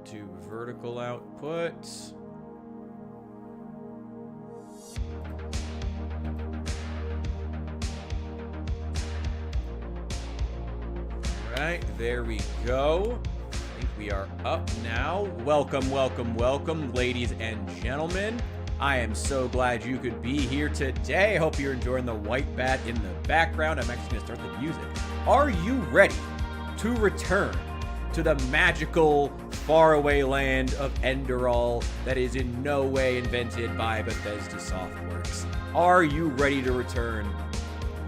to vertical output. Alright, there we go. I think we are up now. Welcome, welcome, welcome, ladies and gentlemen. I am so glad you could be here today. I hope you're enjoying the white bat in the background. I'm actually going to start the music. Are you ready to return to the magical, faraway land of Enderal that is in no way invented by Bethesda Softworks? Are you ready to return?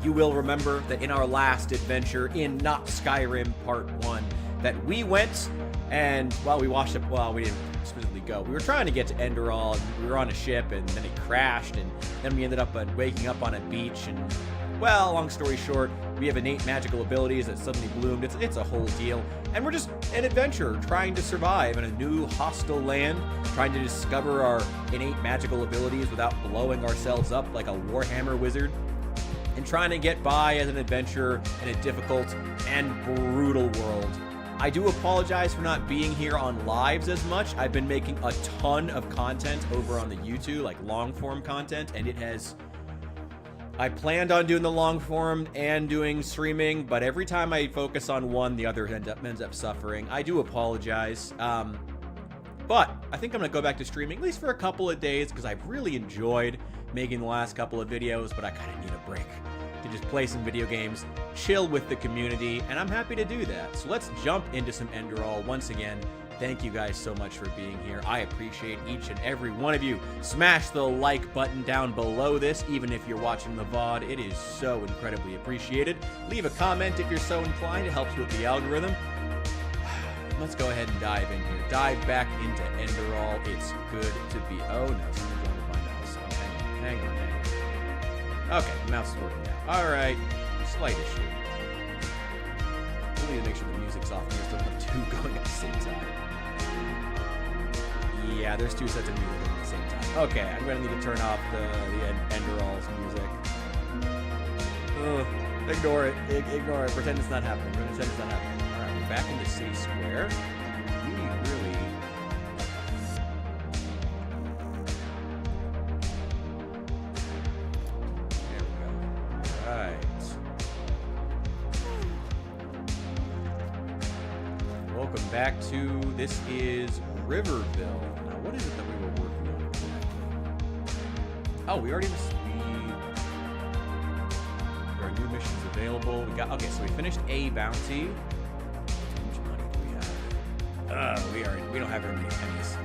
You will remember that in our last adventure in Not Skyrim Part 1 that we went and, well, we washed up, well, we didn't specifically go. We were trying to get to Enderal, and we were on a ship, and then it crashed, and then we ended up waking up on a beach, and, well, long story short, we have innate magical abilities that suddenly bloomed. It's a whole deal, and we're just an adventurer trying to survive in a new hostile land, trying to discover our innate magical abilities without blowing ourselves up like a Warhammer wizard, and trying to get by as an adventurer in a difficult and brutal world. I do apologize for not being here on lives as much. I've been making a ton of content over on the YouTube, like long form content, and I planned on doing the long form and doing streaming, but every time I focus on one, the other ends up suffering. I do apologize. But I think I'm going to go back to streaming, at least for a couple of days, because I've really enjoyed making the last couple of videos, but I kind of need a break to just play some video games, chill with the community, and I'm happy to do that. So let's jump into some Enderal. Once again, thank you guys so much for being here. I appreciate each and every one of you. Smash the like button down below this, even if you're watching the VOD. It is so incredibly appreciated. Leave a comment if you're so inclined. It helps with the algorithm. Let's go ahead and dive in here. Dive back into Enderal. It's good to be... Oh, no. Someone's going to find out. So hang on. Okay, the mouse is working now. All right. Slight issue. We need to make sure the music's off. We still have two going at the same time. Yeah, there's two sets of music at the same time. Okay, I'm going to need to turn off the Enderal's music. Ugh, ignore it. Ignore it. Pretend it's not happening. Pretend it's not happening. All right, we're back into City Square. We really... There we go. All right. Welcome back to... This is Riverville. Now, what is it that we were working on exactly? Oh, we already... There are new missions available. We got... Okay, so we finished a bounty. How much money do we have? We don't have very many pennies.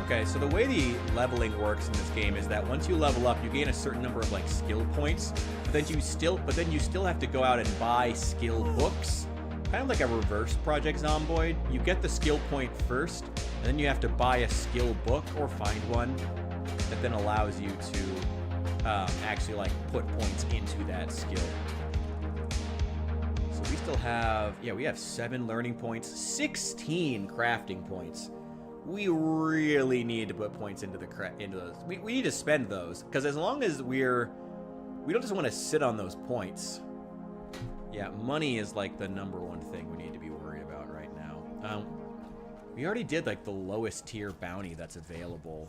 Okay, so the way the leveling works in this game is that once you level up, you gain a certain number of, like, skill points. But then you still have to go out and buy skill books. Kind of like a reverse Project Zomboid. You get the skill point first, and then you have to buy a skill book or find one that then allows you to actually like put points into that skill. So we still have, yeah, we have 7 learning points, 16 crafting points. We really need to put points into those. We need to spend those, because as long as we don't just want to sit on those points. Yeah, money is like the how thing we need to be worried about right now. We already did like the lowest tier bounty that's available.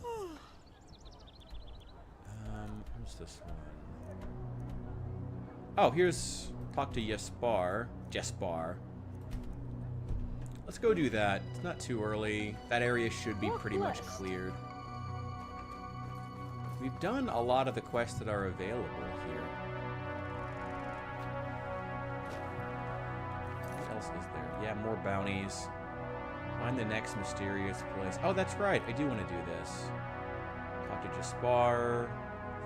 What's this one? Oh, here's talk to Jespar. Let's go do that. It's not too early. That area should be pretty much cleared. We've done a lot of the quests that are available here. What else is there? Yeah, more bounties. Find the next mysterious place. Oh, that's right. I do want to do this. Talk to Jespar.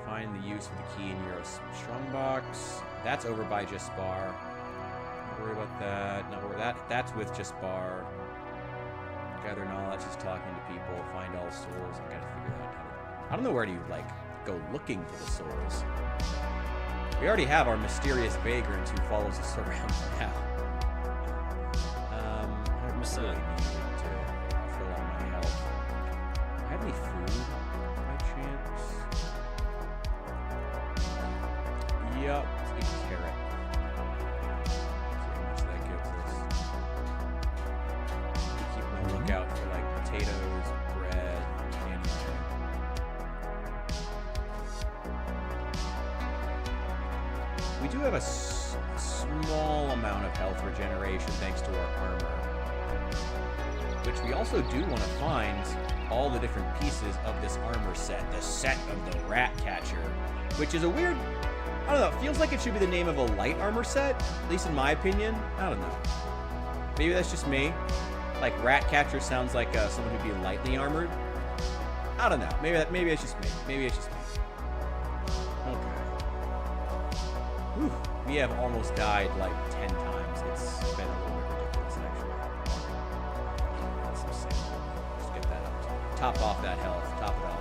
Find the use of the key in your strongbox. That's over by Jespar. Don't worry about that. No, that's with Jespar. Gather knowledge, just talking to people. Find all souls. I gotta figure that out. I don't know where to like go looking for the souls. We already have our mysterious vagrant who follows us around now. I don't really need to fill out my health. Do I have any food by chance? Yup, let's eat a carrot. See how much that gives us. Keep my lookout for We do have a small amount of health regeneration thanks to our armor. Which we also do want to find all the different pieces of this armor set. The set of the rat catcher. Which is a weird... I don't know. It feels like it should be the name of a light armor set. At least in my opinion. I don't know. Maybe that's just me. Like, rat catcher sounds like someone who'd be lightly armored. I don't know. Maybe it's just me. Maybe it's just me. Okay. Whew. We have almost died like 10 times. It's been a little bit ridiculous, actually. That's insane. Just get that up. Top off that health. Top it off.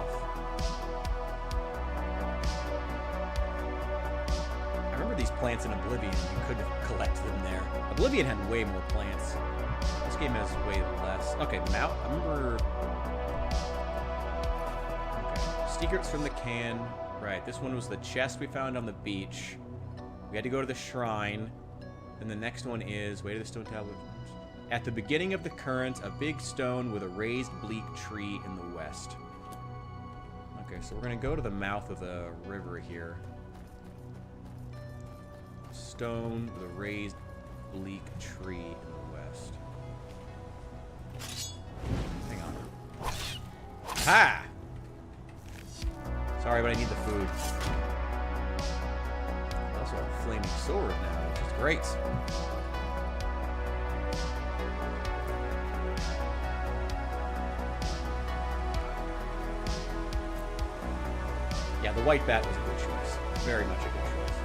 I remember these plants in Oblivion. You could collect them there. Oblivion had way more plants. This game has way less. Okay, mount. I remember... Secrets from the can. Right, this one was the chest we found on the beach. We had to go to the shrine. And the next one is... Way to the stone tablet. At the beginning of the current, a big stone with a raised bleak tree in the west. Okay, so we're going to go to the mouth of the river here. Stone with a raised bleak tree in the west. Hang on. Ha! Sorry, but I need the food. I also have a flaming sword now, which is great. Yeah, the white bat was a good choice. Very much a good choice.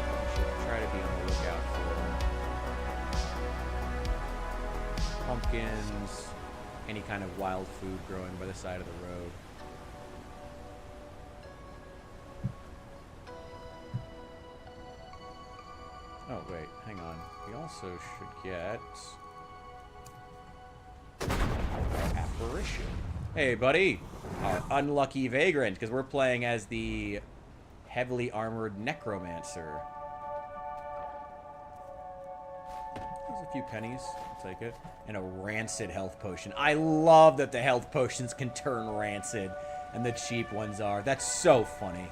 I should try to be on the lookout for pumpkins. Any kind of wild food growing by the side of the road. Oh, wait. Hang on. We also should get... our apparition. Hey, buddy! Our unlucky vagrant, because we're playing as the heavily armored necromancer. There's a few pennies. I'll take it. And a rancid health potion. I love that the health potions can turn rancid. And the cheap ones are. That's so funny.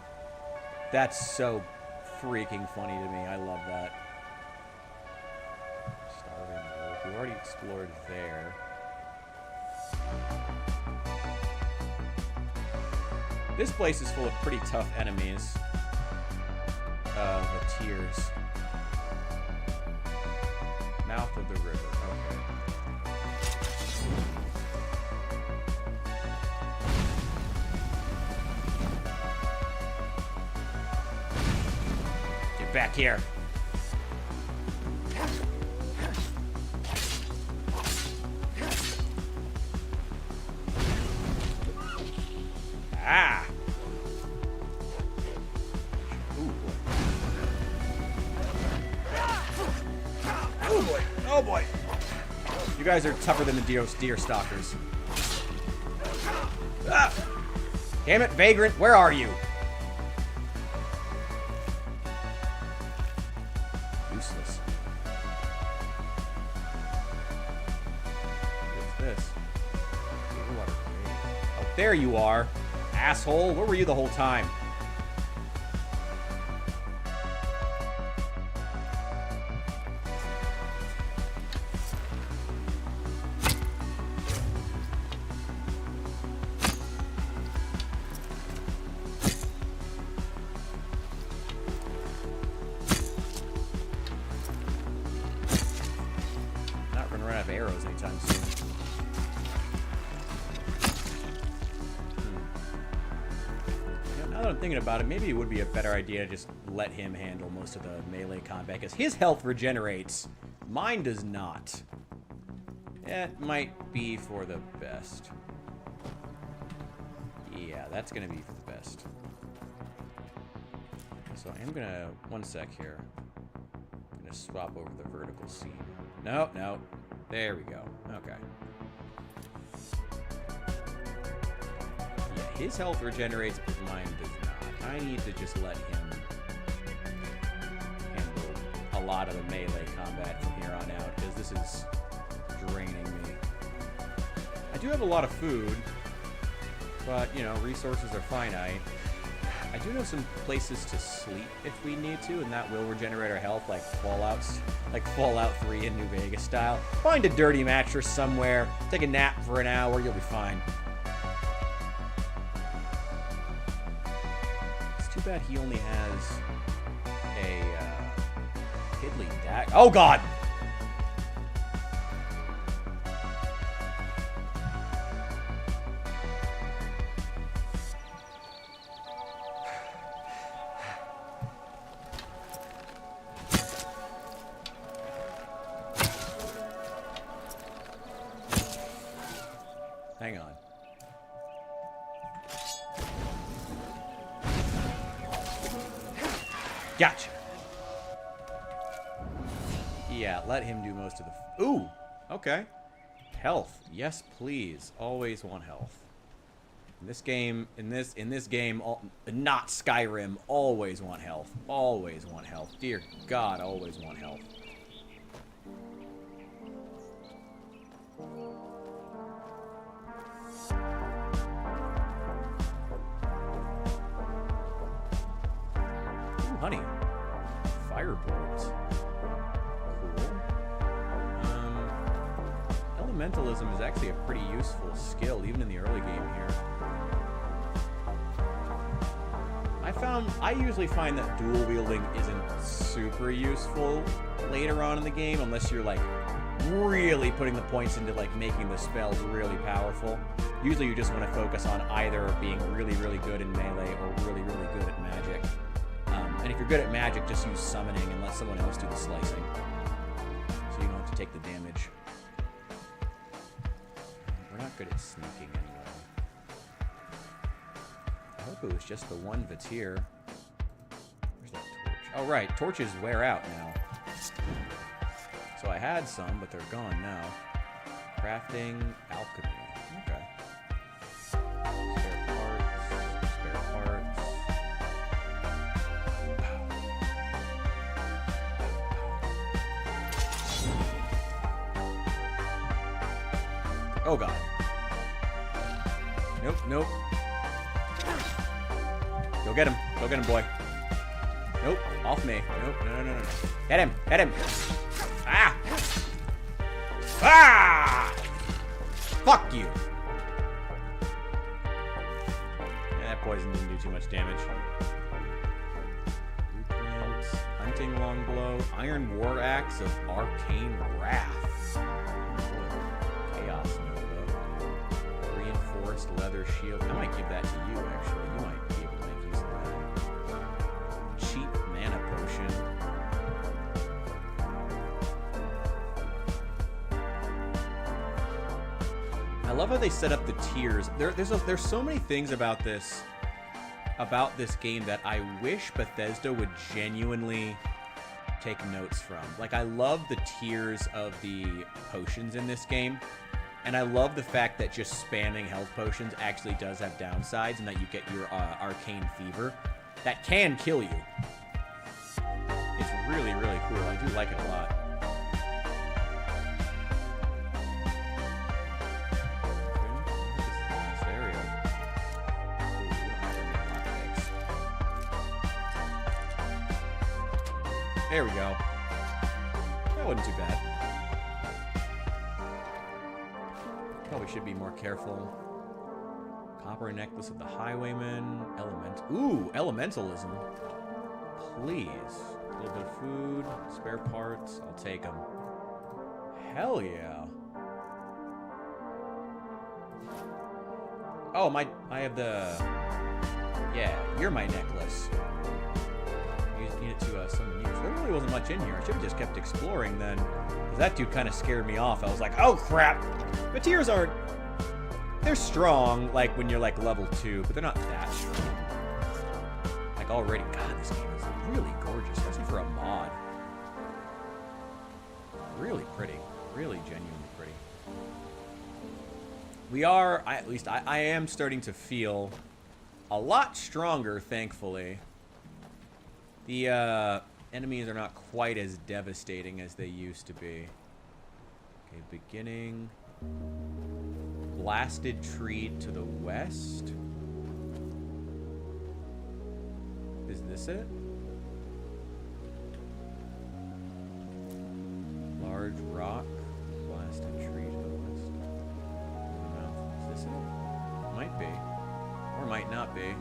That's so freaking funny to me. I love that. Starving wolf. We already explored there. This place is full of pretty tough enemies. The tears. Mouth of the river. Okay. Get back here. Ah! Ooh, boy. Oh boy! Oh boy! You guys are tougher than the deer stalkers. Ah! Damn it, vagrant! Where are you? Useless. What's this? Oh, there you are. Asshole, where were you the whole time? Not gonna run out of arrows anytime soon. Now that I'm thinking about it, maybe it would be a better idea to just let him handle most of the melee combat, because his health regenerates. Mine does not. It might be for the best. Yeah, that's going to be for the best. So I am going to... One sec here. I'm going to swap over the vertical scene. No, no. There we go. Okay. Yeah, his health regenerates, but mine does not. I need to just let him handle a lot of the melee combat from here on out, because this is draining me. I do have a lot of food. But, you know, resources are finite. I do know some places to sleep if we need to, and that will regenerate our health, like Fallout 3 in New Vegas style. Find a dirty mattress somewhere, take a nap for an hour, you'll be fine. It's too bad he only has a piddly dagger. Oh, God! Hang on. Gotcha. Yeah, let him do most of the... Ooh! Okay. Health. Yes, please. Always want health. In this game, not Skyrim, always want health. Always want health. Dear God, always want health. Honey. Firebolt. Cool. Elementalism is actually a pretty useful skill, even in the early game here. I usually find that dual wielding isn't super useful later on in the game, unless you're, like, really putting the points into, like, making the spells really powerful. Usually you just want to focus on either being really, really good in melee or really, really good at magic. And if you're good at magic, just use summoning and let someone else do the slicing. So you don't have to take the damage. We're not good at sneaking anyway. I hope it was just the one Vatir. Where's that torch? Oh, right. Torches wear out now. So I had some, but they're gone now. Crafting, alchemy. Okay. Spare parts. Oh, God. Nope, nope. Go get him. Go get him, boy. Nope. Off me. Nope. No, no, no, no. Get him. Get him. Ah! Ah! Fuck you. Yeah, that poison didn't do too much damage. Blueprints. Hunting longbow. Iron war axe of arcane wrath. Chaos nova. Reinforced leather shield. I might give that to you, actually. You might be able to make use of that. Cheap mana potion. I love how they set up the tiers. There's so many things about this game that I wish Bethesda would genuinely take notes from. Like, I love the tiers of the potions in this game, and I love the fact that just spamming health potions actually does have downsides, and that you get your arcane fever that can kill you. It's really, really cool. I do like it a lot. There we go. That wasn't too bad. Probably should be more careful. Copper necklace of the highwayman. Ooh, elementalism. Please. A little bit of food. Spare parts. I'll take them. Hell yeah. Oh, I have the... Yeah, you're my necklace. Need it to summon you. So there really wasn't much in here. I should have just kept exploring then. Because that dude kind of scared me off. I was like, oh crap! Vatirs aren't... They're strong, like, when you're, like, level 2, but they're not that strong. Like, already... God, this game is really gorgeous, especially for a mod. Really pretty. Really genuinely pretty. We are... at least I am starting to feel a lot stronger, thankfully. The enemies are not quite as devastating as they used to be. Okay, beginning. Blasted tree to the west. Is this it? Large rock. Blasted tree to the west. No. Is this it? Might be. Or might not be.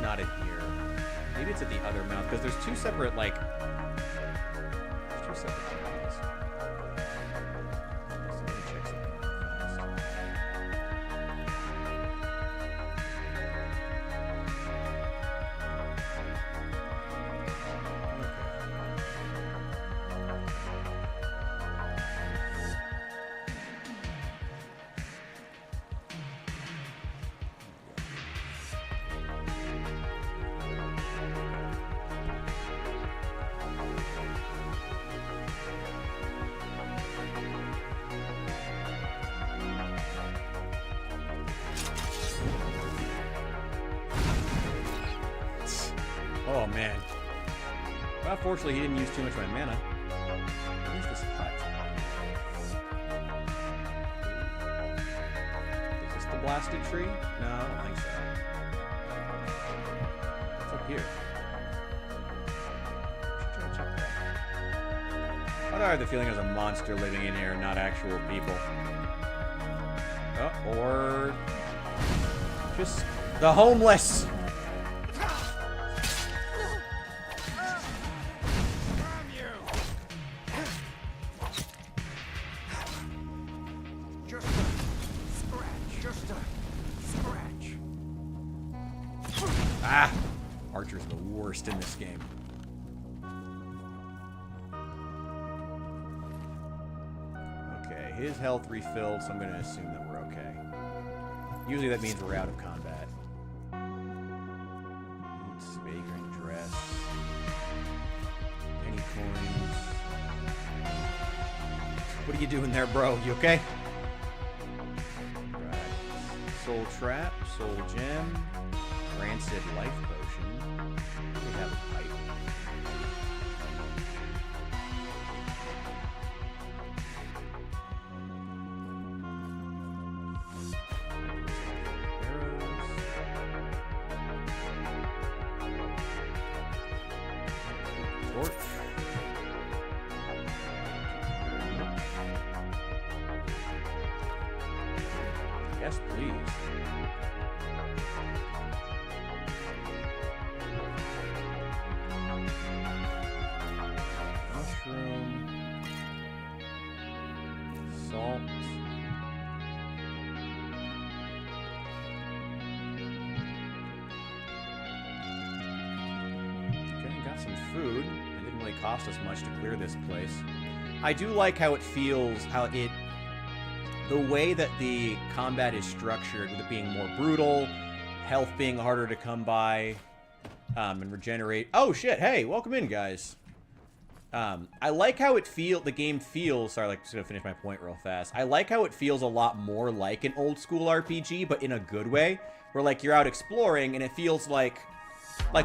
Not in here. Maybe it's at the other mouth because there's two separate there's two separate mouths. So let me check something fast. Oh man. Well, fortunately, he didn't use too much of my mana. What is this hut? Is this the blasted tree? No, I don't think so. What's up here? Should try to check that. Why do I have the feeling there's a monster living in here, not actual people? Oh, or just the homeless. Ah! Archer's the worst in this game. Okay, his health refilled, so I'm going to assume that we're okay. Usually that means we're out of combat. Boots, vagrant dress. Penny coins. What are you doing there, bro? You okay? Right. Soul trap, soul gem. Rancid life potion. We have a pipe. Arrows. Torch. Yes, please. Salt. Okay, got some food. It didn't really cost us much to clear this place. I do like how it feels, the way that the combat is structured, with it being more brutal, health being harder to come by, and regenerate. Oh shit, hey, welcome in, guys. I like how the game feels, sorry, just gonna finish my point real fast. I like how it feels a lot more like an old school RPG, but in a good way, where like you're out exploring and it feels like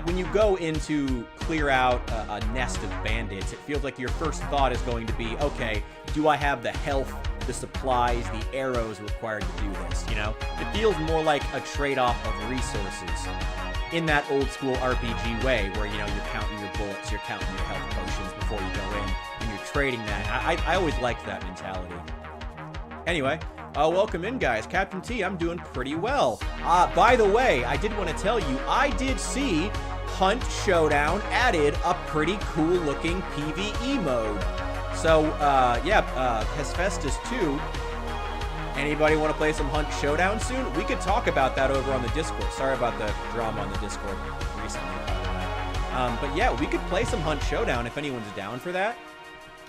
when you go in to clear out a nest of bandits, it feels like your first thought is going to be, okay, do I have the health, the supplies, the arrows required to do this, you know? It feels more like a trade-off of resources in that old school RPG way, where, you know, you're counting your bullets, you're counting your health potions before you go in, and you're trading that. I always liked that mentality. Anyway, welcome in, guys. Captain T, I'm doing pretty well. By the way, I did want to tell you, I did see Hunt Showdown added a pretty cool-looking PvE mode. So, yeah, Hesphestus 2. Anybody want to play some Hunt Showdown soon? We could talk about that over on the Discord. Sorry about the drama on the Discord recently, by the way. But yeah, we could play some Hunt Showdown if anyone's down for that.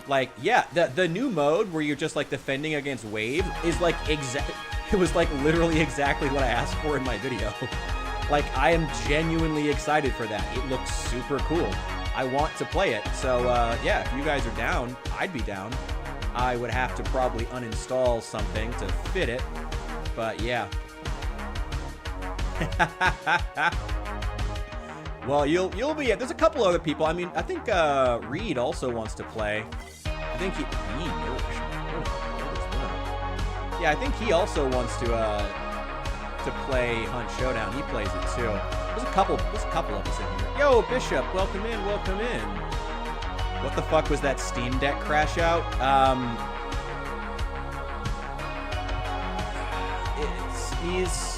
Like, yeah, the new mode where you're just like defending against waves is like it was like literally exactly what I asked for in my video. Like, I am genuinely excited for that. It looks super cool. I want to play it. So, yeah, if you guys are down, I'd be down. I would have to probably uninstall something to fit it, but yeah. Well, you'll be. There's a couple other people. I mean, I think Reed also wants to play. I think he. Yeah, I think he also wants to play Hunt Showdown. He plays it too. There's a couple of us in here. Yo, Bishop, welcome in, welcome in. What the fuck was that Steam Deck crash out? He's.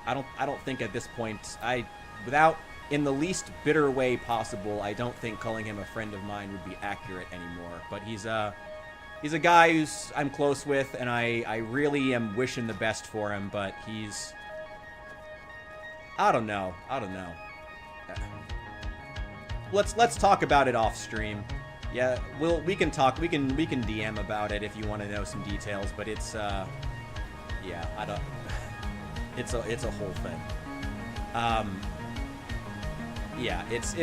I don't think at this point, without in the least bitter way possible, I don't think calling him a friend of mine would be accurate anymore. But he's a guy who's I'm close with, and I really am wishing the best for him. But he's, I don't know. Let's talk about it off stream. Yeah, we can talk. We can DM about it if you want to know some details. But it's yeah, I don't. It's a whole thing. Yeah, it's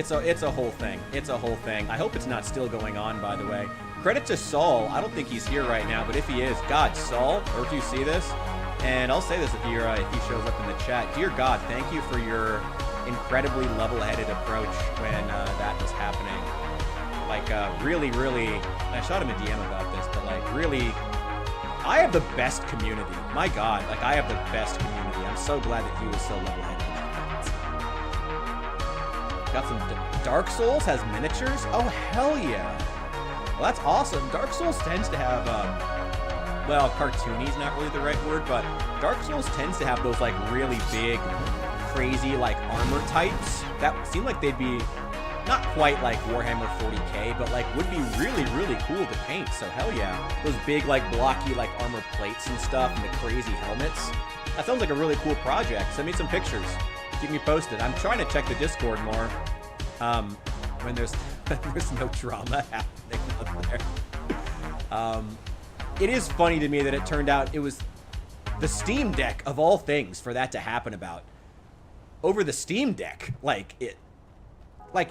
a whole thing. It's a whole thing. I hope it's not still going on, by the way. Credit to Saul. I don't think he's here right now, but if he is, God, Saul, or if you see this, and I'll say this if he shows up in the chat. Dear God, thank you for your incredibly level-headed approach when that was happening. Like, really, I shot him a DM about this, but like, really, I have the best community. My God, like, I have the best community. I'm so glad that he was so level-headed about that. Got some Dark Souls has miniatures? Oh, hell yeah. Well, that's awesome. Dark Souls tends to have, well, cartoony is not really the right word, but Dark Souls tends to have those, like, really big, crazy, like, armor types that seem like they'd be not quite like Warhammer 40k, but like would be really cool to paint. So hell yeah. Those big, like, blocky, like, armor plates and stuff and the crazy helmets. That sounds like a really cool project. Send me some pictures. Keep me posted. I'm trying to check the Discord more. When there's no drama happening out there. It is funny to me that it turned out it was the Steam Deck of all things for that to happen about. Over the Steam Deck. Like,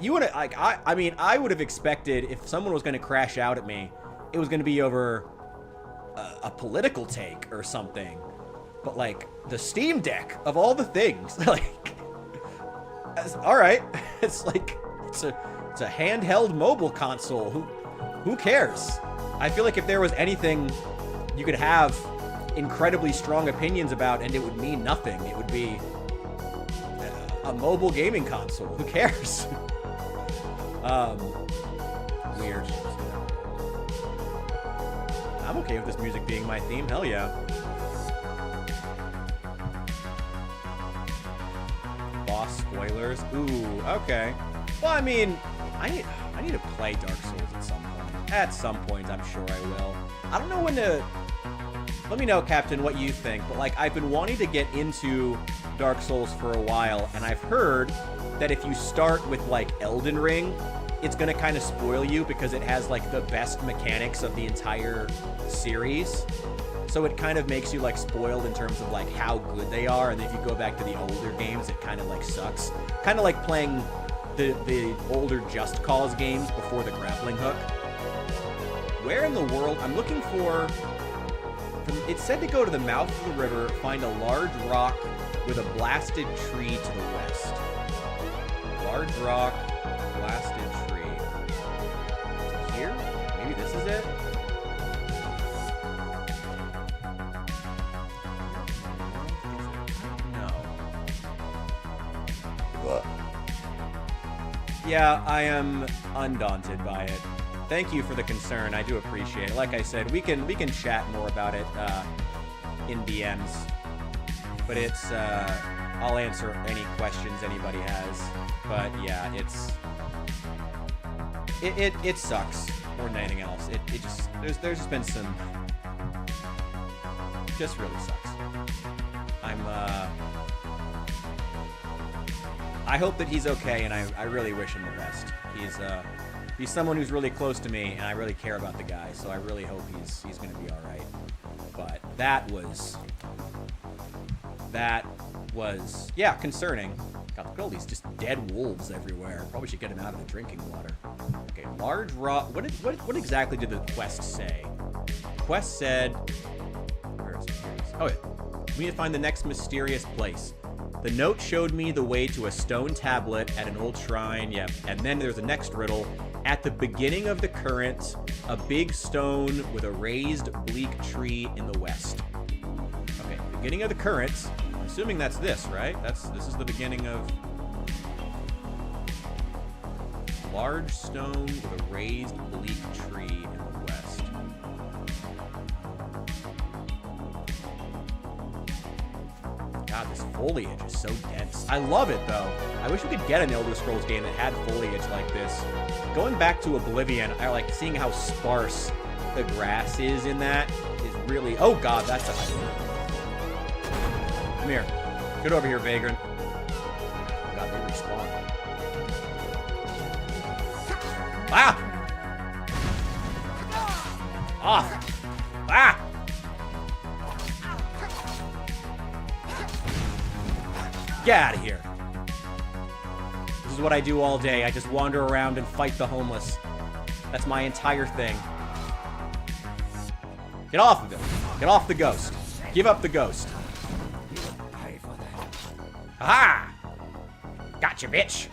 you would have, like, I mean, I would have expected if someone was going to crash out at me, it was going to be over a political take or something. But, like, the Steam Deck, of all the things, like, all right, it's like, it's a handheld mobile console. Who cares? I feel like if there was anything you could have incredibly strong opinions about and it would mean nothing, it would be a mobile gaming console. Who cares? Weird. I'm okay with this music being my theme. Hell yeah. Boss spoilers. Ooh, okay. Well, I mean, I need to play Dark Souls at some point. At some point, I'm sure I will. I don't know when to. Let me know, Captain, what you think. But like, I've been wanting to get into Dark Souls for a while, and I've heard that if you start with like Elden Ring, it's gonna kind of spoil you because it has like the best mechanics of the entire series. So it kind of makes you like spoiled in terms of like how good they are, and if you go back to the older games, it kind of like sucks. Kind of like playing the older Just Cause games before the grappling hook. Where in the world? I'm looking for. It said to go to the mouth of the river, find a large rock with a blasted tree to the west. Large rock, blasted tree. Is it here? Maybe this is it? No. Yeah, I am undaunted by it. Thank you for the concern. I do appreciate it. Like I said, we can chat more about it in DMs. But it's I'll answer any questions anybody has. But yeah, it sucks more than anything else. It just there's just been some just really sucks. I hope that he's okay, and I really wish him the best. He's someone who's really close to me, and I really care about the guy, so I really hope he's going to be all right. But that was, yeah, concerning. God, look at all these just dead wolves everywhere. Probably should get him out of the drinking water. Okay, large rock. What exactly did the quest say? The quest said, where is it? Oh, yeah. We need to find the next mysterious place. The note showed me the way to a stone tablet at an old shrine. Yep. And then there's the next riddle. At the beginning of the current, a big stone with a raised bleak tree in the west. Okay, beginning of the current. I'm assuming that's this, right? This is the beginning of large stone with a raised bleak tree in the west. God, this foliage is so dense. I love it, though. I wish we could get an Elder Scrolls game that had foliage like this. Going back to Oblivion, I like seeing how sparse the grass is in that. Is really... Oh, God, that's a... Come here. Get over here, Vagrant. Oh, God, they respawn. Ah! Off! Ah! Get out of here. This is what I do all day. I just wander around and fight the homeless. That's my entire thing. Get off of him. Get off the ghost. Give up the ghost. Aha! Gotcha, bitch.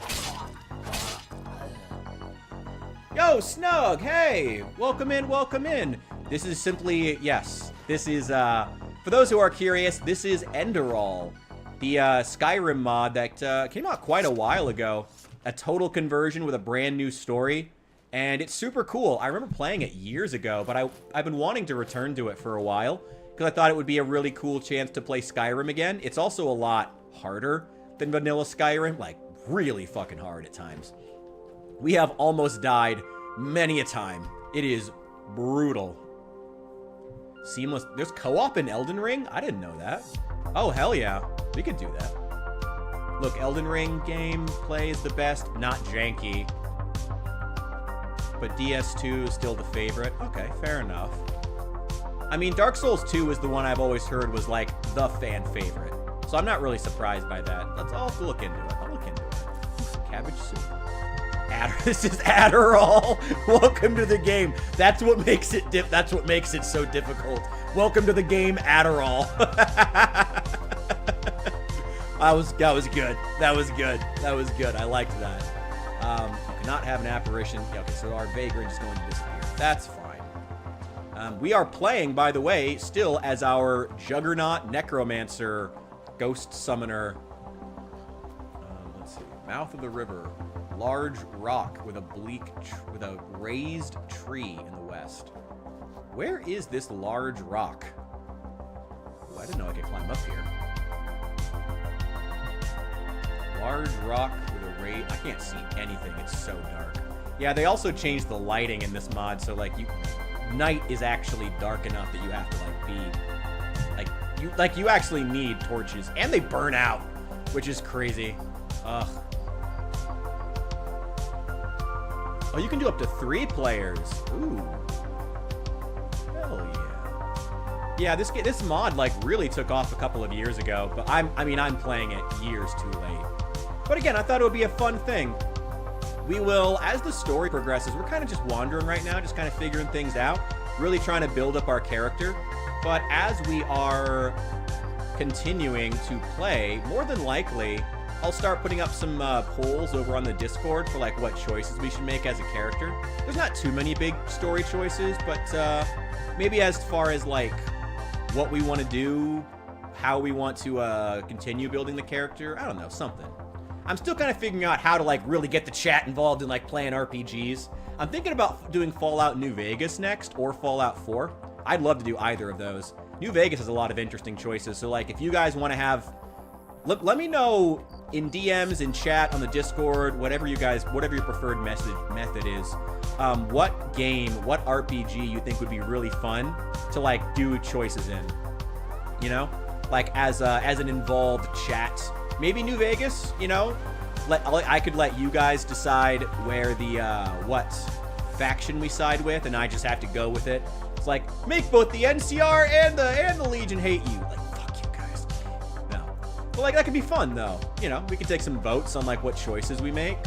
Yo, Snug. Hey. Welcome in, welcome in. This is simply, yes. This is, for those who are curious, this is Enderall. The Skyrim mod that came out quite a while ago. A total conversion with a brand new story. And it's super cool. I remember playing it years ago, but I've been wanting to return to it for a while. Because I thought it would be a really cool chance to play Skyrim again. It's also a lot harder than vanilla Skyrim. Like, really fucking hard at times. We have almost died many a time. It is brutal. Seamless. There's co-op in Elden Ring? I didn't know that. Oh, hell yeah. We could do that. Look, Elden Ring gameplay is the best. Not janky. But DS2 is still the favorite. Okay, fair enough. I mean, Dark Souls 2 is the one I've always heard was, like, the fan favorite. So I'm not really surprised by that. I'll have to look into it. I'll look into it. Cabbage soup. This is Adderall. Welcome to the game. That's what makes it that's what makes it so difficult. Welcome to the game, Adderall. That was good. That was good. That was good. I liked that. You cannot have an apparition. Yeah, okay, so our vagrant is going to disappear. That's fine. We are playing, by the way, still as our Juggernaut Necromancer Ghost Summoner. Let's see. Mouth of the river. Large rock with a raised tree in the west. Where is this large rock? Oh, I didn't know I could climb up here. Large rock with a raised... I can't see anything. It's so dark. Yeah, they also changed the lighting in this mod, so like night is actually dark enough that you have to like you actually need torches, and they burn out, which is crazy. Ugh. Oh, you can do up to 3 players. Ooh. Hell yeah. Yeah, this mod like really took off a couple of years ago, but I'm playing it years too late. But again, I thought it would be a fun thing. We will, as the story progresses, we're kind of just wandering right now, just kind of figuring things out, really trying to build up our character. But as we are continuing to play, more than likely, I'll start putting up some polls over on the Discord for like what choices we should make as a character. There's not too many big story choices, but maybe as far as like what we want to do, how we want to continue building the character, I don't know, something. I'm still kind of figuring out how to like really get the chat involved in like playing RPGs. I'm thinking about doing Fallout New Vegas next or Fallout 4. I'd love to do either of those. New Vegas has a lot of interesting choices, so like if you guys want to have... Let me know in DMs, in chat, on the Discord, whatever your preferred method is, what game, what RPG you think would be really fun to like do choices in, you know, like as an involved chat. Maybe New Vegas, you know, I could let you guys decide where the, what faction we side with, and I just have to go with it. It's like, make both the NCR and the Legion hate you. Like, fuck you guys. No. But, like, that could be fun, though. You know, we could take some votes on, like, what choices we make.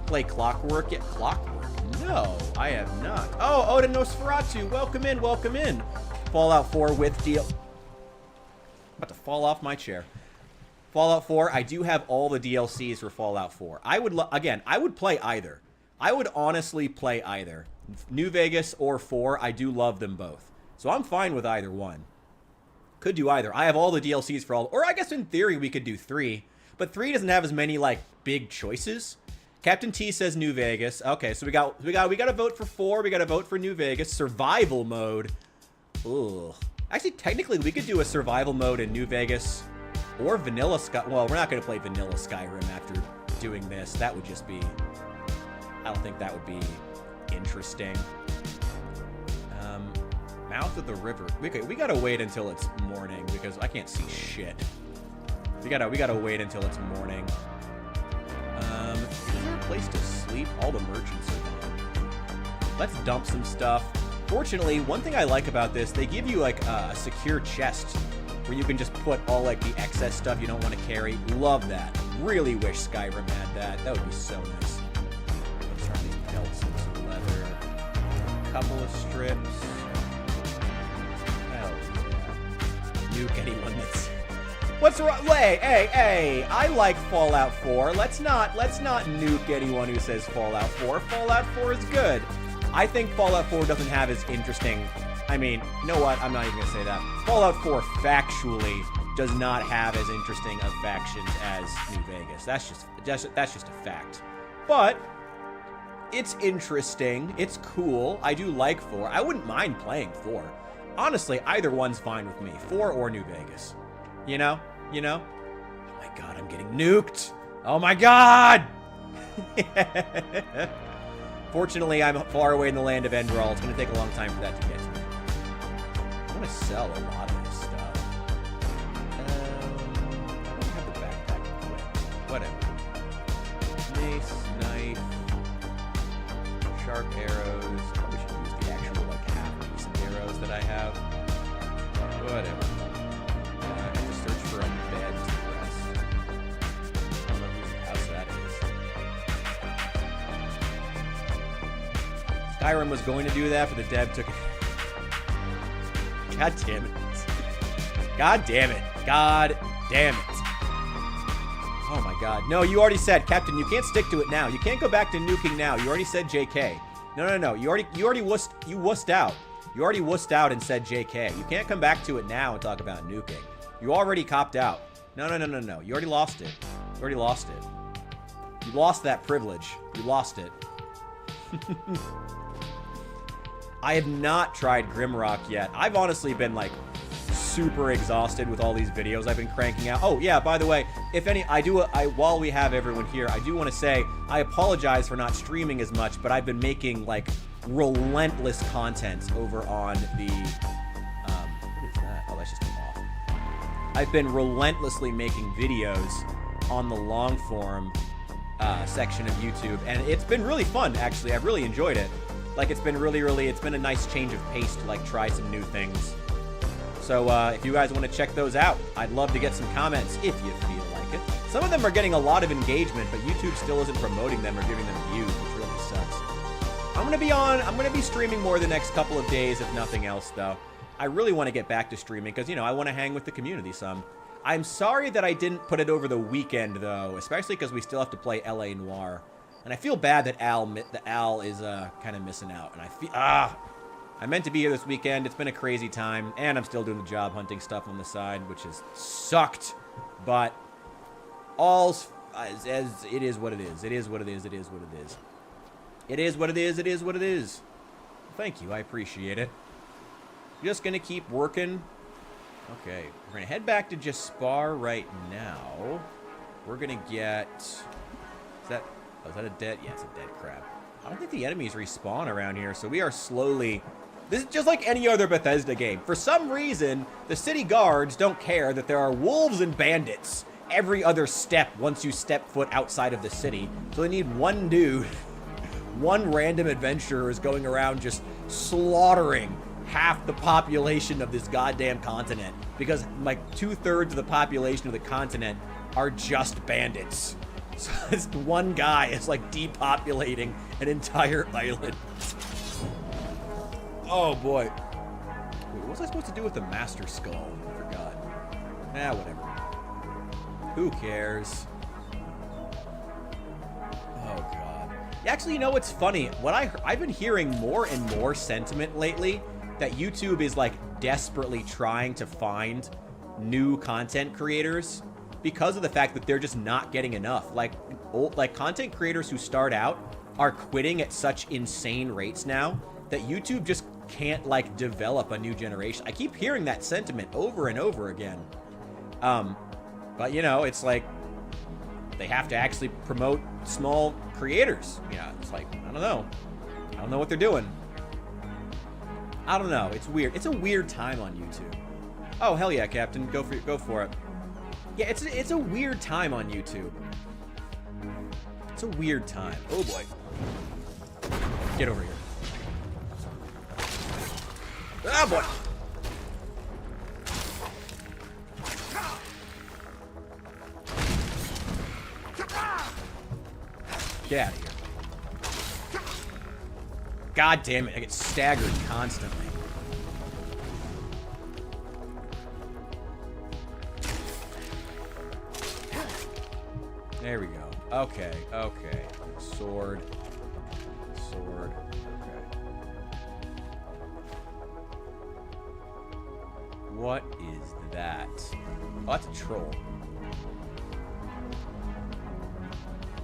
Play Clockwork. Yeah, Clockwork? No, I have not. Oh, Oda Nosferatu. Welcome in, welcome in. Fallout 4 with deal. About to fall off my chair. Fallout 4, I do have all the DLCs for Fallout 4. I would, again, I would play either. I would honestly play either. New Vegas or 4, I do love them both. So I'm fine with either one. Could do either. I have all the DLCs for all, or I guess in theory we could do 3. But 3 doesn't have as many, like, big choices. Captain T says New Vegas. Okay, so we got to vote for 4. We got to vote for New Vegas. Survival mode. Ugh. Actually, technically, we could do a survival mode in New Vegas or vanilla Sky. Well, we're not going to play vanilla Skyrim after doing this. That would just be. I don't think that would be interesting. Mouth of the river. We gotta wait until it's morning because I can't see shit. We gotta wait until it's morning. Is there a place to sleep? All the merchants are gone. Let's dump some stuff. Fortunately, one thing I like about this, they give you like a secure chest where you can just put all like the excess stuff you don't want to carry. Love that. Really wish Skyrim had that. That would be so nice. Let's try these belts and some leather. A couple of strips. Hell yeah. Nuke anyone that's... What's wrong? Hey, I like Fallout 4. Let's not nuke anyone who says Fallout 4. Fallout 4 is good. I think Fallout 4 doesn't have as interesting... I mean, you know what? I'm not even going to say that. Fallout 4 factually does not have as interesting of factions as New Vegas. That's just a fact. But it's interesting. It's cool. I do like 4. I wouldn't mind playing 4. Honestly, either one's fine with me. 4 or New Vegas. You know? You know? Oh my god, I'm getting nuked. Oh my god! Fortunately, I'm far away in the land of Enderal. It's going to take a long time for that to get to me. I want to sell a lot of this stuff. I don't have the backpack equipped. Whatever. Mace, knife, sharp arrows. Probably should use the actual, like, half-decent arrows that I have. Whatever. I have to search for a bed to rest. I don't know whose house that is. Skyrim was going to do that, but the dev took it. God damn it. God damn it. God damn it. Oh my god. No, you already said, Captain, you can't stick to it now. You can't go back to nuking now. You already said JK. No. You already wussed out. You already wussed out and said JK. You can't come back to it now and talk about nuking. You already copped out. No. You already lost it. You already lost it. You lost that privilege. You lost it. I have not tried Grimrock yet. I've honestly been, like, super exhausted with all these videos I've been cranking out. Oh, yeah, by the way, if any, while we have everyone here, I do want to say I apologize for not streaming as much, but I've been making, like, relentless content over on the, what is that? Oh, that's just off. I've been relentlessly making videos on the long form section of YouTube, and it's been really fun, actually. I've really enjoyed it. Like, it's been it's been a nice change of pace to, like, try some new things. So, if you guys want to check those out, I'd love to get some comments if you feel like it. Some of them are getting a lot of engagement, but YouTube still isn't promoting them or giving them views, which really sucks. I'm going to be streaming more the next couple of days, if nothing else, though. I really want to get back to streaming because, you know, I want to hang with the community some. I'm sorry that I didn't put it over the weekend, though, especially because we still have to play LA Noire. And I feel bad that Al is kind of missing out. And I feel I meant to be here this weekend. It's been a crazy time, and I'm still doing the job hunting stuff on the side, which has sucked. But all's as it is what it is. It is what it is. It is what it is. It is what it is. It is what it is. Thank you. I appreciate it. Just gonna keep working. Okay, we're gonna head back to just spar right now. We're gonna get. Oh, is that a dead? Yeah, it's a dead crab. I don't think the enemies respawn around here, so we are slowly... This is just like any other Bethesda game. For some reason, the city guards don't care that there are wolves and bandits every other step once you step foot outside of the city. So they need one dude, one random adventurer is going around just slaughtering half the population of this goddamn continent, because like 2/3 of the population of the continent are just bandits. So this one guy is like depopulating an entire island. Oh boy. Wait, what was I supposed to do with the Master Skull? I forgot. Nah, whatever. Who cares? Oh god. Actually, you know what's funny? I've been hearing more and more sentiment lately that YouTube is like desperately trying to find new content creators because of the fact that they're just not getting enough. Like content creators who start out are quitting at such insane rates now that YouTube just can't like develop a new generation. I keep hearing that sentiment over and over again. But you know, it's like they have to actually promote small creators. Yeah, it's like, I don't know what they're doing. I don't know. It's weird. It's a weird time on YouTube. Oh, hell yeah, Captain. Go for it. Yeah, it's a weird time on YouTube. It's a weird time. Oh boy. Get over here. Ah, boy. Get out of here. God damn it, I get staggered constantly. There we go. Okay, okay. Sword. Sword. Okay. What is that? Oh, that's a troll.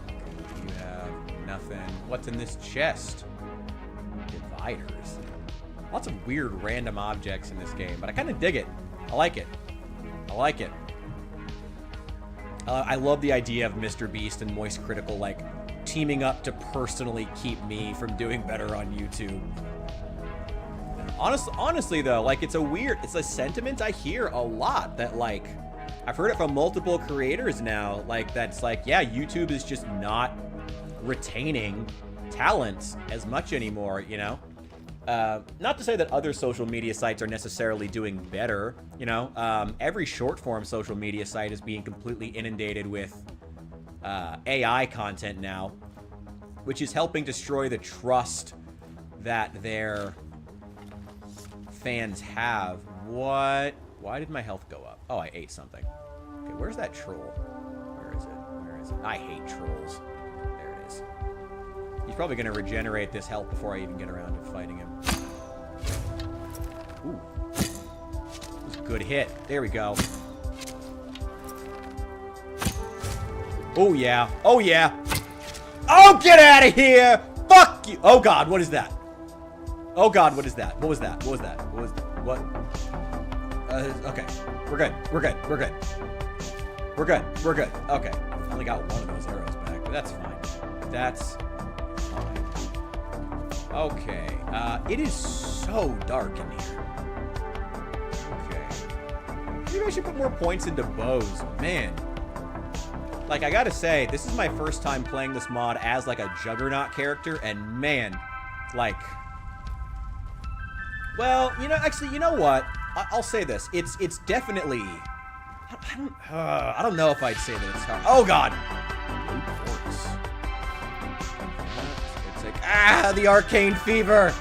Okay, you have nothing. What's in this chest? Dividers. Lots of weird random objects in this game, but I kind of dig it. I like it. I like it. I love the idea of Mr. Beast and Moist Critical, like, teaming up to personally keep me from doing better on YouTube. Honestly, though, like, it's a sentiment I hear a lot that, like, I've heard it from multiple creators now, like, that's like, yeah, YouTube is just not retaining talent as much anymore, you know? Not to say that other social media sites are necessarily doing better, you know? Every short-form social media site is being completely inundated with AI content now, which is helping destroy the trust that their fans have. What? Why did my health go up? Oh, I ate something. Okay, where's that troll? Where is it? Where is it? I hate trolls. There it is. He's probably going to regenerate this health before I even get around to fighting him. Ooh. That was a good hit. There we go. Oh, yeah. Oh, yeah. Oh, get out of here! Fuck you! Oh, God, what is that? Oh, God, what is that? What was that? What was that? What was that? What? Okay. We're good. We're good. We're good. We're good. We're good. Okay. I only got one of those arrows back, but that's fine. That's fine. Okay. It is so dark in here. Okay. Maybe I should put more points into bows. Man. Like, I gotta say, this is my first time playing this mod as, like, a Juggernaut character, and man, like... Well, you know, actually, you know what? I'll say this. It's definitely... I don't know if I'd say that it's hard. Oh, God! Blue quartz. It's like... Ah, the arcane fever!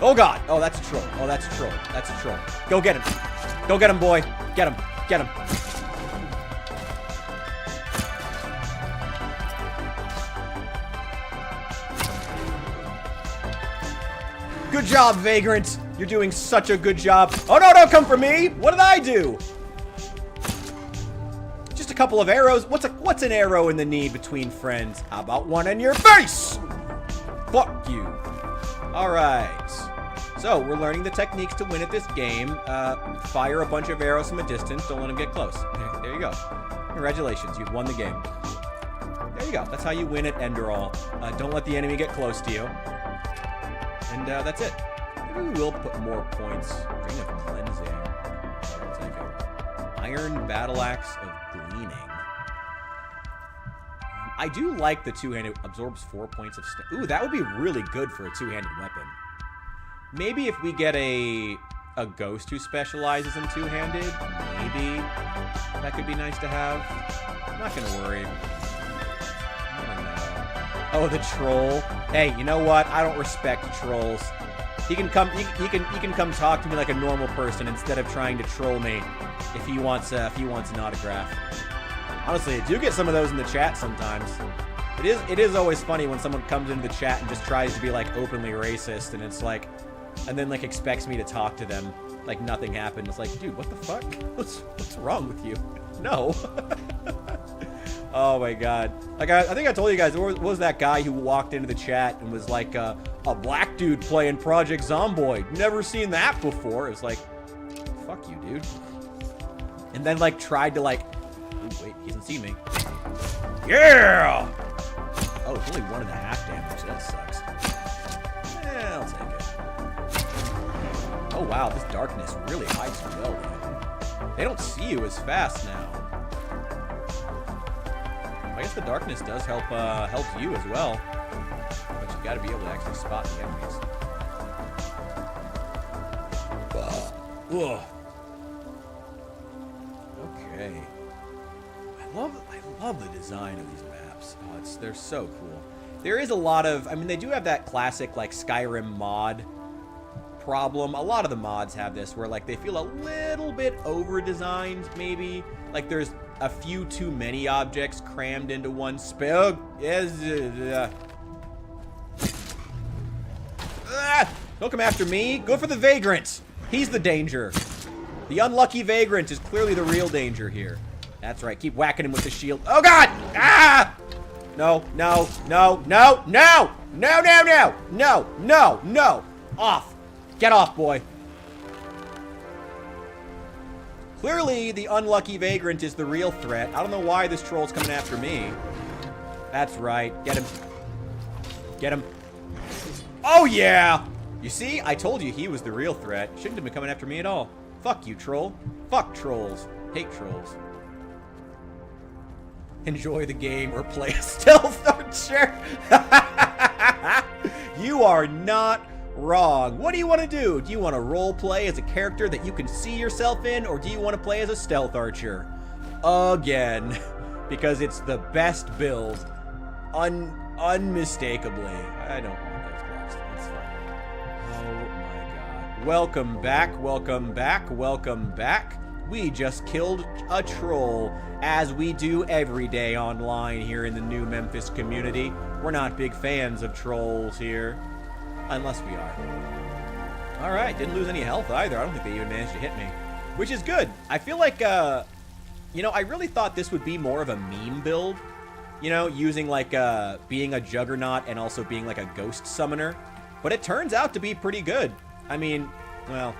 Oh, God! Oh, that's a troll. Oh, that's a troll. That's a troll. Go get him. Go get him, boy. Get him. Get him. Good job, Vagrant. You're doing such a good job. Oh, no, don't come for me. What did I do? Just a couple of arrows. What's an arrow in the knee between friends? How about one in your face? Fuck you. All right. So, we're learning the techniques to win at this game. Fire a bunch of arrows from a distance. Don't let them get close. There you go. Congratulations. You've won the game. There you go. That's how you win at Enderall. Don't let the enemy get close to you. And that's it. Maybe we will put more points. Ring of Cleansing. I'll take it. Iron Battle Axe of Gleaning. I do like the two-handed, absorbs 4 points of ooh, that would be really good for a two-handed weapon. Maybe if we get a ghost who specializes in two-handed, maybe that could be nice to have. I'm not gonna worry. I don't know. Oh, the troll. Hey, you know what? I don't respect trolls. He can come. He can come talk to me like a normal person instead of trying to troll me. If he wants an autograph. Honestly, I do get some of those in the chat sometimes. It is always funny when someone comes into the chat and just tries to be like openly racist, and it's like, and then like expects me to talk to them like nothing happened. It's like, dude, what the fuck? What's wrong with you? No. Oh my god. Like I think I told you guys, there was that guy who walked into the chat and was like, a black dude playing Project Zomboid. Never seen that before. It's like, fuck you, dude. And then like tried to like, ooh, wait, he hasn't seen me. Yeah! Oh, it's only 1.5 damage. That sucks. Yeah, I'll take it. Oh wow, this darkness really hides you well, though. They don't see you as fast now. I guess the darkness does help you as well. But you gotta be able to actually spot the enemies. Ugh. Okay. I love the design of these maps. Oh, they're so cool. There is a lot of, I mean, they do have that classic like Skyrim mod problem. A lot of the mods have this where like they feel a little bit over designed maybe. Like there's a few too many objects crammed into one spell. Don't come after me. Go for the vagrant. He's the danger. The unlucky vagrant is clearly the real danger here. That's right. Keep whacking him with the shield. Oh god! Ah! No, no, no, no, no! No, no, no! No, no, no! Off! Get off, boy. Clearly, the unlucky vagrant is the real threat. I don't know why this troll's coming after me. That's right. Get him. Get him. Oh, yeah! You see? I told you he was the real threat. Shouldn't have been coming after me at all. Fuck you, troll. Fuck trolls. Hate trolls. Enjoy the game or play a stealth archer. You are not wrong. What do you want to do? Do you want to role play as a character that you can see yourself in, or do you want to play as a stealth archer? Again, because it's the best build, unmistakably. I don't want those gloves. That's fine. Oh my god. Welcome back. Welcome back. Welcome back. We just killed a troll, as we do every day online here in the new Memphis community. We're not big fans of trolls here. Unless we are. Alright, didn't lose any health either. I don't think they even managed to hit me. Which is good. I feel like, you know, I really thought this would be more of a meme build. You know, using like, being a juggernaut and also being like a ghost summoner. But it turns out to be pretty good. I mean, well,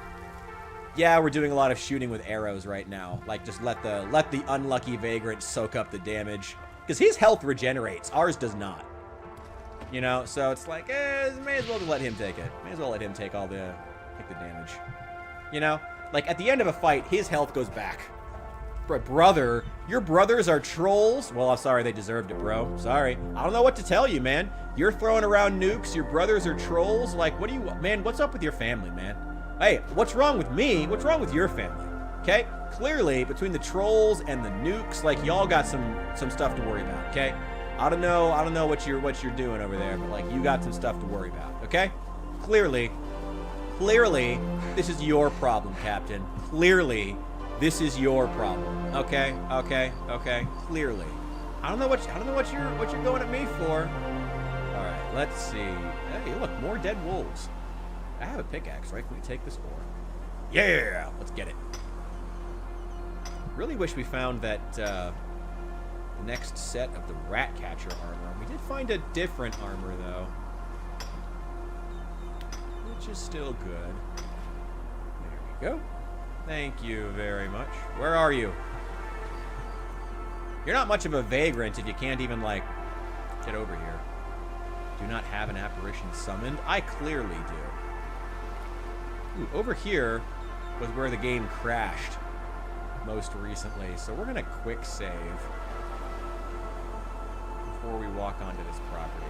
yeah, we're doing a lot of shooting with arrows right now. Like, just let the unlucky vagrant soak up the damage. Because his health regenerates. Ours does not. You know, so it's like, may as well just let him take it. May as well let him take the damage. You know? Like, at the end of a fight, his health goes back. Brother, your brothers are trolls? Well, I'm sorry, they deserved it, bro. Sorry. I don't know what to tell you, man. You're throwing around nukes, your brothers are trolls? Like, what do you... Man, what's up with your family, man? Hey, what's wrong with me? What's wrong with your family? Okay? Clearly, between the trolls and the nukes, like, y'all got some stuff to worry about, okay? I don't know what you're doing over there, but like you got some stuff to worry about, okay? Clearly, this is your problem, Captain. Clearly, this is your problem. Okay? Clearly. I don't know what you're going at me for. All right, let's see. Hey, look, more dead wolves. I have a pickaxe, right? Can we take this ore? Yeah, let's get it. Really wish we found that next set of the rat catcher armor. We did find a different armor though, which is still good. There we go. Thank you very much. Where are you? You're not much of a vagrant if you can't even like get over here. Do not have an apparition summoned. I clearly do. Ooh, over here was where the game crashed. most recently. So we're going to quick save before we walk onto this property.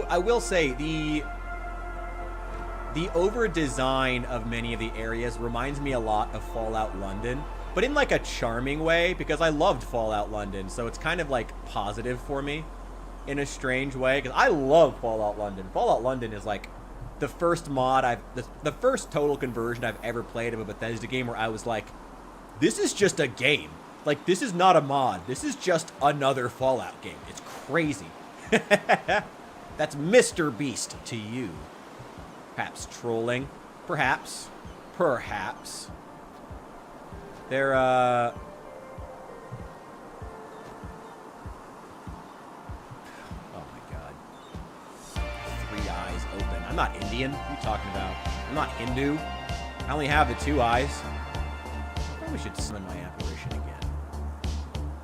I will say, the over-design of many of the areas reminds me a lot of Fallout London, but in like a charming way, because I loved Fallout London, so it's kind of like positive for me in a strange way, because I love Fallout London. Fallout London is like the first mod the first total conversion I've ever played of a Bethesda game where I was like, this is just a game. Like, this is not a mod. This is just another Fallout game. It's crazy. That's Mr. Beast to you. Perhaps trolling. Perhaps. Perhaps. They're, oh my god. 3 eyes open. I'm not Indian. What are you talking about? I'm not Hindu. I only have the 2 eyes. I probably should summon my apparition again.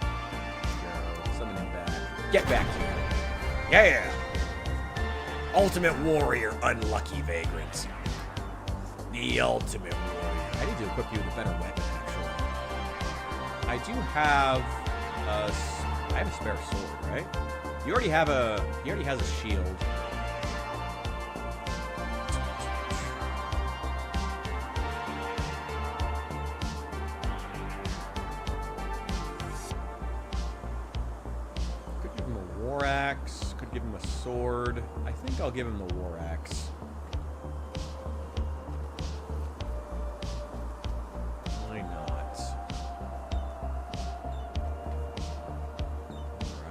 Go. Summon him back. Get back here. Yeah! Ultimate Warrior, unlucky vagrant. The Ultimate Warrior. I need to equip you with a better weapon, actually. I do have I have a spare sword, right? He already has a shield. Could give him a war axe, could give him a sword. I think I'll give him the war axe. Why not?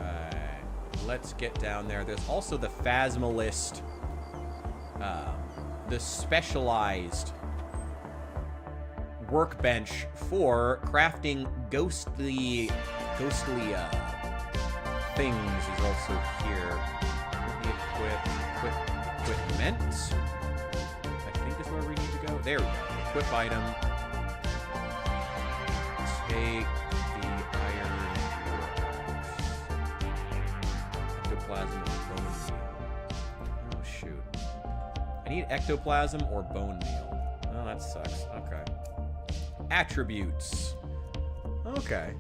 Alright. Let's get down there. There's also the Phasmalist, the specialized workbench for crafting ghostly things is also here. Equipment, I think is where we need to go. There we go. Equip item. Take the iron ectoplasm and bone meal. Oh shoot. I need ectoplasm or bone meal. Oh, that sucks. Okay. Attributes. Okay.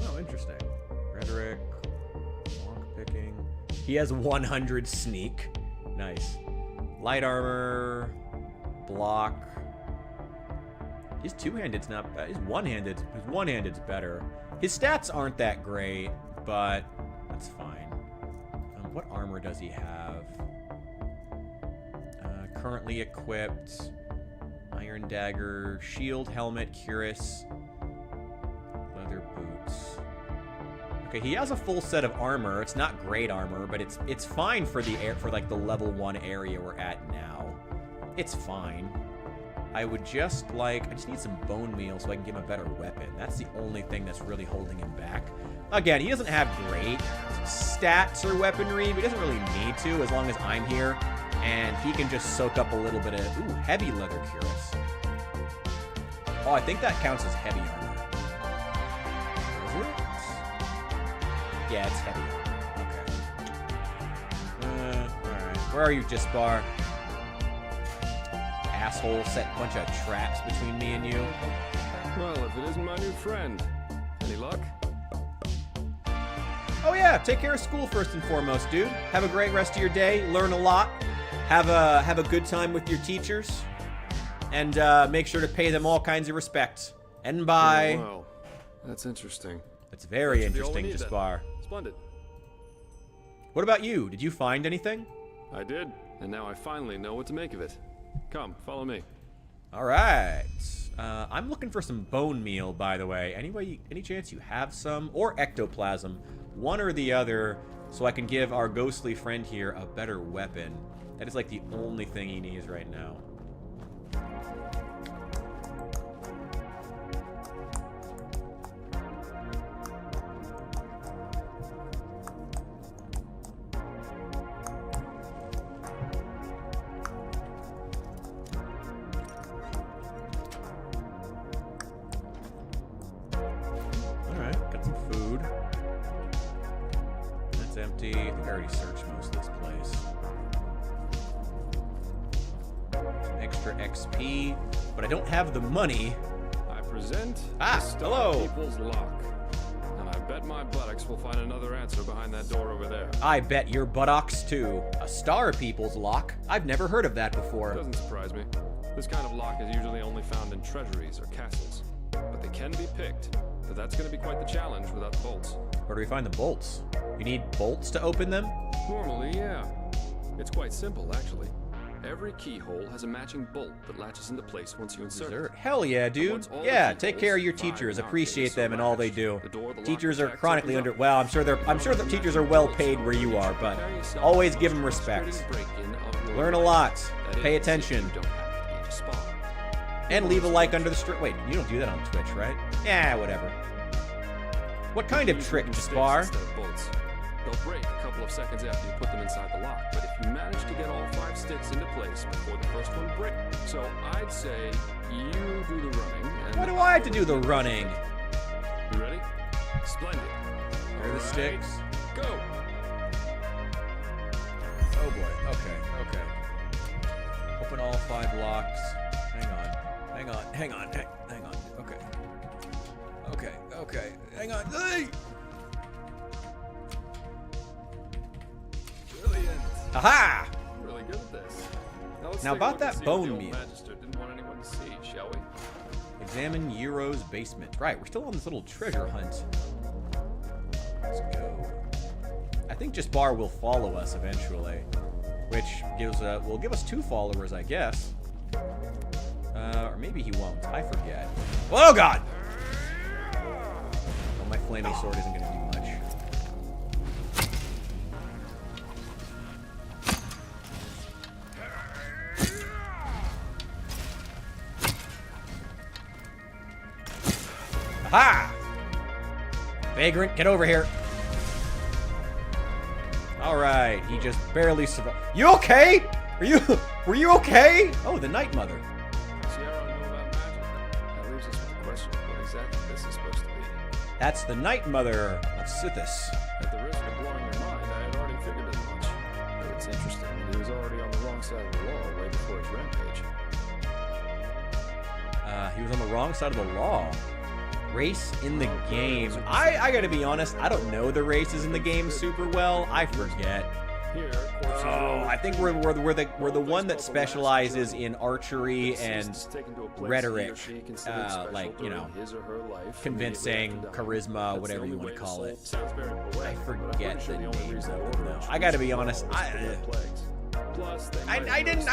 Oh, interesting. Rhetoric. Picking. He has 100 sneak. Nice. Light armor. Block. His two-handed's not bad. His one-handed's better. His stats aren't that great, but that's fine. What armor does he have? Currently equipped. Iron dagger. Shield, helmet, cuirass. Leather boots. Okay, he has a full set of armor. It's not great armor, but it's fine for like the level 1 area we're at now. It's fine. I just need some bone meal so I can give him a better weapon. That's the only thing that's really holding him back. Again, he doesn't have great stats or weaponry, but he doesn't really need to as long as I'm here. And he can just soak up a little bit of, ooh, heavy leather cuirass. Oh, I think that counts as heavy armor. Is it? Yeah, it's heavy. Okay. Alright. Where are you, Jaspar? Asshole, set a bunch of traps between me and you. Well, if it isn't my new friend. Any luck? Oh yeah, take care of school first and foremost, dude. Have a great rest of your day. Learn a lot. Have a good time with your teachers. And make sure to pay them all kinds of respect. And bye. Oh, wow. That's interesting. That's very interesting, Jaspar. Splendid. What about you? Did you find anything? I did, and now I finally know what to make of it. Come, follow me. All right. I'm looking for some bone meal, by the way. Any chance you have some? Or ectoplasm. One or the other, so I can give our ghostly friend here a better weapon. That is like the only thing he needs right now. Empty. I think I already searched most of this place. Some extra XP, but I don't have the money. I present Ah, the Star hello. People's Lock. And I bet my buttocks will find another answer behind that door over there. I bet your buttocks too. A Star People's Lock? I've never heard of that before. Doesn't surprise me. This kind of lock is usually only found in treasuries or castles. But they can be picked. But that's going to be quite the challenge without bolts. Where do we find the bolts? You need bolts to open them? Normally, yeah. It's quite simple, actually. Every keyhole has a matching bolt that latches into place once you insert it. Hell yeah, dude. once all the Yeah, keyholes, take care of your 5 teachers. in our Appreciate case, them are and all they latched. do. The door, the lock Teachers are protects chronically opens under. up. Well, I'm sure the teachers are well paid where you are, but always give them respect. Learn a lot. Pay attention. And leave a like under the stream. Wait, you don't do that on Twitch, right? Yeah, whatever. What kind of trick, Jaspar? They'll break a couple of seconds after you put them inside the lock, but if you manage to get all 5 sticks into place before the first one breaks, so I'd say you do the running. And Why do I have to do the running? You ready? Splendid. Here are the sticks. Go. Oh boy. Okay. Open all 5 locks. Hang on. Okay. Hang on. Hey! Brilliant. Aha! Really good at this. Let's Now take a about look and that see what bone the old meal. Magister didn't want anyone to see, shall we? Examine Euro's basement. Right, we're still on this little treasure hunt. Let's go. I think Jaspar will follow us eventually, which will give us 2 followers, I guess. Or maybe he won't. I forget. Oh God! Well, my flaming sword isn't going to do much. Aha! Vagrant, get over here. All right, he just barely survived. You okay? Were you okay? Oh, the Night Mother. Sierra knew about magic. That leaves us with the question of what exactly this is supposed to be. That's the Night Mother of Sithis. At the risk of blowing your mind, I had already figured as much. But it's interesting that he was already on the wrong side of the law way before his rampage. He was on the wrong side of the law. Race in the game. I gotta be honest, I don't know the races in the game super well. I forget. Here, Oh, I think we're the one that specializes in archery and rhetoric, like, you know, convincing, charisma, whatever you want to call it. I forget the names of them though. I gotta be honest, I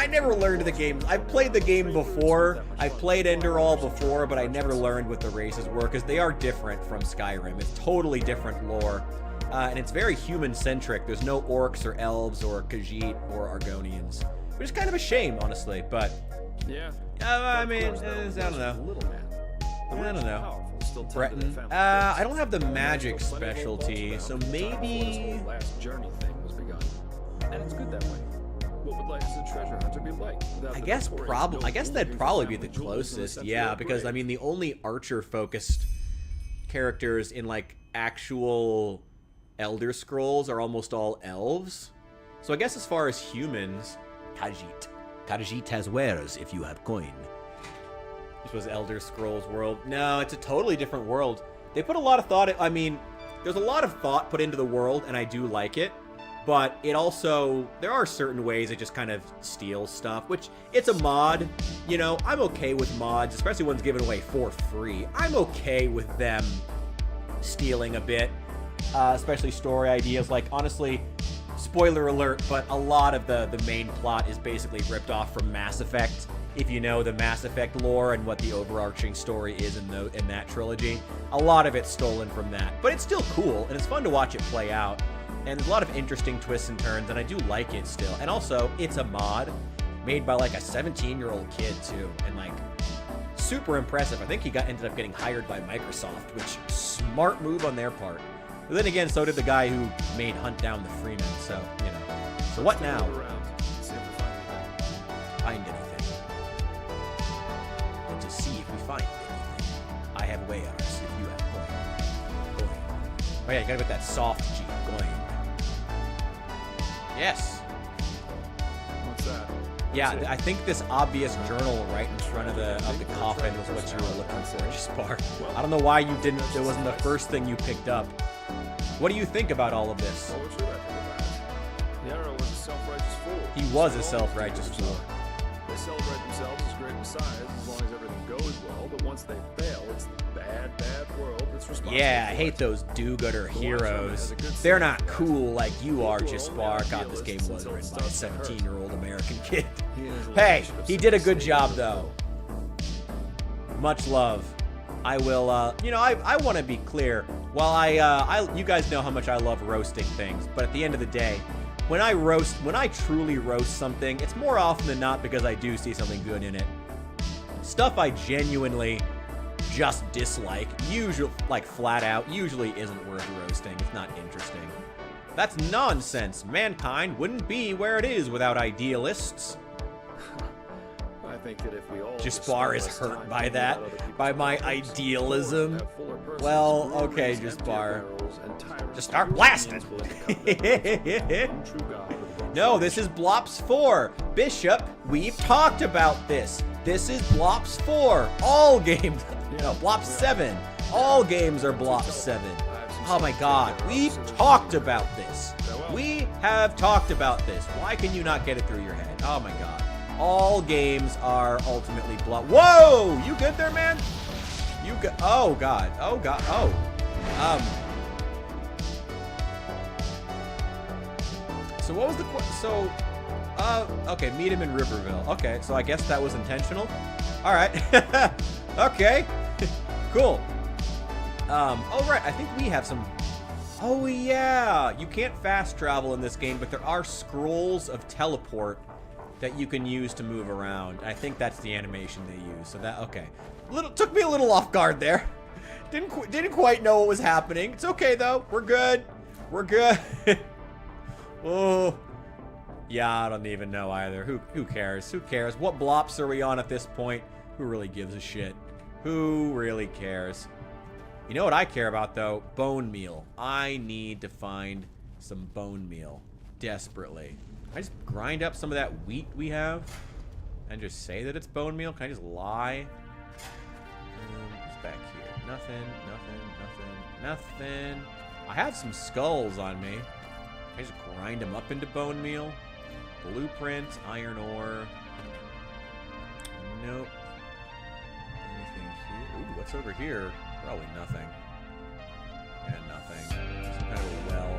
never learned the game. I've played the game before. I've played Enderall before, but I never learned what the races were because they are different from Skyrim. It's totally different lore. And it's very human-centric. There's no orcs or elves or Khajiit or Argonians. Which is kind of a shame, honestly, but... Yeah. I mean, I don't know. I don't know. Breton. I don't have the magic specialty, so maybe... The last journey thing was begun. And it's good that way. What would life as a treasure hunter be like? I guess that'd probably be the closest, yeah, because, I mean, the only archer-focused characters in, like, actual Elder Scrolls are almost all elves. So I guess as far as humans, Khajiit has wares if you have coin. This was Elder Scrolls world. No, it's a totally different world. They put a lot of thought, I mean, there's a lot of thought put into the world, and I do like it. But it also, there are certain ways it just kind of steals stuff, which it's a mod. You know, I'm okay with mods, especially ones given away for free. I'm okay with them stealing a bit, especially story ideas. Like, honestly, spoiler alert, but a lot of the main plot is basically ripped off from Mass Effect. If you know the Mass Effect lore and what the overarching story is in that trilogy, a lot of it's stolen from that. But it's still cool, and it's fun to watch it play out. And there's a lot of interesting twists and turns, and I do like it still. And also, it's a mod made by, like, a 17-year-old kid, too. And, like, super impressive. I think he ended up getting hired by Microsoft, which, smart move on their part. But then again, so did the guy who made Hunt Down the Freeman, so, you know. So what now? Find anything. And to see if we find anything, I have wares if you have coin. Oh yeah, you gotta get that soft G going. Yes. What's that? Yeah, I think this obvious journal right in front of the coffin was what you were looking for, Jaspar. I don't know why you didn't. It wasn't the first thing you picked up. What do you think about all of this? Well, what should I think about it? The Arrow was a self-righteous fool. He was a self-righteous fool. They celebrate themselves as great messiahs as long as everything goes well, but once they fail, it's the bad, bad world that's responsible. Yeah, I hate those do-gooder heroes. They're not cool like you are, Jaspar. God, this game was written by a 17-year-old American kid. Hey, he did a good job, though. Much love. I will, you know, I want to be clear. While you guys know how much I love roasting things, but at the end of the day, when I truly roast something, it's more often than not because I do see something good in it. Stuff I genuinely just dislike, usually, like flat out, usually isn't worth roasting. It's not interesting. That's nonsense. Mankind wouldn't be where it is without idealists. I think that if we all Jaspar is hurt by that, by my idealism. Well, okay, Jaspar. Just start blasting. No, this is Blops 4. Bishop, we've talked about this. This is Blops 4. All games. No, Blops 7. All games are Blops 7. Oh my god, we've talked about this. We have talked about this. Why can you not get it through your head? Oh my god. All games are ultimately Blops. Whoa! You good there, man? You good? Oh god. Oh god. Oh. So what was the okay, meet him in Riverville. Okay, so I guess that was intentional. All right. Okay. Cool. Oh right, I think we have some. Oh yeah, you can't fast travel in this game, but there are scrolls of teleport that you can use to move around. I think that's the animation they use. So that okay. Took me a little off guard there. Didn't quite know what was happening. It's okay though. We're good. We're good. Oh. Yeah, I don't even know either. Who cares? Who cares? What blops are we on at this point? Who really gives a shit? Who really cares? You know what I care about though? Bone meal. I need to find some bone meal desperately. Can I just grind up some of that wheat we have and just say that it's bone meal? Can I just lie? It's back here. Nothing, nothing, nothing, nothing. I have some skulls on me. Can I just grind them up into bone meal? Blueprint, iron ore. Nope. Anything here? Ooh, what's over here? Probably nothing. Yeah, nothing. Some kind of a well.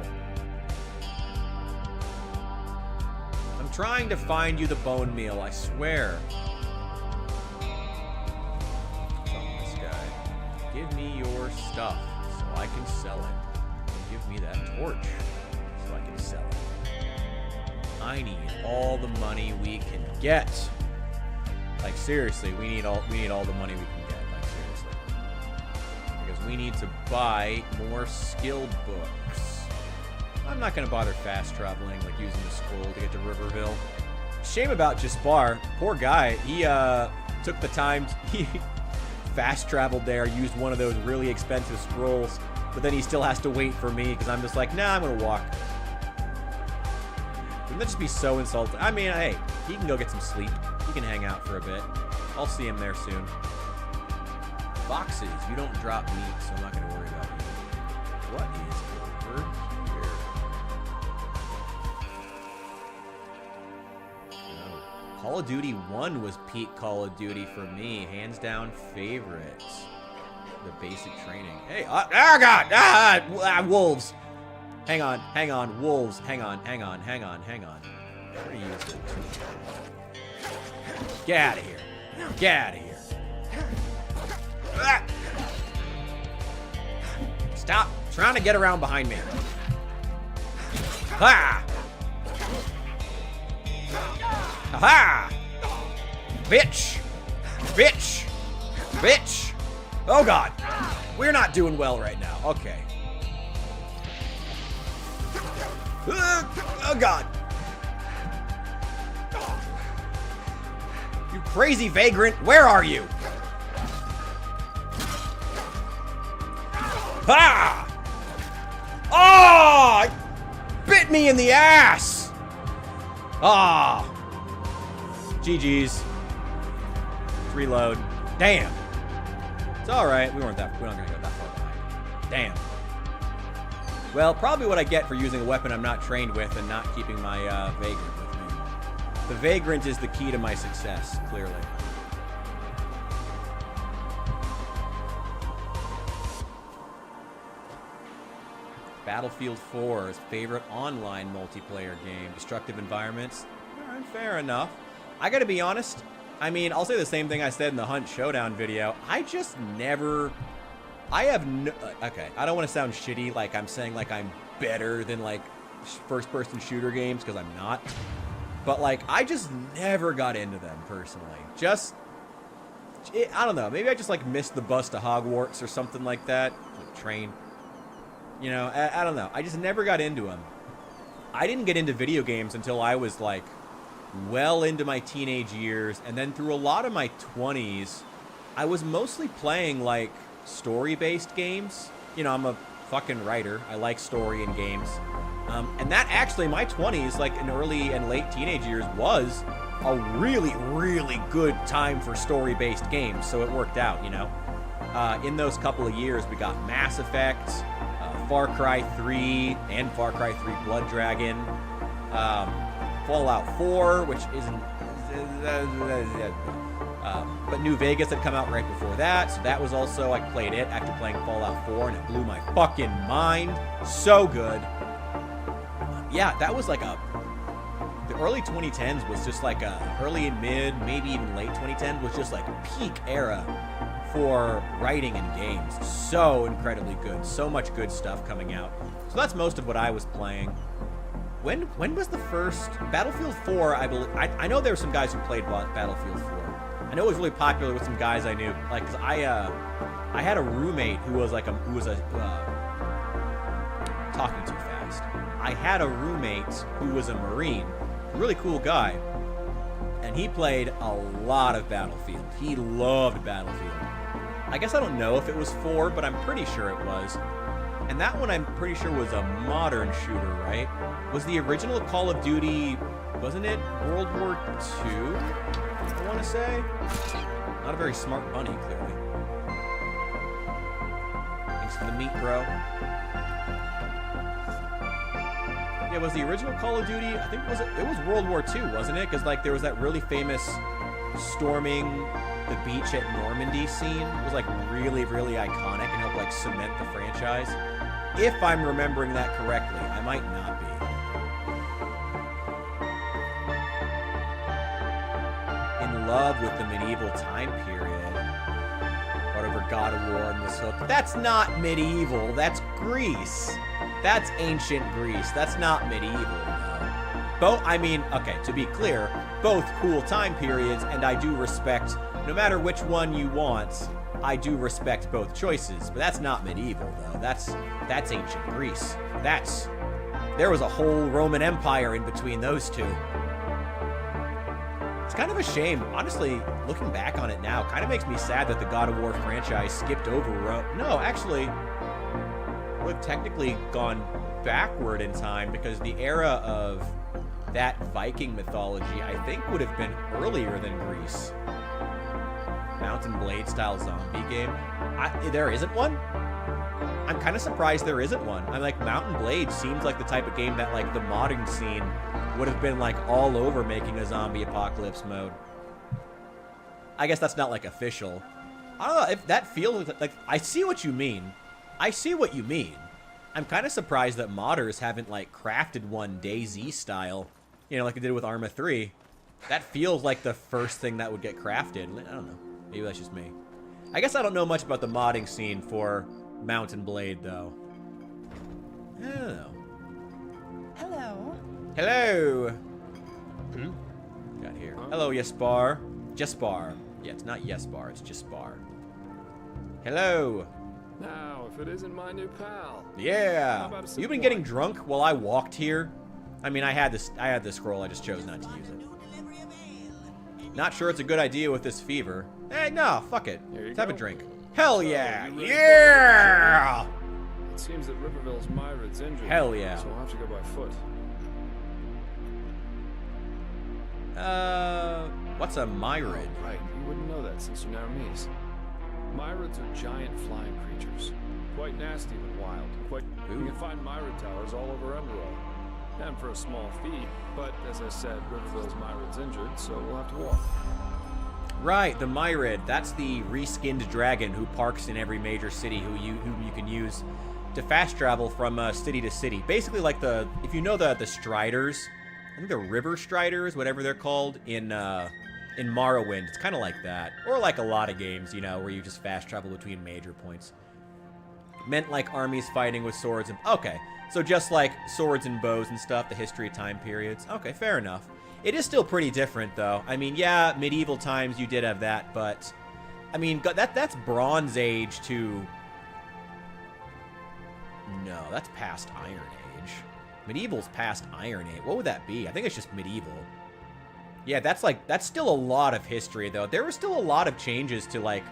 I'm trying to find you the bone meal, I swear. What's on this guy? Give me your stuff so I can sell it. Give me that torch so I can sell it. I need all the money we can get. Like seriously, we need all the money we can get. Like seriously. Because we need to buy more skilled books. I'm not gonna bother fast traveling, like using the scroll to get to Riverville. Shame about Jaspar. Poor guy. He took the time. He fast traveled there, used one of those really expensive scrolls, but then he still has to wait for me because I'm just like, nah, I'm gonna walk. Wouldn't that just be so insulting? I mean, hey, he can go get some sleep. He can hang out for a bit. I'll see him there soon. Boxes. You don't drop meat, so I'm not going to worry about you. What is over here? Oh. Call of Duty 1 was peak Call of Duty for me. Hands down favorite. The basic training. Hey, oh God! Wolves! Hang on, wolves. Hang on. Where are you? Get out of here. Get out of here. Ah! Stop trying to get around behind me. Ha! Aha! Bitch! Bitch! Bitch! Oh God! We're not doing well right now. Okay. Oh God! You crazy vagrant! Where are you? Ah! Oh! Bit me in the ass! Ah! GG's. Let's reload. Damn. It's alright. We're not gonna go that far behind. Damn. Well, probably what I get for using a weapon I'm not trained with and not keeping my Vagrant with me. The Vagrant is the key to my success, clearly. Battlefield 4's favorite online multiplayer game. Destructive environments. Alright, fair enough. I gotta be honest. I mean, I'll say the same thing I said in the Hunt Showdown video. I just never... I have no... Okay, I don't want to sound shitty, like I'm saying like I'm better than like first-person shooter games, because I'm not. But like, I just never got into them, personally. Just... I don't know, maybe I just like missed the bus to Hogwarts or something like that. Like, train. You know, I don't know. I just never got into them. I didn't get into video games until I was like well into my teenage years, and then through a lot of my 20s, I was mostly playing like story-based games. You know, I'm a fucking writer. I like story in games. And that actually, my 20s, like in early and late teenage years, was a really, really good time for story-based games, so it worked out, you know? In those couple of years, we got Mass Effect, Far Cry 3, and Far Cry 3 Blood Dragon, Fallout 4, which isn't... but New Vegas had come out right before that, so that was also... I played it after playing Fallout 4, and it blew my fucking mind. So good. Yeah, that was like a... The early 2010s was just like a... Early and mid, maybe even late 2010s was just like peak era for writing in games. So incredibly good. So much good stuff coming out. So that's most of what I was playing. When was the first... Battlefield 4, I believe... I know there were some guys who played Battlefield 4. I know it was really popular with some guys I knew. Like, 'cause I had a roommate who was like talking too fast. I had a roommate who was a Marine. Really cool guy. And he played a lot of Battlefield. He loved Battlefield. I guess I don't know if it was 4, but I'm pretty sure it was. And that one I'm pretty sure was a modern shooter, right? Was the original Call of Duty, wasn't it World War II, I want to say? Not a very smart bunny, clearly. Thanks for the meat, bro. Yeah, was the original Call of Duty, I think it was World War II, wasn't it? Because like there was that really famous storming the beach at Normandy scene. It was like really, really iconic and helped like cement the franchise. If I'm remembering that correctly, I might not be. In love with the medieval time period. Whatever God of War and this hook. That's not medieval, that's Greece. That's ancient Greece. That's not medieval, though. I mean, okay, to be clear, both cool time periods, and I do respect, no matter which one you want, I do respect both choices. But that's not medieval, though. That's ancient Greece. There was a whole Roman Empire in between those two. It's kind of a shame. Honestly, looking back on it now, kind of makes me sad that the God of War franchise skipped over Rome. No, actually... would have technically gone backward in time because the era of that Viking mythology, I think, would have been earlier than Greece. Mountain Blade style zombie game. There isn't one? I'm kind of surprised there isn't one. I'm like, Mountain Blade seems like the type of game that like the modern scene would have been like all over making a zombie apocalypse mode. I guess that's not like official. I don't know if that feels like I see what you mean. I see what you mean. I'm kind of surprised that modders haven't, like, crafted one DayZ style, you know, like they did with Arma 3. That feels like the first thing that would get crafted. I don't know. Maybe that's just me. I guess I don't know much about the modding scene for Mountain Blade, though. I don't know. Hello. Hello. Got here. Hello, Yespar. Jespar. Yeah, it's not Yespar, it's Jespar. Hello. Now, if it isn't my new pal. Yeah. How about a You've been sip getting wine? drunk while I walked here. I mean, I had this scroll. I just chose not to use it. Not sure it's a good idea with this fever. Hey, no, fuck it. Here you Let's have a go. drink. Hell yeah. you ready? Yeah. It seems that Riverville's Myrod's injured. Hell yeah. So we'll have to go by foot. What's a myrid? Oh, right, you wouldn't know that since you're Naramese. Myrids are giant flying creatures. Quite nasty but wild. You can find myrid towers all over Emerald. And for a small fee, but as I said, Riverville's myrid's injured, so we'll have to walk. Right, the myrid. That's the reskinned dragon who parks in every major city whom you can use to fast travel from city to city. Basically like if you know the Striders, I think the River Striders, whatever they're called, in Morrowind. It's kind of like that. Or like a lot of games, you know, where you just fast travel between major points. Meant like armies fighting with swords and... Okay, so just like swords and bows and stuff, the history of time periods. Okay, fair enough. It is still pretty different, though. I mean, yeah, medieval times you did have that, but... I mean, that's Bronze Age to... No, that's past Iron Age. Medieval's past Iron Age. What would that be? I think it's just medieval. Yeah, that's still a lot of history, though. There were still a lot of changes to, like,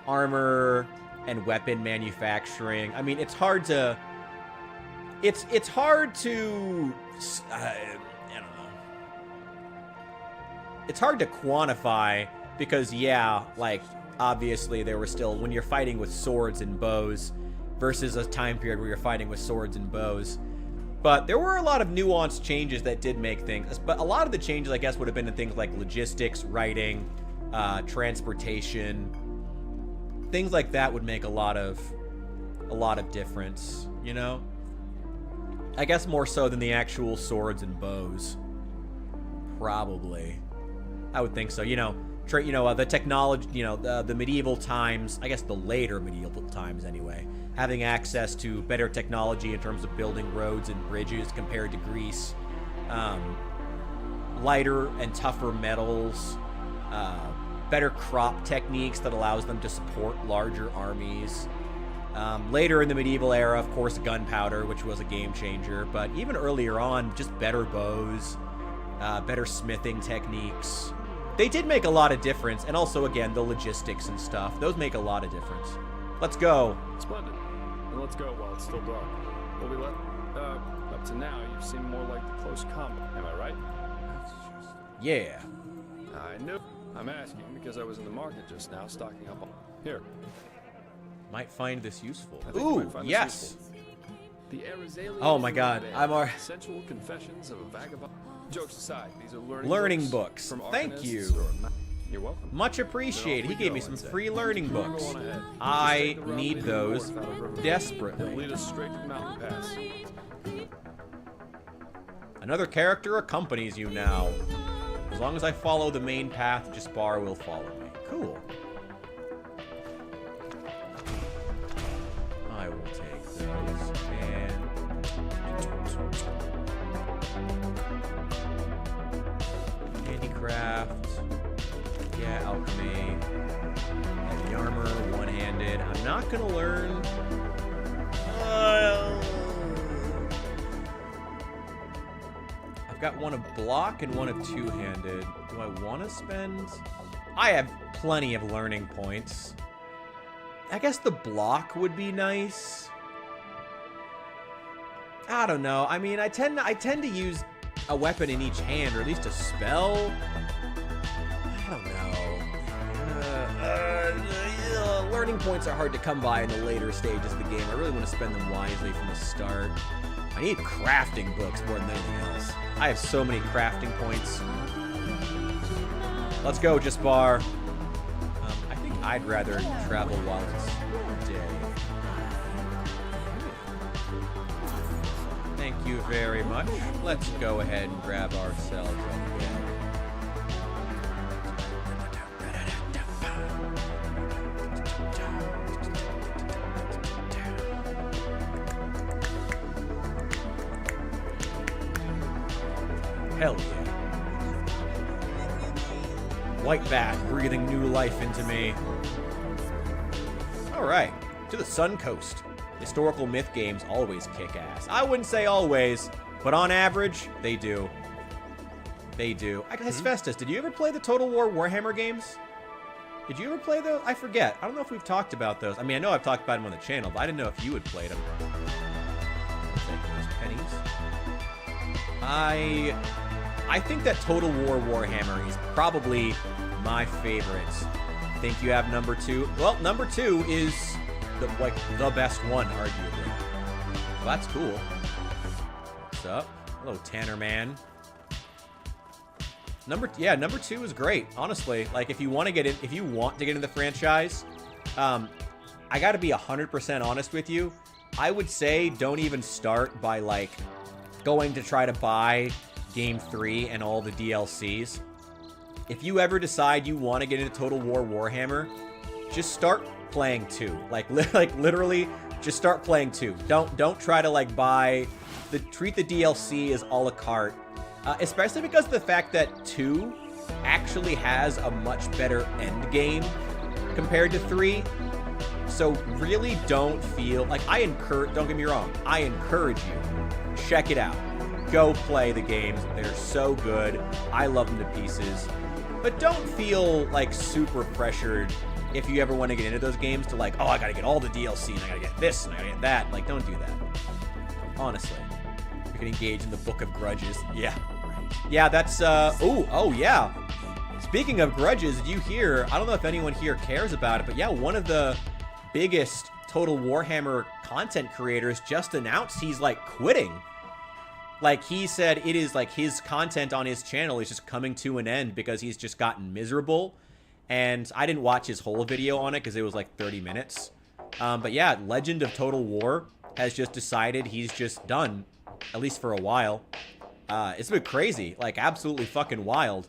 armor and weapon manufacturing. I mean, it's hard to... It's hard to... I don't know. It's hard to quantify because, yeah, like, obviously there were still... When you're fighting with swords and bows versus a time period where you're fighting with swords and bows. But there were a lot of nuanced changes that did make things. But a lot of the changes, I guess, would have been in things like logistics, writing, transportation. Things like that would make a lot of difference, you know? I guess more so than the actual swords and bows. Probably. I would think so. You know, the technology, you know, the medieval times, I guess the later medieval times anyway, having access to better technology in terms of building roads and bridges compared to Greece. Lighter and tougher metals. Better crop techniques that allows them to support larger armies. Later in the medieval era, of course, gunpowder, which was a game changer. But even earlier on, just better bows, better smithing techniques. They did make a lot of difference. And also, again, the logistics and stuff. Those make a lot of difference. Let's go. Splendid. And let's go while it's still dark. We'll be up to now, you've seemed more like the close combat. Am I right? Yeah. I knew. I'm asking because I was in the market just now, stocking up on... Here. Might find this useful. Ooh, yes. The Arizalian oh my God, I'm our sensual confessions of a vagabond. Jokes aside, these are learning books. From Thank you. You're welcome. Much appreciated. He gave me some free learning books. I need those desperately. Lead us straight to the mountain pass. Another character accompanies you now. As long as I follow the main path, Jaspar will follow me. Cool. I will take those and... Handicraft. Yeah, alchemy. Heavy armor, one-handed. I'm not gonna learn... I've got one of block and one of two-handed. Do I want to spend... I have plenty of learning points. I guess the block would be nice. I don't know. I mean, I tend to use a weapon in each hand, or at least a spell. I don't know. Learning points are hard to come by in the later stages of the game. I really want to spend them wisely from the start. I need crafting books more than anything else. I have so many crafting points. Let's go, Jaspar. I think I'd rather travel while it's day. Thank you very much. Let's go ahead and grab ourselves a bed. Hell yeah. White bat breathing new life into me. Alright, to the Sun Coast. Historical myth games always kick ass. I wouldn't say always, but on average, they do. They do. I guess Festus, did you ever play the Total War Warhammer games? Did you ever play those? I forget. I don't know if we've talked about those. I mean, I know I've talked about them on the channel, but I didn't know if you had played them. I'll take those pennies. I think that Total War Warhammer is probably my favorite. Think you have number 2? Well, number 2 is the best one, arguably. Well, that's cool. What's up? Hello, Tanner man. Number 2 is great. Honestly, like if you want to get in the franchise, I got to be 100% honest with you. I would say don't even start by like going to try to buy Game 3 and all the DLCs. If you ever decide you want to get into Total War Warhammer, just start playing 2. Like literally, just start playing 2. Don't try to like treat the DLC as a la carte. Especially because of the fact that 2 actually has a much better end game compared to 3. So really don't feel like don't get me wrong, I encourage you, check it out. Go play the games. They're so good. I love them to pieces. But don't feel like super pressured if you ever want to get into those games to like, oh, I gotta get all the DLC and I gotta get this and I gotta get that. Like, don't do that. Honestly. You can engage in the Book of Grudges. Yeah. Yeah, that's, oh, yeah. Speaking of grudges, did you hear, I don't know if anyone here cares about it, but yeah, one of the biggest Total Warhammer content creators just announced he's, like, quitting. Like, he said it is, like, his content on his channel is just coming to an end because he's just gotten miserable. And I didn't watch his whole video on it because it was, like, 30 minutes. But yeah, Legend of Total War has just decided he's just done, at least for a while. It's been crazy, like absolutely fucking wild.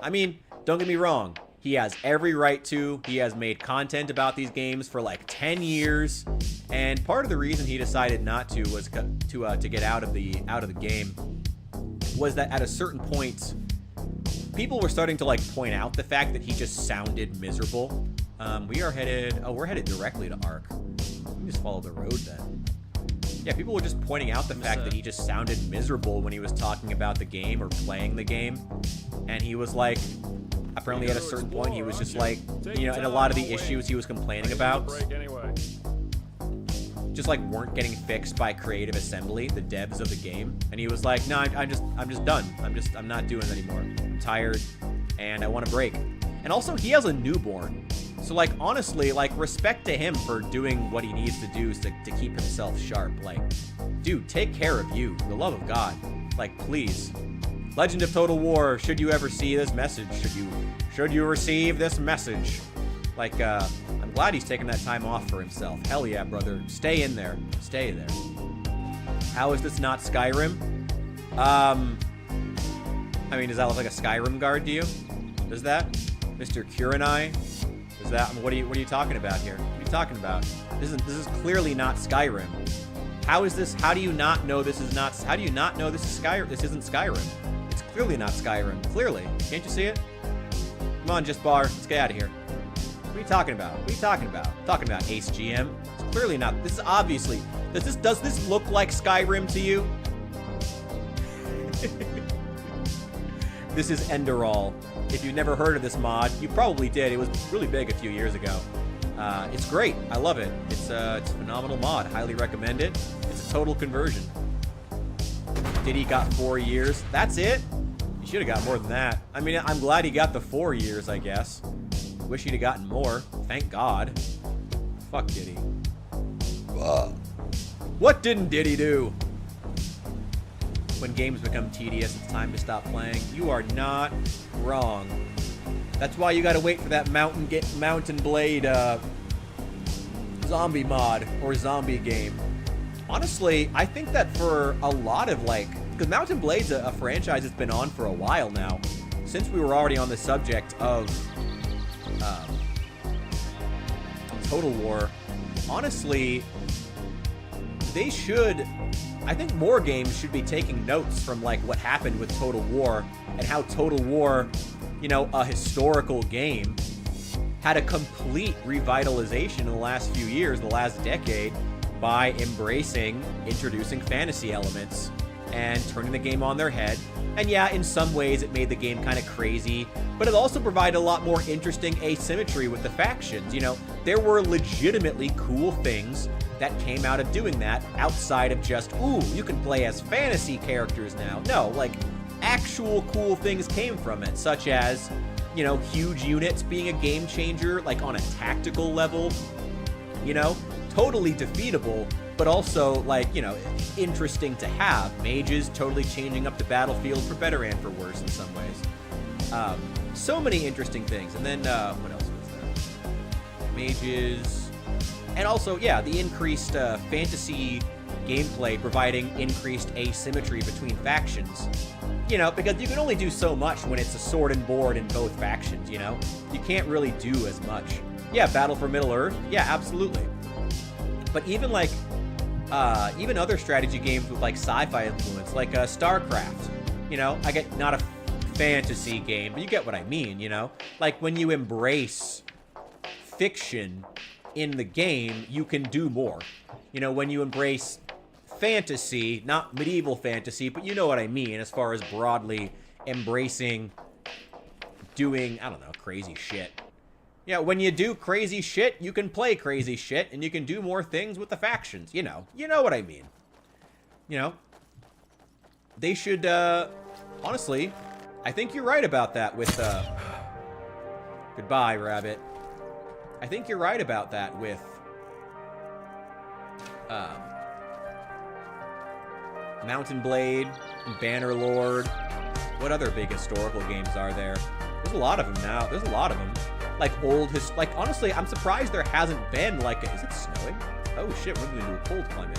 I mean, don't get me wrong. He has every right to. He has made content about these games for like 10 years. And part of the reason he decided not to was to get out of the game was that at a certain point, people were starting to like point out the fact that he just sounded miserable. We're headed directly to Ark. We can just follow the road then. Yeah, people were just pointing out the fact that he just sounded miserable when he was talking about the game or playing the game. And he was like, apparently at a certain point, he was just like, you know, and a lot of the issues he was complaining about just like weren't getting fixed by Creative Assembly, the devs of the game. And he was like, no, I'm just done. I'm not doing it anymore. I'm tired and I want a break. And also he has a newborn. So, like, honestly, like, respect to him for doing what he needs to do to keep himself sharp. Like, dude, take care of you, for the love of God. Like, please. Legend of Total War, should you ever see this message? Should you receive this message? Like, I'm glad he's taking that time off for himself. Hell yeah, brother. Stay in there. Stay there. How is this not Skyrim? I mean, does that look like a Skyrim guard to you? Does that? Mr. Kurenai? Is that, what are you talking about here? What are you talking about? This is clearly not Skyrim. How is this? How do you not know this is not? How do you not know this is Skyrim? This isn't Skyrim. It's clearly not Skyrim. Clearly, can't you see it? Come on, Just Bar. Let's get out of here. What are you talking about? What are you talking about? I'm talking about Ace GM. It's clearly not. This is obviously. Does this look like Skyrim to you? This is Enderall. If you've never heard of this mod, you probably did. It was really big a few years ago. It's great. I love it. It's a phenomenal mod. Highly recommend it. It's a total conversion. Diddy got 4 years. That's it? He should have got more than that. I mean, I'm glad he got the 4 years, I guess. Wish he'd have gotten more. Thank God. Fuck Diddy. What didn't Diddy do? When games become tedious, it's time to stop playing. You are not wrong. That's why you gotta wait for that Mountain Blade zombie mod or zombie game. Honestly, I think that for a lot of because Mountain Blade's a franchise that's been on for a while now. Since we were already on the subject of Total War, honestly, I think more games should be taking notes from what happened with Total War and how Total War, a historical game, had a complete revitalization in the last few years, the last decade, by introducing fantasy elements and turning the game on their head. And yeah, in some ways it made the game kind of crazy, but it also provided a lot more interesting asymmetry with the factions. There were legitimately cool things that came out of doing that outside of just, ooh, you can play as fantasy characters now. No, actual cool things came from it, such as, you know, huge units being a game changer, like on a tactical level, you know, totally defeatable, but also, like, you know, interesting to have. Mages totally changing up the battlefield for better and for worse in some ways. So many interesting things. And then, what else was there? Mages. And also, yeah, the increased fantasy gameplay providing increased asymmetry between factions. You know, because you can only do so much when it's a sword and board in both factions, you know? You can't really do as much. Yeah, Battle for Middle-earth. Yeah, absolutely. But even, like, even other strategy games with, like, sci-fi influence, like StarCraft. You know, I get not a fantasy game, but you get what I mean, you know? Like, when you embrace fiction in the game, you can do more. You know, when you embrace fantasy, not medieval fantasy, but you know what I mean, as far as broadly embracing doing, I don't know, crazy shit. Yeah, when you do crazy shit, you can play crazy shit, and you can do more things with the factions, you know what I mean. You know, they should, honestly, I think you're right about that with, goodbye, Rabbit. I think you're right about that with, Mountain Blade, and Bannerlord. What other big historical games are there? There's a lot of them now. There's a lot of them. Like old, like, honestly, I'm surprised there hasn't been, like, is it snowing? Oh shit, we're going to a cold climate.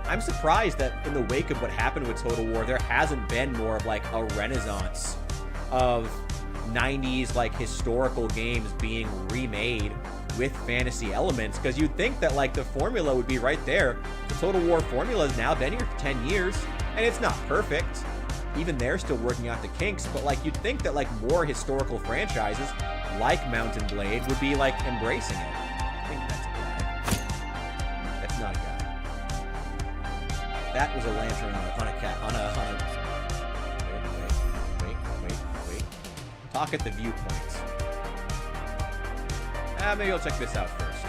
I'm surprised that in the wake of what happened with Total War, there hasn't been more of, like, a renaissance of 90s, like, historical games being remade with fantasy elements, because you'd think that, like, the formula would be right there. The Total War formula has now been here for 10 years, and it's not perfect. Even they're still working out the kinks, but, like, you'd think that, like, more historical franchises, like Mountain Blade, would be, like, embracing it. I think that's a guy. That's not a guy. That was a lantern on a cat, on a... Wait. Talk at the viewpoints. Maybe I'll check this out first.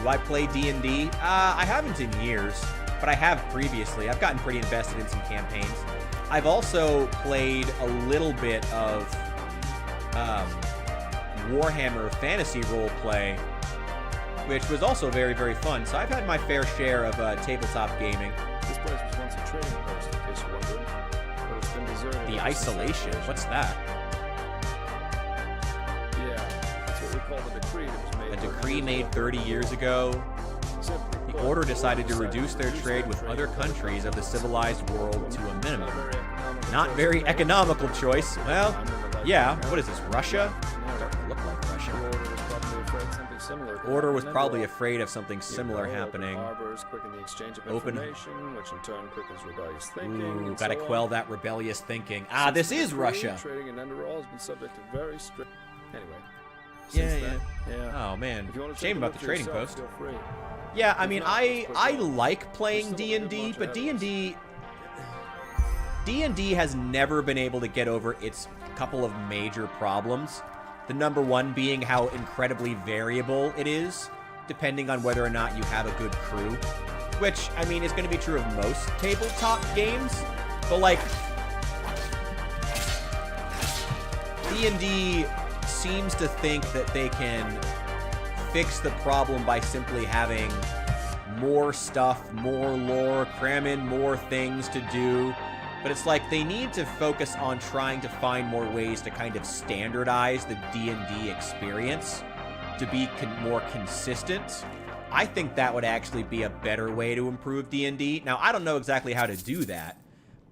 Do I play D&D? I haven't in years, but I have previously. I've gotten pretty invested in some campaigns. I've also played a little bit of Warhammer fantasy roleplay, which was also very, very fun. So I've had my fair share of tabletop gaming. This place was once a trading post, in case you're wondering, but it's been deserted. The Isolation? What's that? Yeah, that's what we call the decree that was made. A decree made 30 years ago. The Order decided to reduce their trade with other countries of the civilized world to a minimum. Not very economical choice. Well, yeah, what is this, Russia? Doesn't look like Russia. Order was probably afraid of something similar happening. Open. Ooh, gotta quell that rebellious thinking. Ah, this is Russia. Trading in Enderall has been subject to very strict. Anyway. Yeah. Oh man, shame about the trading post. Yeah, I mean, I like playing D&D, but D&D has never been able to get over its couple of major problems. The number one being how incredibly variable it is, depending on whether or not you have a good crew. Which, I mean, is going to be true of most tabletop games. But, like, D&D seems to think that they can fix the problem by simply having more stuff, more lore, cram in more things to do. But it's like they need to focus on trying to find more ways to kind of standardize the D&D experience to be more consistent. I think that would actually be a better way to improve D&D. Now, I don't know exactly how to do that.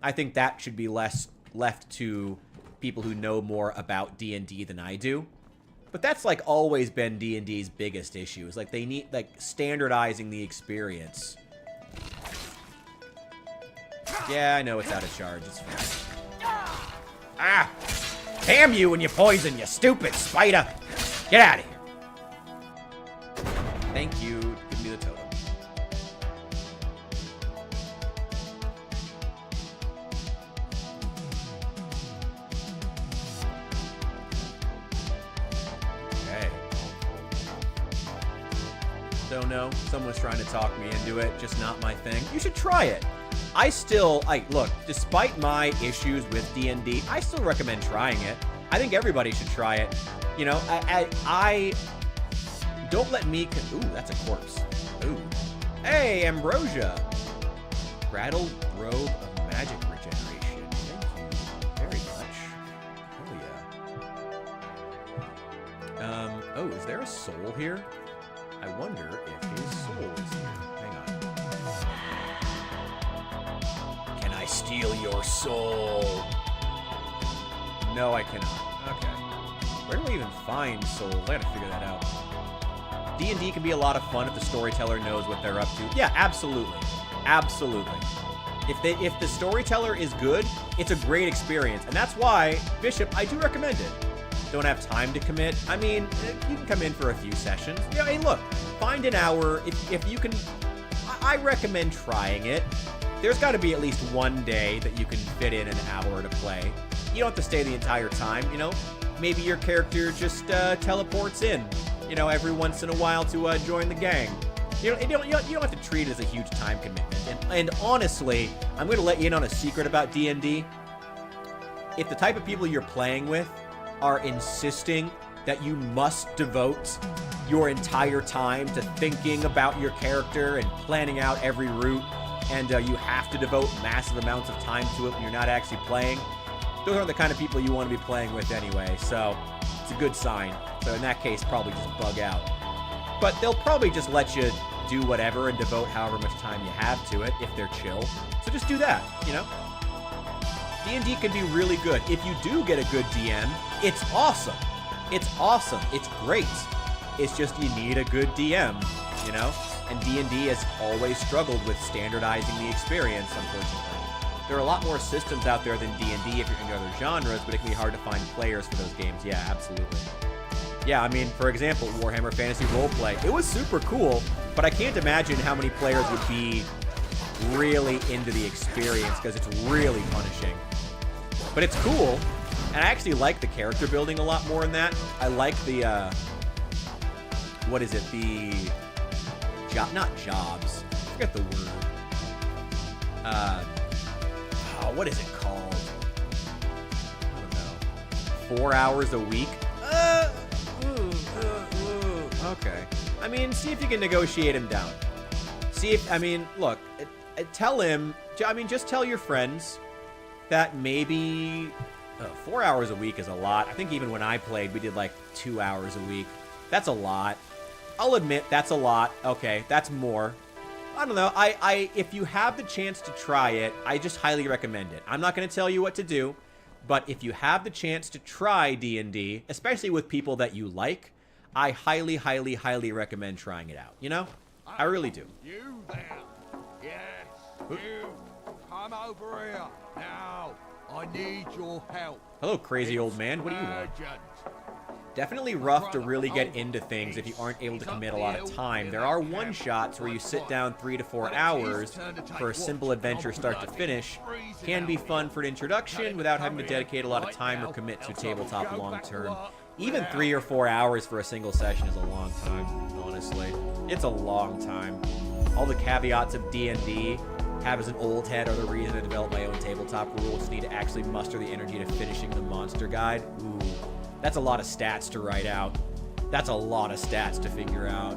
I think that should be less left to people who know more about D&D than I do. But that's, like, always been D&D's biggest issue. Is, like, they need, like, standardizing the experience. Yeah, I know it's out of charge. It's fine. Ah! Damn you and your poison, you stupid spider! Get out of here! Thank you. Give me the totem. Okay. Don't know. Someone's trying to talk me into it. Just not my thing. You should try it. I still, look, despite my issues with D&D, I still recommend trying it. I think everybody should try it. You know, I don't let me, ooh, that's a corpse. Ooh. Hey, Ambrosia. Rattled robe of magic regeneration. Thank you very much. Oh, yeah. Oh, is there a soul here? I wonder if his soul is here. Hang on. Can I steal your soul? No, I cannot. Okay. Where do I even find souls? I gotta figure that out. D&D can be a lot of fun if the storyteller knows what they're up to. Yeah, absolutely. Absolutely. If the storyteller is good, it's a great experience. And that's why, Bishop, I do recommend it. Don't have time to commit. I mean, you can come in for a few sessions. Yeah, hey, look, find an hour. If you can, I recommend trying it. There's got to be at least one day that you can fit in an hour to play. You don't have to stay the entire time, you know? Maybe your character just teleports in, you know, every once in a while to join the gang. You don't have to treat it as a huge time commitment. And honestly, I'm going to let you in on a secret about D&D. If the type of people you're playing with are insisting that you must devote your entire time to thinking about your character and planning out every route, and you have to devote massive amounts of time to it when you're not actually playing, those aren't the kind of people you want to be playing with anyway, so it's a good sign. So in that case, probably just bug out. But they'll probably just let you do whatever and devote however much time you have to it if they're chill. So just do that, you know? D&D can be really good. If you do get a good DM, it's awesome. It's awesome. It's great. It's just you need a good DM, you know? And D&D has always struggled with standardizing the experience, unfortunately. There are a lot more systems out there than D&D if you're into other genres, but it can be hard to find players for those games. Yeah, absolutely. Yeah, I mean, for example, Warhammer Fantasy Roleplay. It was super cool, but I can't imagine how many players would be really into the experience because it's really punishing. But it's cool, and I actually like the character building a lot more in that. I like the, what is it? The, not jobs. I forget the word. What is it called? I don't know. 4 hours a week? Okay. I mean, see if you can negotiate him down. See if, I mean, look, tell him, I mean, just tell your friends that maybe 4 hours a week is a lot. I think even when I played, we did like 2 hours a week. That's a lot. I'll admit that's a lot. Okay, that's more. I don't know. If you have the chance to try it, I just highly recommend it. I'm not going to tell you what to do, but if you have the chance to try D&D, especially with people that you like, I highly, highly, highly recommend trying it out. You know? I really do. You there? Yes, you. Come over here now. I need your help. Hello, crazy old man. What do you want? Definitely rough to really get into things if you aren't able to commit a lot of time. There are one-shots where you sit down 3 to 4 hours for a simple adventure start to finish. Can be fun for an introduction without having to dedicate a lot of time or commit to tabletop long-term. Even 3 or 4 hours for a single session is a long time, honestly. It's a long time. All the caveats of D&D have as an old head are the reason I developed my own tabletop rules. Just need to actually muster the energy to finishing the monster guide. Ooh. That's a lot of stats to write out. That's a lot of stats to figure out.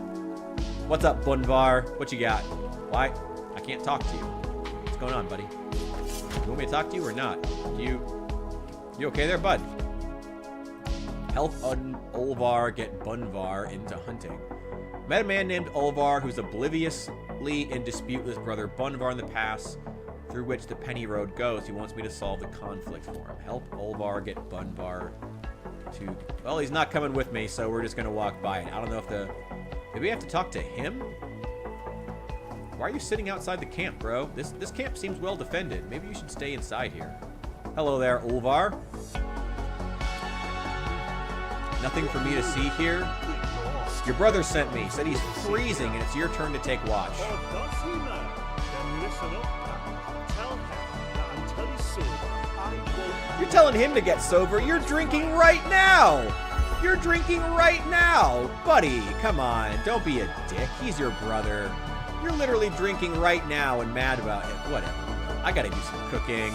What's up, Bunvar? What you got? Why? I can't talk to you. What's going on, buddy? You want me to talk to you or not? You okay there, bud? Help Ulvar get Bunvar into hunting. Met a man named Ulvar who's obliviously in dispute with his brother Bunvar in the pass through which the Penny Road goes. He wants me to solve the conflict for him. Help Ulvar get Bunvar to... Well, he's not coming with me, so we're just going to walk by it. I don't know if the... Did we have to talk to him? Why are you sitting outside the camp, bro? This camp seems well defended. Maybe you should stay inside here. Hello there, Ulvar. Nothing for me to see here. Your brother sent me. Said he's freezing and it's your turn to take watch. Does he now? Then listen up. Tell him that until he's sober, I won't... You're telling him to get sober. You're drinking right now. You're drinking right now. Buddy, come on. Don't be a dick. He's your brother. You're literally drinking right now and mad about it. Whatever. I gotta do some cooking.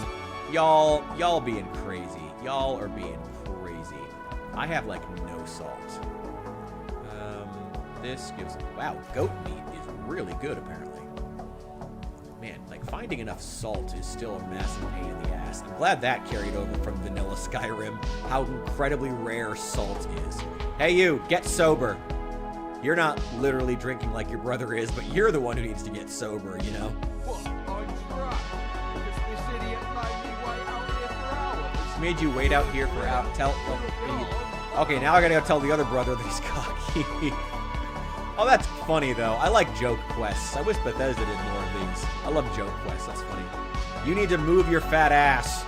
Y'all being crazy. Y'all are being crazy. I have, like, no salt. This gives... Wow, goat meat is really good, apparently. Man, like, finding enough salt is still a massive pain in the ass. I'm glad that carried over from vanilla Skyrim, how incredibly rare salt is. Hey, you, get sober. You're not literally drinking like your brother is, but you're the one who needs to get sober, you know? What? I'm drunk. Because this idiot made me wait out here for hours. Made you wait out here for okay, now I gotta go tell the other brother that he's cocky. Oh, that's funny, though. I like joke quests. I wish Bethesda did more of these. I love joke quests. That's funny. You need to move your fat ass.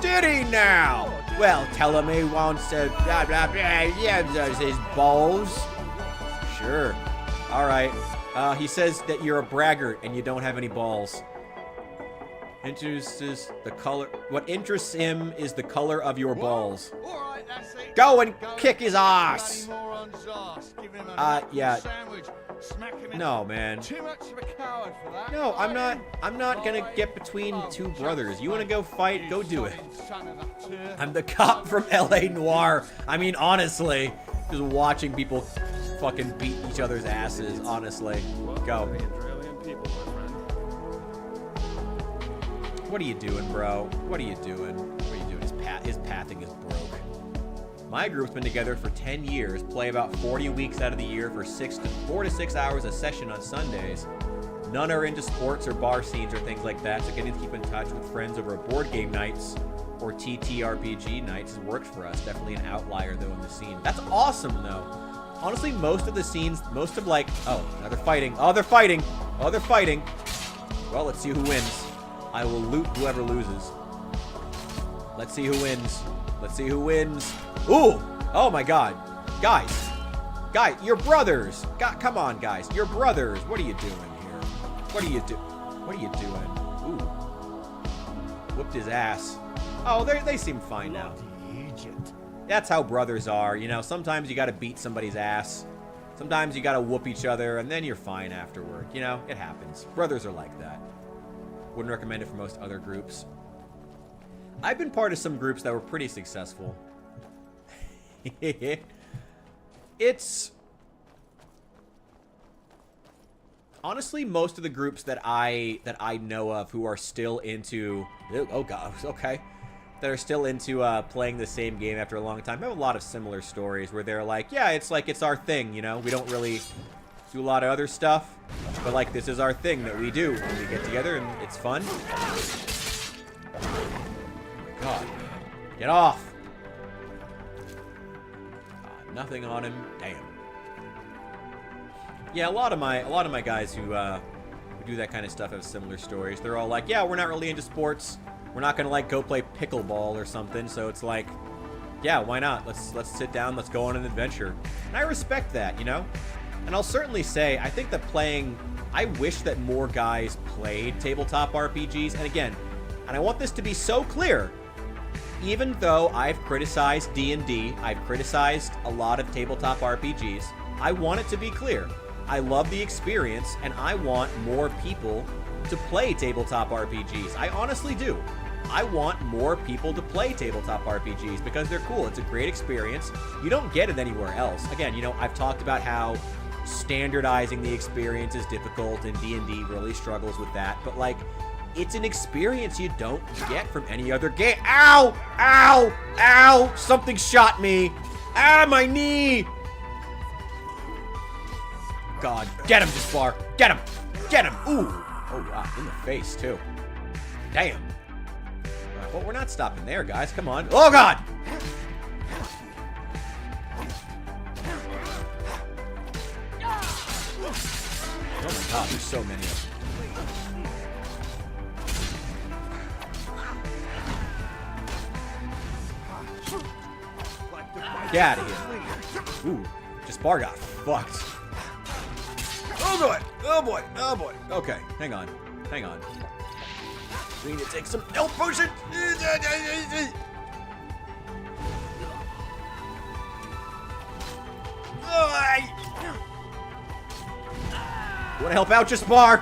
Did he now? Well, tell him he wants to blah, blah, blah. Yeah, does his balls. Sure. All right. He says that you're a braggart and you don't have any balls. Interests the color. What interests him is the color of your balls. All right, that's it. Go and kick his ass. Yeah. Sandwich. Smack him in. No, man. Too much of a coward for that. No, I'm not gonna get between two brothers. You wanna go fight? Go do it. I'm the cop from LA Noire. I mean, honestly, just watching people fucking beat each other's asses, honestly. Go. What are you doing, bro? What are you doing? What are you doing? His pathing is broke. My group's been together for 10 years, play about 40 weeks out of the year for 4 to 6 hours a session on Sundays. None are into sports or bar scenes or things like that, so getting to keep in touch with friends over board game nights or TTRPG nights has worked for us. Definitely an outlier, though, in the scene. That's awesome, though. Honestly, most of the scenes, like... Oh, now they're fighting. Oh, they're fighting. Oh, they're fighting. Well, let's see who wins. I will loot whoever loses. Let's see who wins. Let's see who wins. Ooh! Oh my god. Guys, you're brothers. God, come on, guys. You're brothers. What are you doing here? What are you doing? Ooh. Whooped his ass. Oh, they seem fine now. That's how brothers are. You know, sometimes you gotta beat somebody's ass. Sometimes you gotta whoop each other, and then you're fine afterward. You know, it happens. Brothers are like that. Wouldn't recommend it for most other groups. I've been part of some groups that were pretty successful. It's... Honestly, most of the groups that I know of who are still into... Oh, God. Okay. That are still into playing the same game after a long time have a lot of similar stories where they're like, yeah, it's our thing, you know? We don't really do a lot of other stuff, but, like, this is our thing that we do when we get together, and it's fun. God, get off! Nothing on him. Damn. Yeah, a lot of my guys who do that kind of stuff have similar stories. They're all like, yeah, we're not really into sports. We're not gonna like go play pickleball or something. So it's like, yeah, why not? Let's sit down. Let's go on an adventure. And I respect that, you know. And I'll certainly say, I think that I wish that more guys played tabletop RPGs. And again, and I want this to be so clear. Even though I've criticized D&D, I've criticized a lot of tabletop RPGs, I want it to be clear. I love the experience, and I want more people to play tabletop RPGs. I honestly do. I want more people to play tabletop RPGs because they're cool. It's a great experience. You don't get it anywhere else. Again, you know, I've talked about how standardizing the experience is difficult, and D&D really struggles with that, but, like, it's an experience you don't get from any other game. Ow! Ow! Ow! Something shot me! Ah, my knee! God, get him, Jafar! Get him! Get him! Ooh! Oh, wow, in the face, too. Damn. Well, we're not stopping there, guys. Come on. Oh, God! Oh, my God, there's so many of them. Get out of here. Ooh, Jaspar got fucked. Oh boy, oh boy, oh boy. Okay, hang on, hang on. We need to take some health potion. You wanna help out, Jaspar?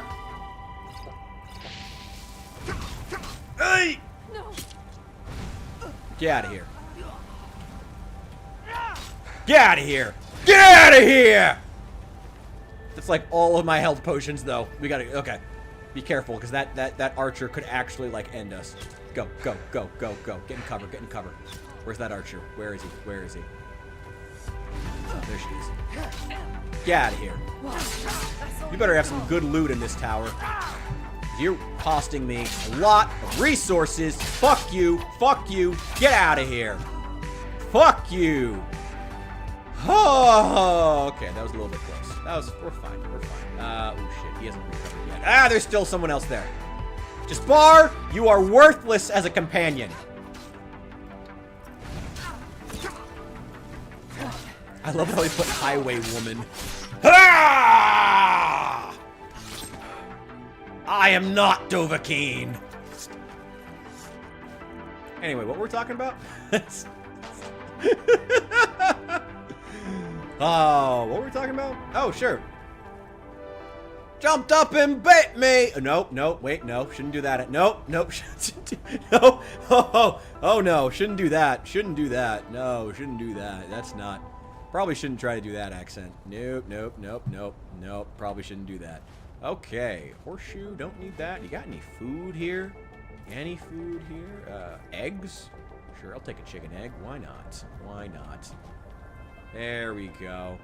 Get out of here. Get out of here. Get out of here! That's like all of my health potions, though. We gotta... Okay. Be careful, because that archer could actually, like, end us. Go, go, go, go, go. Get in cover, get in cover. Where's that archer? Where is he? Where is he? Oh, there she is. Get out of here. You better have some good loot in this tower. You're costing me a lot of resources. Fuck you. Fuck you. Get out of here. Fuck you. Oh, okay. That was a little bit close. We're fine. We're fine. Oh, shit. He hasn't recovered yet. Ah, there's still someone else there. Jaspar, you are worthless as a companion. I love how he put highway woman. Ah! I am not Dovahkiin. Anyway, what were we talking about? Oh, what were we talking about? Oh, sure. Jumped up and bit me. Nope, nope, wait, no, shouldn't do that. Nope, nope, no. Oh, no, shouldn't do that. Shouldn't do that. No, shouldn't do that. That's not. Probably shouldn't try to do that accent. Nope, nope, nope, nope, nope. Probably shouldn't do that. Okay, horseshoe, don't need that. You got any food here? Any food here? Eggs? Sure, I'll take a chicken egg. Why not? Why not? There we go.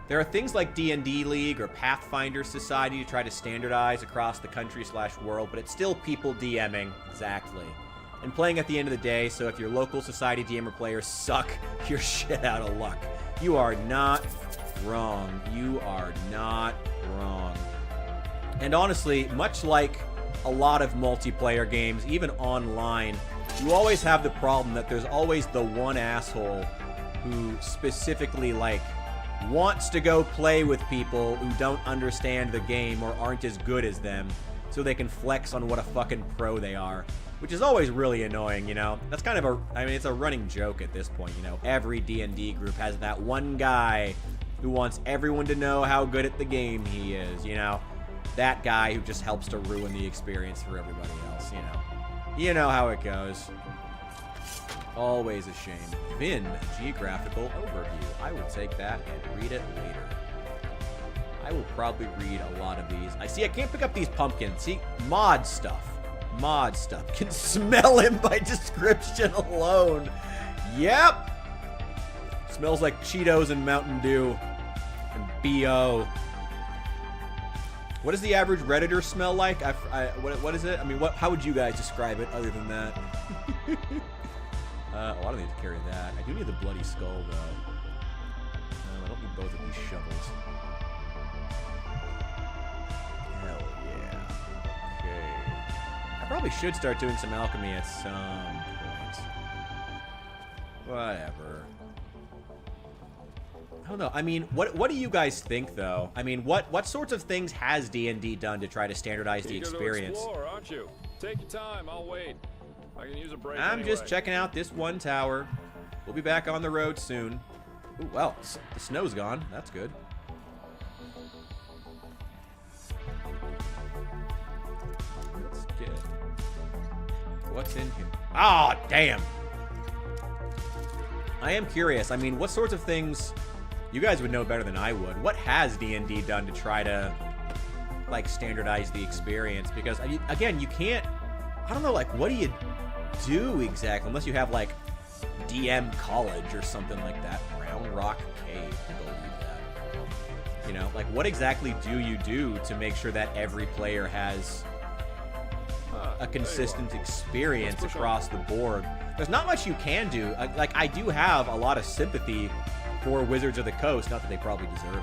There are things like D&D League or Pathfinder Society to try to standardize across the country/world, but it's still people DMing. Exactly. And playing at the end of the day, so if your local Society DM or players suck, you're shit out of luck. You are not wrong. You are not wrong. And honestly, much like a lot of multiplayer games, even online, you always have the problem that there's always the one asshole who specifically, like, wants to go play with people who don't understand the game or aren't as good as them so they can flex on what a fucking pro they are, which is always really annoying, you know? That's kind of it's a running joke at this point, you know? Every D&D group has that one guy who wants everyone to know how good at the game he is, you know? That guy who just helps to ruin the experience for everybody else, you know? You know how it goes. Always a shame. Vin, geographical overview. I will take that and read it later. I will probably read a lot of these. I see I can't pick up these pumpkins. See, mod stuff. Mod stuff. Can smell him by description alone. Yep. Smells like Cheetos and Mountain Dew. And B.O. What does the average Redditor smell like? What is it? I mean, how would you guys describe it other than that? I don't need to carry that. I do need the bloody skull, though. I don't need both of these shovels. Hell yeah. Okay. I probably should start doing some alchemy at some point. Whatever. I don't know. I mean, what do you guys think, though? I mean, what sorts of things has D&D done to try to standardize the experience? You're explore, aren't you? Take your time. I'll wait. I can use a break. I'm just checking out this one tower. We'll be back on the road soon. Ooh, well, the snow's gone. That's good. Let's get what's in here. Ah, oh, damn. I am curious. I mean, what sorts of things you guys would know better than I would? What has D&D done to try to, like, standardize the experience? Because, again, you can't... I don't know, like, what do you do exactly? Unless you have, like, DM College or something like that. Round Rock Cave, I believe that. You know, like, what exactly do you do to make sure that every player has a consistent experience across the board? There's not much you can do. Like, I do have a lot of sympathy for Wizards of the Coast. Not that they probably deserve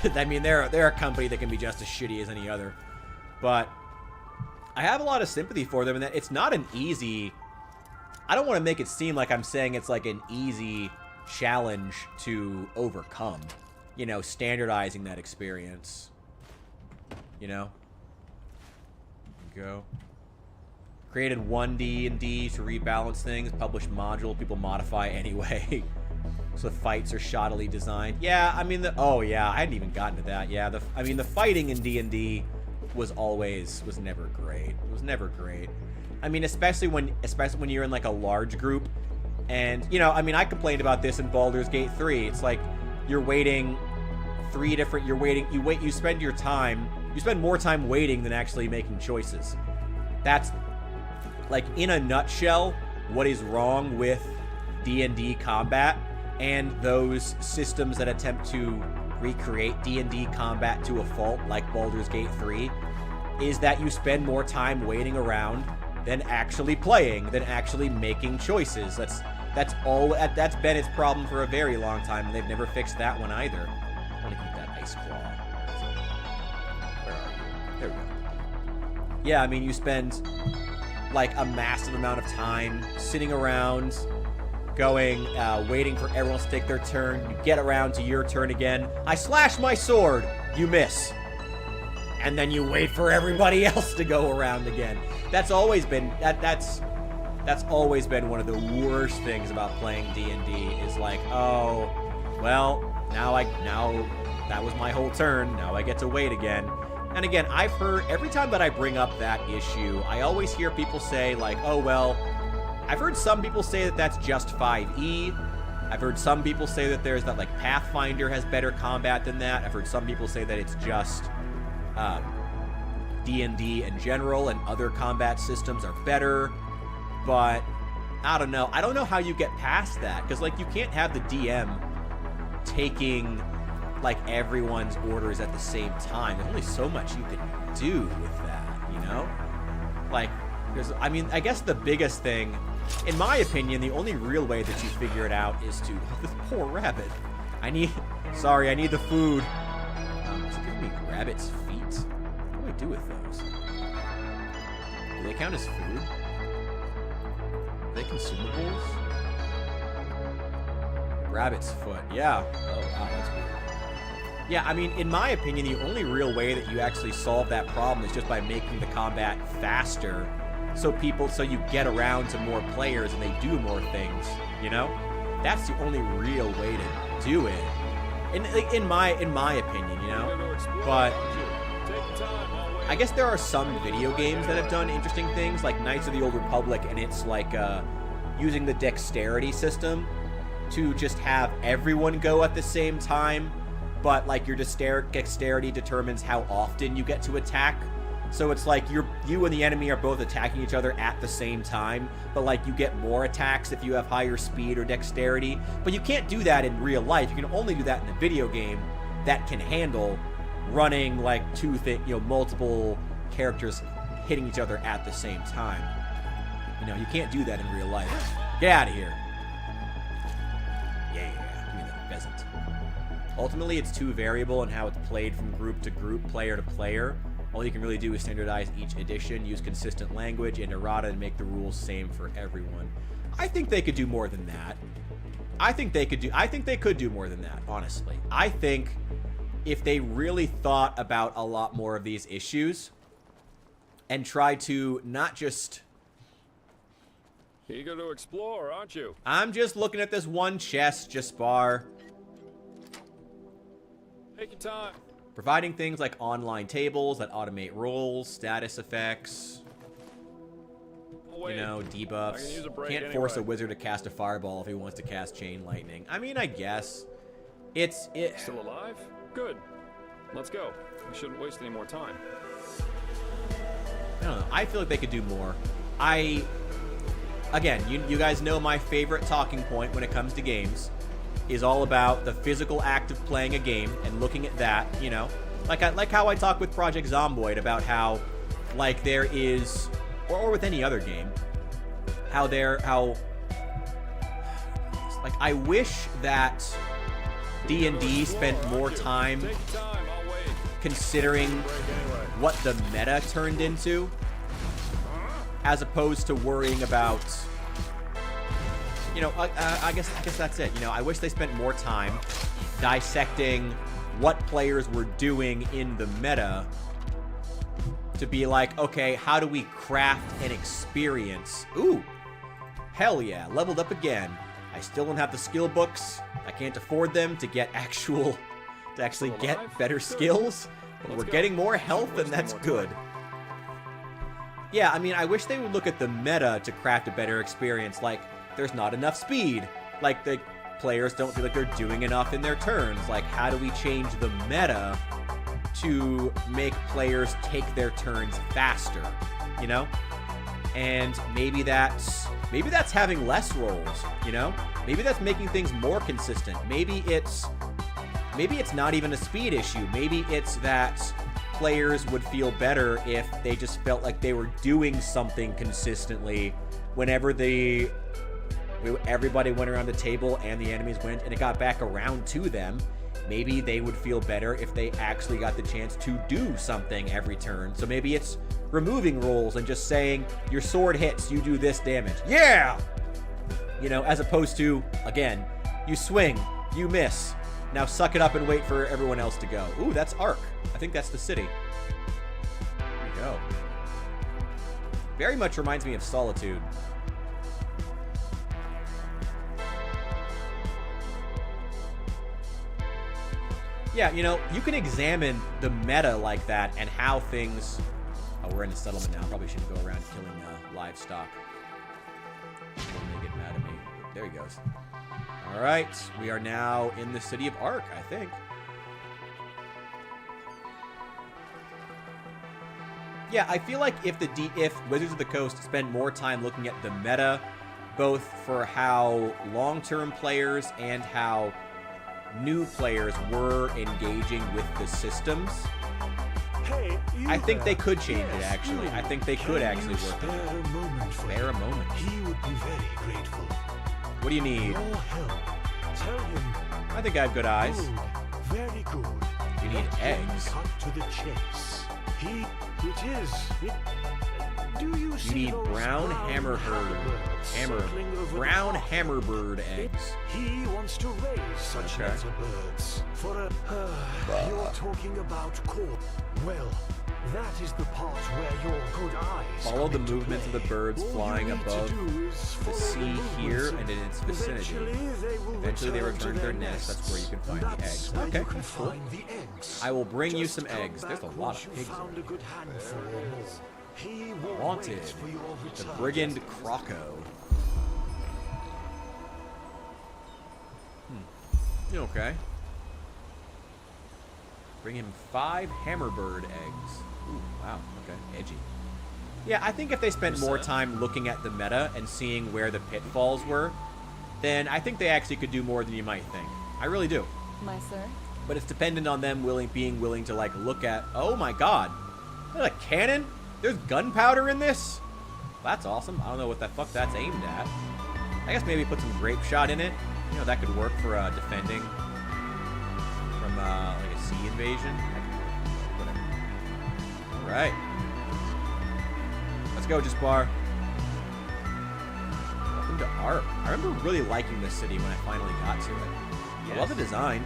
it. I mean, they're a company that can be just as shitty as any other. But I have a lot of sympathy for them, and that it's not an easy... I don't want to make it seem like I'm saying it's like an easy challenge to overcome. You know, standardizing that experience. You know? Go. Created one D&D to rebalance things. Published module. People modify anyway. So the fights are shoddily designed. Yeah, I mean, oh yeah, I hadn't even gotten to that. Yeah, I mean, the fighting in D&D was never great. It was never great. I mean, especially when you're in like a large group, and you know, I mean, I complained about this in Baldur's Gate 3. It's like you're waiting you spend more time waiting than actually making choices. That's like, in a nutshell, what is wrong with D&D combat and those systems that attempt to recreate D&D combat to a fault, like Baldur's Gate 3, is that you spend more time waiting around than actually playing, than actually making choices. That's been its problem for a very long time, and they've never fixed that one either. I want to keep that ice claw. Where are you? There we go. Yeah, I mean, you spend like a massive amount of time sitting around, waiting for everyone else to take their turn. You get around to your turn again. I slash my sword. You miss. And then you wait for everybody else to go around again. That's always been that's always been one of the worst things about playing D&D, is like, oh, well, now that was my whole turn. Now I get to wait again. And again, I've heard, every time that I bring up that issue, I always hear people say, like, oh, well, I've heard some people say that that's just 5e. I've heard some people say that there's that, like, Pathfinder has better combat than that. I've heard some people say that it's just D&D in general and other combat systems are better. But I don't know. I don't know how you get past that, because, like, you can't have the DM taking, like, everyone's orders at the same time. There's only so much you can do with that, you know? Like, I guess the biggest thing, in my opinion, the only real way that you figure it out is to, this poor rabbit. I need the food. Is it giving me rabbit's feet? What do I do with those? Do they count as food? Are they consumables? Rabbit's foot, yeah. Oh, wow, that's weird. Yeah, I mean, in my opinion, the only real way that you actually solve that problem is just by making the combat faster, so you get around to more players and they do more things, you know? That's the only real way to do it. In my opinion, you know? But I guess there are some video games that have done interesting things, like Knights of the Old Republic, and it's like using the dexterity system to just have everyone go at the same time, but like your dexterity determines how often you get to attack. So it's like you and the enemy are both attacking each other at the same time, but like you get more attacks if you have higher speed or dexterity. But you can't do that in real life. You can only do that in a video game that can handle running like multiple characters hitting each other at the same time. You know, you can't do that in real life. Get out of here. Yeah, give me that pheasant. Ultimately, it's too variable in how it's played from group to group, player to player. All you can really do is standardize each edition, use consistent language and errata, and make the rules same for everyone. I think they could do more than that. I think they could do more than that, honestly. I think if they really thought about a lot more of these issues and tried to not just... Eager to explore, aren't you? I'm just looking at this one chest, Jaspar. Take your time. Providing things like online tables that automate rolls, status effects, you know, debuffs. Can't force a wizard to cast a fireball if he wants to cast chain lightning. I mean, I guess. Still alive? Good. Let's go. We shouldn't waste any more time. I don't know. I feel like they could do more. Again, you guys know my favorite talking point when it comes to games is all about the physical act of playing a game and looking at that, you know, like how I talk with Project Zomboid about how, like, there is, or with any other game, like, I wish that D&D spent more time considering what the meta turned into, as opposed to worrying about, you know, I guess that's it. You know, I wish they spent more time dissecting what players were doing in the meta to be like, okay, how do we craft an experience? Ooh, hell yeah, leveled up again. I still don't have the skill books. I can't afford them to actually get better skills. But we're getting more health, and that's good. Yeah, I mean, I wish they would look at the meta to craft a better experience. Like, there's not enough speed. Like, the players don't feel like they're doing enough in their turns. Like, how do we change the meta to make players take their turns faster, you know? And maybe that's having less rolls, you know? Maybe that's making things more consistent. Maybe it's not even a speed issue. Maybe it's that players would feel better if they just felt like they were doing something consistently whenever everybody went around the table and the enemies went and it got back around to them. Maybe they would feel better if they actually got the chance to do something every turn. So maybe it's removing rolls and just saying, your sword hits, you do this damage. Yeah! You know, as opposed to, again, you swing, you miss. Now suck it up and wait for everyone else to go. Ooh, that's Ark. I think that's the city. There we go. Very much reminds me of Solitude. Yeah, you know, you can examine the meta like that and how things... Oh, we're in a settlement now. Probably shouldn't go around killing livestock. They get mad at me. There he goes. All right, we are now in the city of Ark, I think. Yeah, I feel like if Wizards of the Coast spent more time looking at the meta, both for how long-term players and how new players were engaging with the systems, Hey, I think they could change it, Yes, actually. you. I think they could Can actually you work spare on it. a moment for Spare a him? moment. He would be very grateful. What do you need? Your help. Tell him. I think I have good eyes. Good. Very good. You need Let him eggs. Cut to the chase. Do you You see need those brown hammerbirds circling over the brown top? hammerbird eggs. He wants to raise such Okay. little birds for a... You're talking about corn. Well, that is the part where your good eyes Follow come the into movements of play. the birds All you flying need to above do is the follow sea movements here and and in its vicinity. Eventually they return to their nests. That's where you can find the That's eggs. where Okay, you can cool. find the eggs. I will bring you Just some come eggs. There's a back lot once of you pigs. found a good handful or more. He will Wanted, wait for your the return. brigand Croco. Okay. Bring him 5 hammerbird eggs. Ooh, wow. Okay, edgy. Yeah, I think if they spent more time looking at the meta and seeing where the pitfalls were, then I think they actually could do more than you might think. I really do. My sir? But it's dependent on them being willing to, like, look at... Oh, my God. There's a cannon? There's gunpowder in this? That's awesome. I don't know what the fuck that's aimed at. I guess maybe put some grape shot in it. You know, that could work for defending from, like, a sea invasion. That could work. Whatever. All right. Let's go, Jaspar. Welcome to Ark. I remember really liking this city when I finally got to it. I love the design.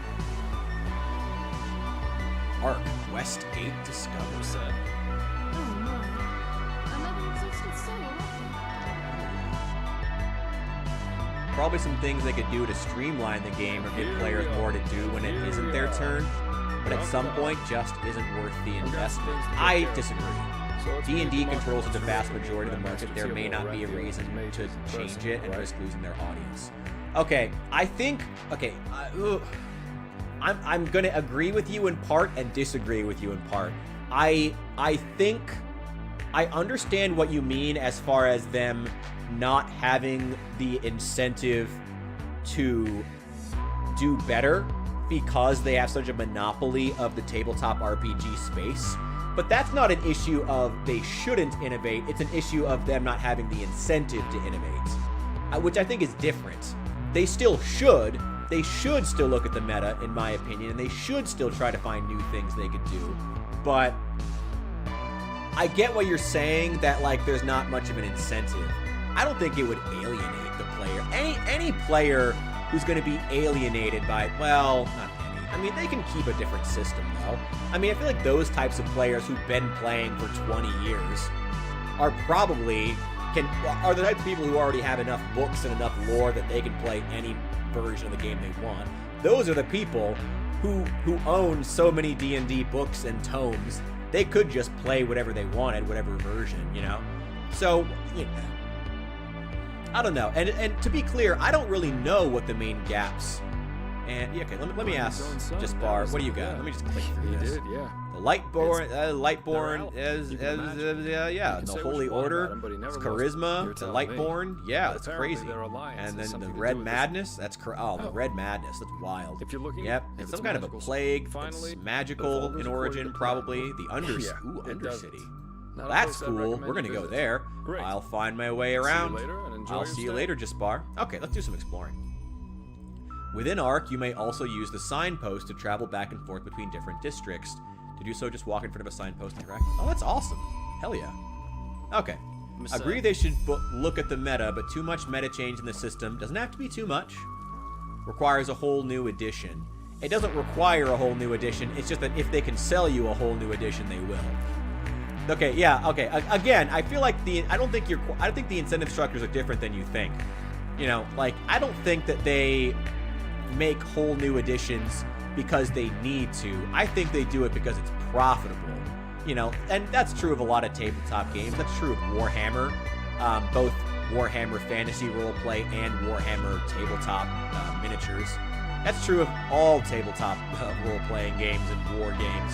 Ark, West Gate discovered. Oh no. I never existed so Probably some things they could do to streamline the game or give players more to do when it isn't their turn, but at some point just isn't worth the investment. I disagree. D&D controls the vast majority of the market. There may not be a reason to change it and risk losing their audience. Okay, I think... Okay, I'm going to agree with you in part and disagree with you in part. I think... I understand what you mean as far as them not having the incentive to do better because they have such a monopoly of the tabletop RPG space. But that's not an issue of they shouldn't innovate. It's an issue of them not having the incentive to innovate, which I think is different. They still should. They should still look at the meta, in my opinion, and they should still try to find new things they could do. But I get what you're saying, that, like, there's not much of an incentive. I don't think it would alienate the player. Any player who's going to be alienated by, well, not any. I mean, they can keep a different system, though. I mean, I feel like those types of players who've been playing for 20 years are probably are the type of people who already have enough books and enough lore that they can play any version of the game they want. Those are the people who own so many D&D books and tomes. They could just play whatever they wanted, whatever version, you know? So, you know, I don't know. And to be clear, I don't really know what the main gaps. And yeah, okay, let me ask just Bar, what do you got? Let me just click through this. He did, yeah. The Lightborn is yeah, the Holy Order, it's Charisma, the Lightborn, yeah, that's crazy. And then the Red Madness, that's the Red Madness, that's wild. If you're looking, yep, it's some kind of a plague. It's magical in origin, probably. The Undercity. That's cool. We're gonna go there. I'll find my way around. I'll see you later, just Bar. Okay, let's do some exploring. Within Ark, you may also use the signpost to travel back and forth between different districts. To do so, just walk in front of a signpost and interact. Oh, that's awesome. Hell yeah. Okay. Agree they should look at the meta, but too much meta change in the system doesn't have to be too much. Requires a whole new edition. It doesn't require a whole new edition. It's just that if they can sell you a whole new edition, they will. Okay, yeah, okay. Again, I feel like I don't think the incentive structures are different than you think. You know, like, I don't think that they make whole new editions because they need to. I think they do it because it's profitable, you know, and that's true of a lot of tabletop games. That's true of Warhammer, both Warhammer Fantasy Roleplay and Warhammer Tabletop Miniatures. That's true of all tabletop role-playing games and war games.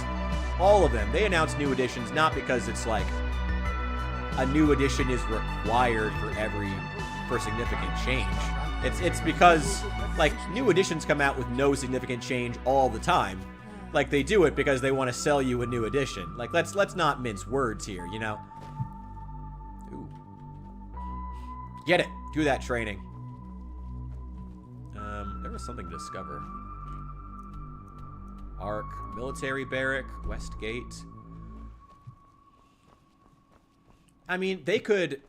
All of them. They announce new editions not because it's like a new edition is required for significant change. It's because, like, new editions come out with no significant change all the time. Like, they do it because they want to sell you a new edition. Like, let's not mince words here, you know? Ooh. Get it. Do that training. There was something to discover. Ark, Military Barrack, West Gate. I mean, they could...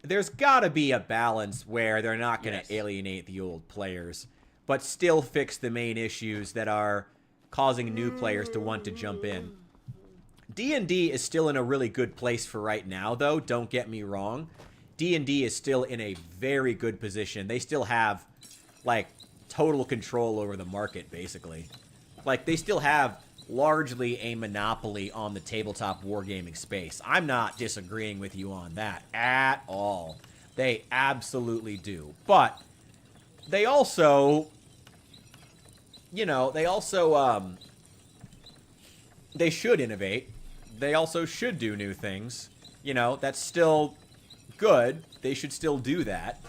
There's gotta be a balance where they're not gonna alienate the old players, but still fix the main issues that are causing new players to want to jump in. D&D is still in a really good place for right now, though. Don't get me wrong. D&D is still in a very good position. They still have, like, total control over the market, basically. Like, they still have largely a monopoly on the tabletop wargaming space. I'm not disagreeing with you on that at all. They absolutely do. But they also, you know, they should innovate. They also should do new things. You know, that's still good. They should still do that.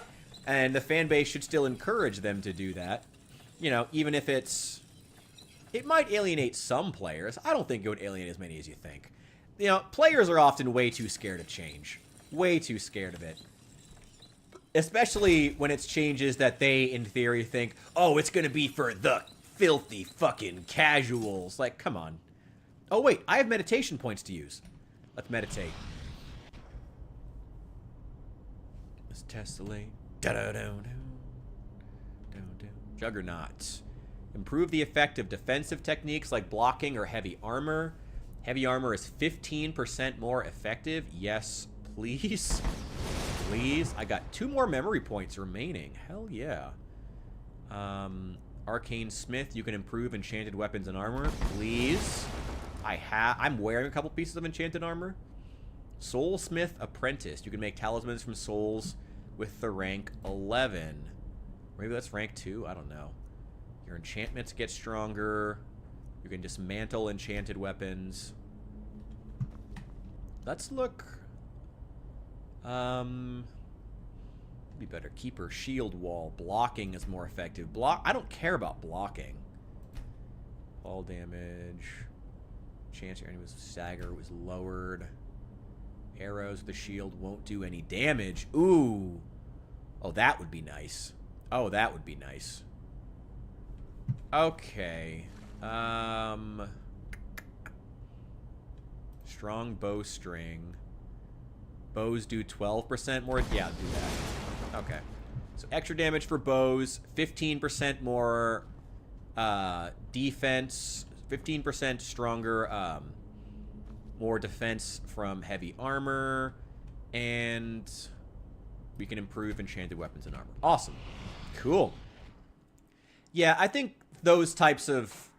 And the fan base should still encourage them to do that. You know, even if it might alienate some players. I don't think it would alienate as many as you think. You know, players are often way too scared of change. Way too scared of it. Especially when it's changes that they, in theory, think, oh, it's going to be for the filthy fucking casuals. Like, come on. Oh, wait, I have meditation points to use. Let's meditate. Let's tessellate. Juggernaut. Improve the effect of defensive techniques like blocking or heavy armor. Heavy armor is 15% more effective. Yes, please. Please. I got 2 more memory points remaining. Hell yeah. Arcane Smith. You can improve enchanted weapons and armor. Please. I'm wearing a couple pieces of enchanted armor. Soulsmith Apprentice. You can make talismans from souls with the rank 11. Maybe that's rank 2. I don't know. Your enchantments get stronger. You can dismantle enchanted weapons. Let's look. Be better. Keeper shield wall. Blocking is more effective. I don't care about blocking. Fall damage. Chance your enemy was stagger was lowered. Arrows with the shield won't do any damage. Ooh. Oh, that would be nice. Oh, that would be nice. Okay. Strong bowstring. Bows do 12% more. Yeah, do that. Okay. So extra damage for bows. 15% more defense. 15% stronger. More defense from heavy armor. And we can improve enchanted weapons and armor. Awesome. Cool. Yeah, I think those types of...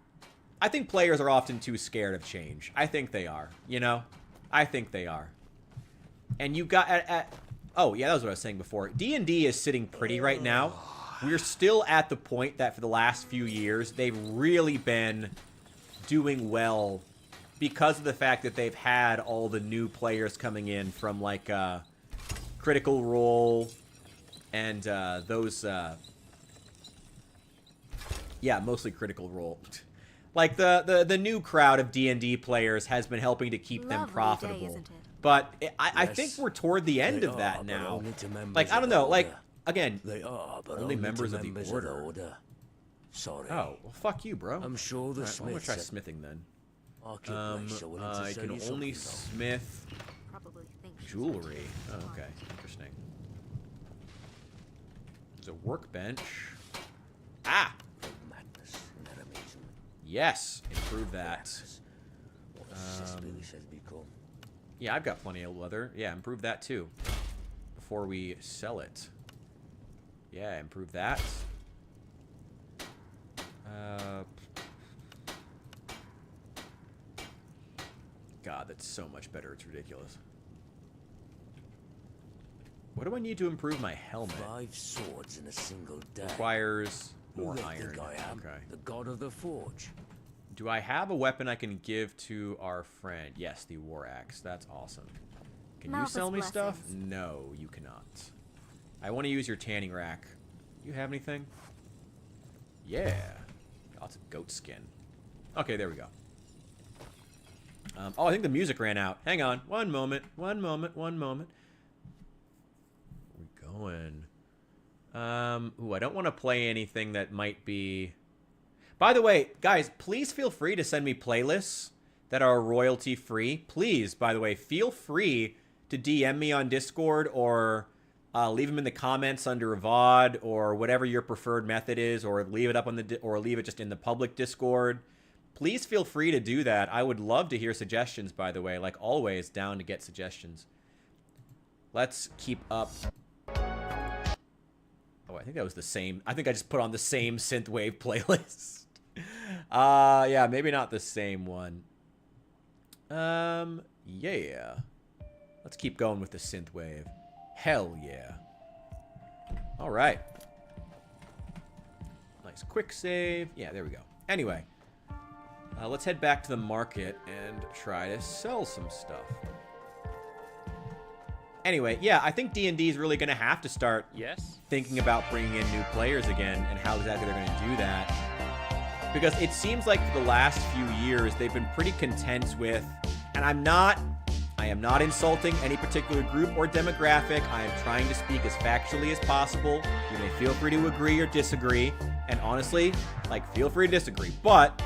I think players are often too scared of change. I think they are, you know? I think they are. And you got oh, yeah, that was what I was saying before. D&D is sitting pretty right now. We're still at the point that for the last few years, they've really been doing well because of the fact that they've had all the new players coming in from, like, Critical Role and those, yeah, mostly Critical Role. Like, the new crowd of D&D players has been helping to keep them Lovely profitable. day, isn't it? But I think we're toward the end of that now. Like, I don't know, like, again, They are, but only members of the members order. Sorry. Oh, well, fuck you, bro. I'm sure the Alright, I'm gonna smith try said- smithing then. Marketplace are willing to I sell can you only something, smith Probably think she's jewelry. much Oh, more. okay, interesting. There's a workbench. Ah! though. Madness in that amazement. Yes, improve that. Madness. What a cesspool has become. Yeah, I've got plenty of leather. Yeah, improve that too. Before we sell it. Yeah, improve that. God, that's so much better. It's ridiculous. What do I need to improve my helmet? 5 swords in a single day. Requires Who more they iron. think I am? Okay. The god of the forge. Do I have a weapon I can give to our friend? Yes, the war axe. That's awesome. Can you Memphis sell me stuff? blessings. No, you cannot. I want to use your tanning rack. You have anything? Yeah. Lots of goat skin. Okay, there we go. Oh, I think the music ran out. Hang on. One moment. One moment. One moment. Where we going? Ooh, I don't want to play anything that might be... By the way, guys, please feel free to send me playlists that are royalty free. Please, by the way, feel free to DM me on Discord or leave them in the comments under a VOD or whatever your preferred method is, or leave it up on the or leave it just in the public Discord. Please feel free to do that. I would love to hear suggestions, by the way. Like always, down to get suggestions. Let's keep up. Oh, I think that was the same. I think I just put on the same synthwave playlist. Yeah, maybe not the same one. Yeah. Let's keep going with the synthwave. Hell yeah. All right. Nice quick save. Yeah, there we go. Anyway, let's head back to the market and try to sell some stuff. Anyway, yeah, I think D&D is really going to have to start thinking about bringing in new players again and how exactly they're going to do that. Because it seems like for the last few years, they've been pretty content with, and I am not insulting any particular group or demographic. I am trying to speak as factually as possible. You may feel free to agree or disagree. And honestly, like, feel free to disagree. But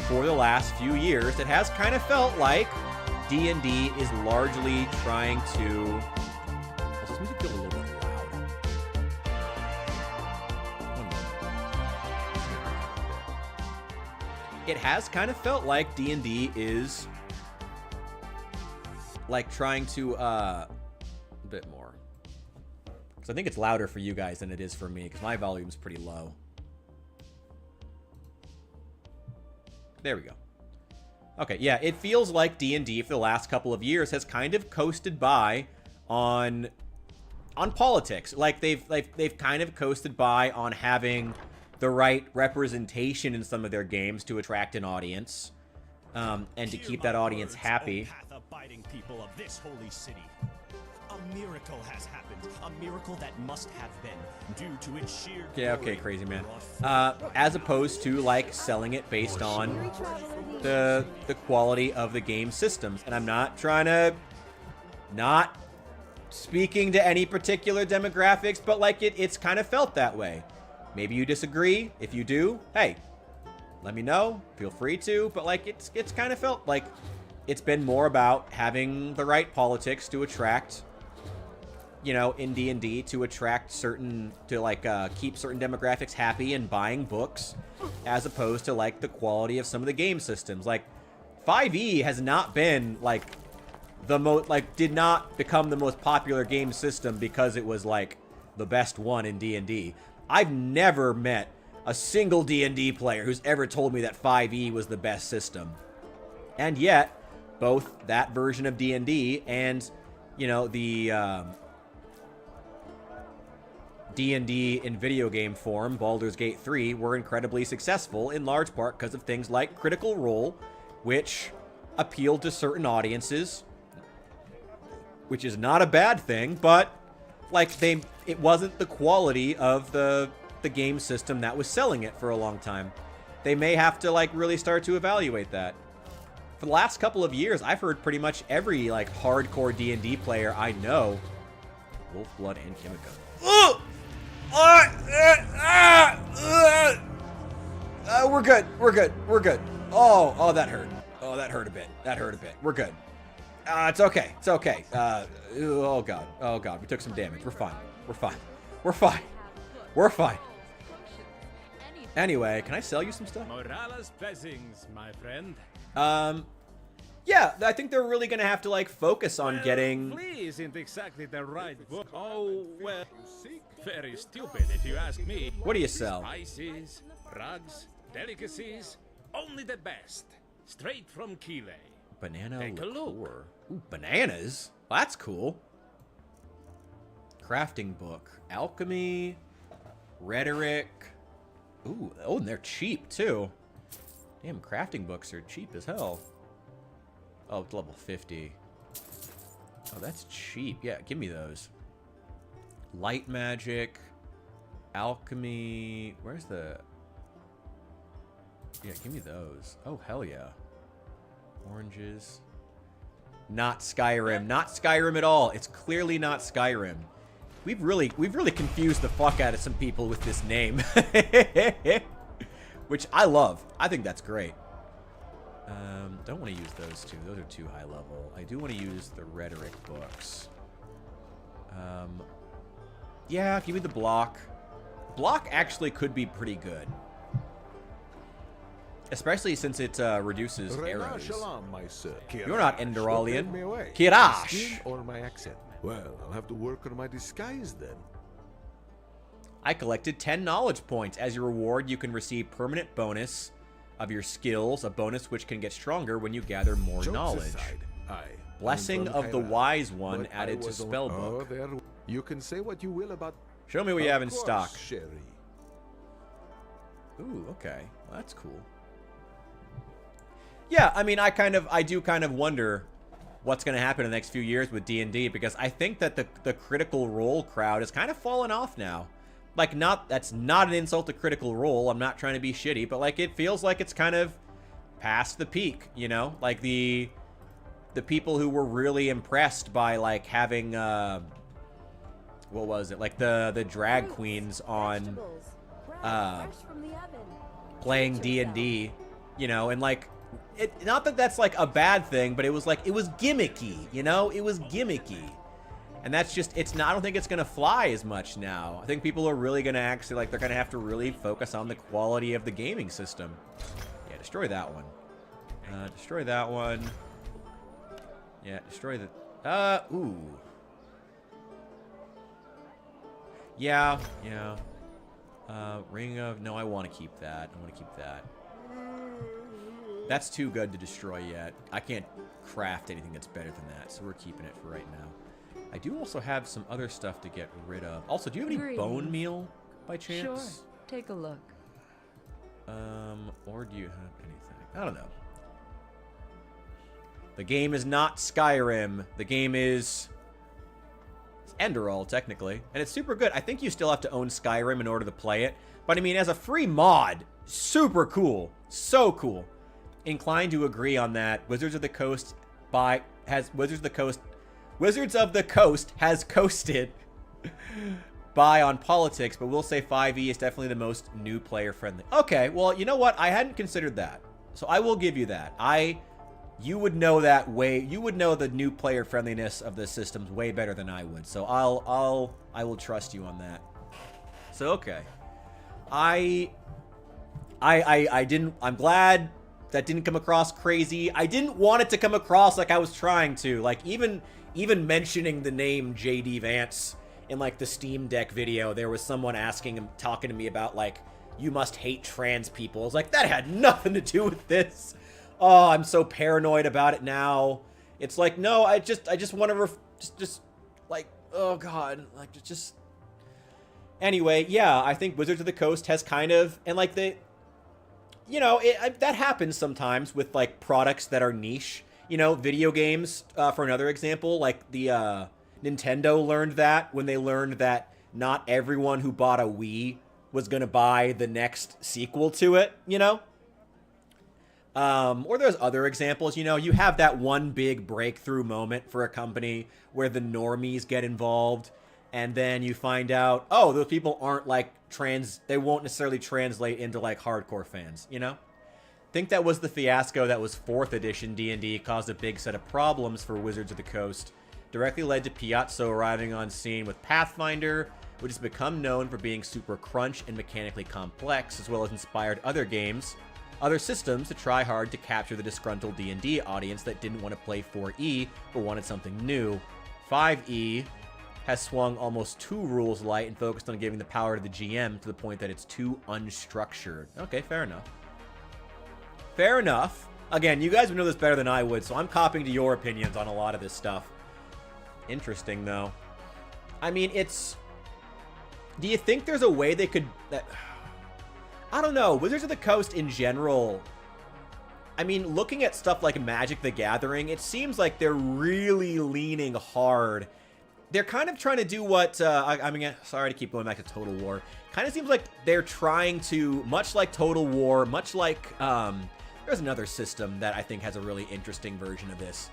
for the last few years, it has kind of felt like D&D is largely trying to... Does this music feel a little bit loud? It has kind of felt like D&D is like trying to a bit more, because I think it's louder for you guys than it is for me, because my volume's pretty low. There we go. Okay, yeah, it feels like D&D for the last couple of years has kind of coasted by on politics. Like they've kind of coasted by on having the right representation in some of their games to attract an audience, and to keep that audience happy. Path-abiding people of this holy city. A miracle has happened. A miracle that must have been due to its sheer Yeah, okay, glory crazy man. brought forth As opposed to like selling it based on the quality of the game systems. And I'm not trying to not speaking to any particular demographics, but like it's kind of felt that way. Maybe you disagree. If you do, hey, let me know. Feel free to. But like it's kind of felt like it's been more about having the right politics to attract, you know, in D&D, to attract certain, to like keep certain demographics happy and buying books, as opposed to like the quality of some of the game systems. Like 5e has not been like the most, like did not become the most popular game system because it was like the best one in D&D. I've never met a single D&D player who's ever told me that 5e was the best system. And yet, both that version of D&D and you know, the D&D in video game form, Baldur's Gate 3, were incredibly successful, in large part because of things like Critical Role, which appealed to certain audiences, which is not a bad thing, but like it wasn't the quality of the game system that was selling it for a long time. They may have to like really start to evaluate that. For the last couple of years, I've heard pretty much every like hardcore D&D player I know, Wolfblood and Kimiko. We're good. We're good. We're good. Oh, that hurt. Oh, that hurt a bit. That hurt a bit. We're good. It's okay. It's okay. Oh god. Oh god. We took some damage. We're fine. We're fine. We're fine. We're fine. Anyway, can I sell you some stuff? Morales blessings, my friend. Yeah, I think they're really gonna have to like focus on getting. Flee isn't exactly the right book. Oh well, very stupid if you ask me. What do you sell? Spices, rugs, delicacies, only the best, straight from Chile. Banana Take a look. liqueur. Ooh, bananas. Well, that's cool. Crafting book, alchemy, rhetoric. Ooh, oh, and they're cheap too. Damn, crafting books are cheap as hell. Oh, it's level 50. Oh, that's cheap. Yeah, give me those. Light magic, alchemy. Where's the? Yeah, give me those. Oh, hell yeah. Oranges. Not Skyrim. Not Skyrim at all. It's clearly not Skyrim. We've really confused the fuck out of some people with this name. Which I love. I think that's great. Don't want to use those two. Those are too high level. I do want to use the rhetoric books. Yeah, give me the block. Block actually could be pretty good. Especially since it reduces arrows. You're not Enderalian. Kirash! Or my accent. Well, I'll have to work on my disguise then. I collected 10 knowledge points. As your reward, you can receive permanent bonus of your skills, a bonus which can get stronger when you gather more knowledge. Blessing of the Wise One added to spellbook. You can say what you will about. Show me what you have in stock. Sherry. Ooh, okay. Well, that's cool. Yeah, I mean, I do kind of wonder what's going to happen in the next few years with D&D, because I think that the Critical Role crowd has kind of fallen off now. Like, that's not an insult to Critical Role. I'm not trying to be shitty, but like it feels like it's kind of past the peak, you know? Like the people who were really impressed by like having what was it? Like the drag queens on playing D&D, you know, and like not that that's like a bad thing, but it was gimmicky, you know? It was gimmicky. And that's just, I don't think it's going to fly as much now. I think people are really going to actually, like, they're going to have to really focus on the quality of the gaming system. Yeah, destroy that one. Destroy that one. Yeah, destroy the, ooh. Yeah. Ring of, no, I want to keep that. I want to keep that. That's too good to destroy yet. I can't craft anything that's better than that, so we're keeping it for right now. I do also have some other stuff to get rid of. Also, do you have any bone meal by chance? Sure. Take a look. Or do you have anything? I don't know. The game is not Skyrim. The game is Enderall, technically. And it's super good. I think you still have to own Skyrim in order to play it. But I mean, as a free mod, super cool. So cool. Inclined to agree on that. Wizards of the Coast has coasted by on politics, but we'll say 5e is definitely the most new player friendly. Okay, well, you know what? I hadn't considered that. So I will give you that. You would know that you would know the new player friendliness of the systems way better than I would. So I will trust you on that. So okay. I'm glad that didn't come across crazy. I didn't want it to come across like I was trying to. Like even mentioning the name JD Vance in like the Steam Deck video, there was someone talking to me about like, you must hate trans people. I was like, that had nothing to do with this. Oh, I'm so paranoid about it now. It's like, no, I just want to Just like, oh god, like just. Anyway, yeah, I think Wizards of the Coast has kind of, and like they, you know, that happens sometimes with like products that are niche. You know, video games, for another example, like the Nintendo learned that when they learned that not everyone who bought a Wii was going to buy the next sequel to it, you know? Or there's other examples, you know, you have that one big breakthrough moment for a company where the normies get involved, and then you find out, oh, those people aren't like they won't necessarily translate into like hardcore fans, you know? Think that was the fiasco that was 4th edition D&D, caused a big set of problems for Wizards of the Coast. Directly led to Piazzo arriving on scene with Pathfinder, which has become known for being super crunch and mechanically complex, as well as inspired other systems to try hard to capture the disgruntled D&D audience that didn't want to play 4E but wanted something new. 5E has swung almost too rules light and focused on giving the power to the GM to the point that it's too unstructured. Okay, fair enough. Fair enough. Again, you guys would know this better than I would, so I'm copying to your opinions on a lot of this stuff. Interesting, though. I mean, do you think there's a way they could... I don't know. Wizards of the Coast in general... I mean, looking at stuff like Magic the Gathering, it seems like they're really leaning hard. They're kind of trying to do what... I mean, sorry to keep going back to Total War. Kind of seems like they're trying to, much like Total War, much like... there's another system that I think has a really interesting version of this.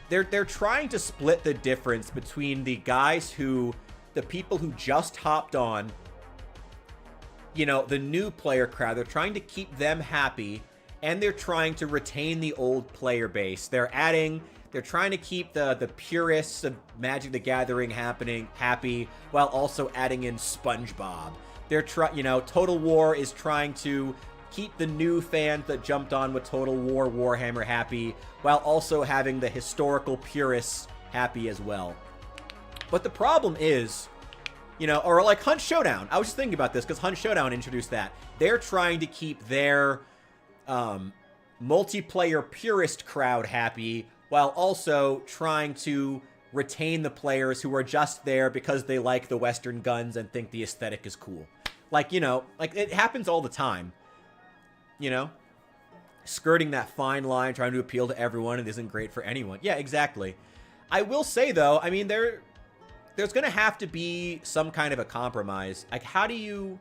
They're trying to split the difference between the people who just hopped on, you know, the new player crowd. They're trying to keep them happy, and they're trying to retain the old player base. They're trying to keep the purists of Magic the Gathering happy, while also adding in SpongeBob. Total War is trying to keep the new fans that jumped on with Total War Warhammer happy, while also having the historical purists happy as well. But the problem is, you know, or like Hunt Showdown. I was just thinking about this because Hunt Showdown introduced that. They're trying to keep their multiplayer purist crowd happy, while also trying to retain the players who are just there because they like the Western guns and think the aesthetic is cool. Like, you know, like it happens all the time. You know, skirting that fine line, trying to appeal to everyone, it isn't great for anyone. Yeah, exactly. I will say, though, I mean, there's going to have to be some kind of a compromise. Like, how do you...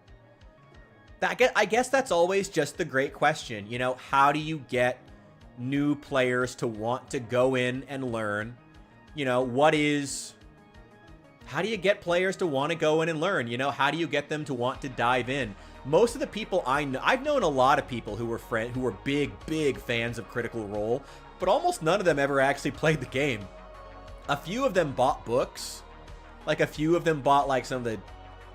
I guess that's always just the great question. You know, how do you get new players to want to go in and learn? You know, how do you get players to want to go in and learn? You know, how do you get them to want to dive in? Most of the people I know, I've known a lot of people who were big fans of Critical Role, but almost none of them ever actually played the game. A few of them bought books. Like, a few of them bought, like, some of the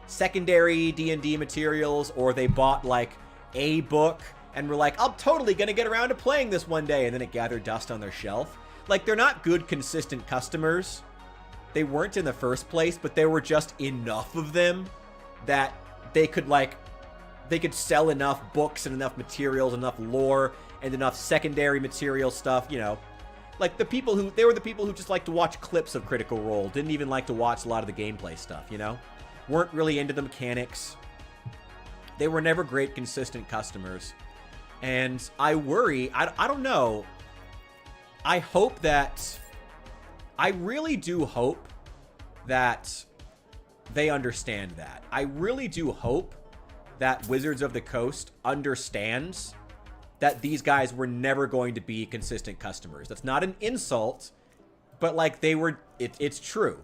secondary D&D materials, or they bought, like, a book and were like, I'm totally gonna get around to playing this one day, and then it gathered dust on their shelf. Like, they're not good, consistent customers. They weren't in the first place, but there were just enough of them that they could sell enough books and enough materials, enough lore, and enough secondary material stuff, you know. Like, they were the people who just like to watch clips of Critical Role, didn't even like to watch a lot of the gameplay stuff, you know? Weren't really into the mechanics. They were never great, consistent customers. And I worry, I don't know. I really do hope that they understand that. I really do hope that Wizards of the Coast understands that these guys were never going to be consistent customers. That's not an insult, but like it's true.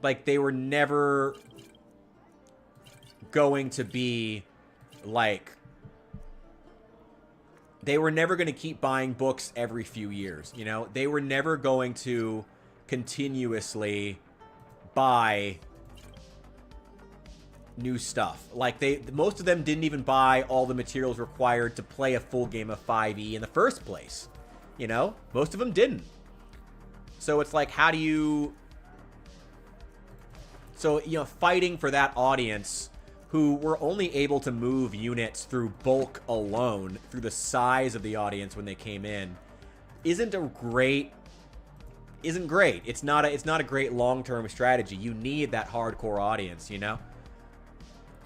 Like, they were never going to be like, they were never going to keep buying books every few years, you know? They were never going to continuously buy new stuff. Like, most of them didn't even buy all the materials required to play a full game of 5e in the first place. You know? Most of them didn't. So it's like, how do you... So, you know, fighting for that audience who were only able to move units through bulk alone, through the size of the audience when they came in, isn't a great isn't great. It's not a great long-term strategy. You need that hardcore audience, you know?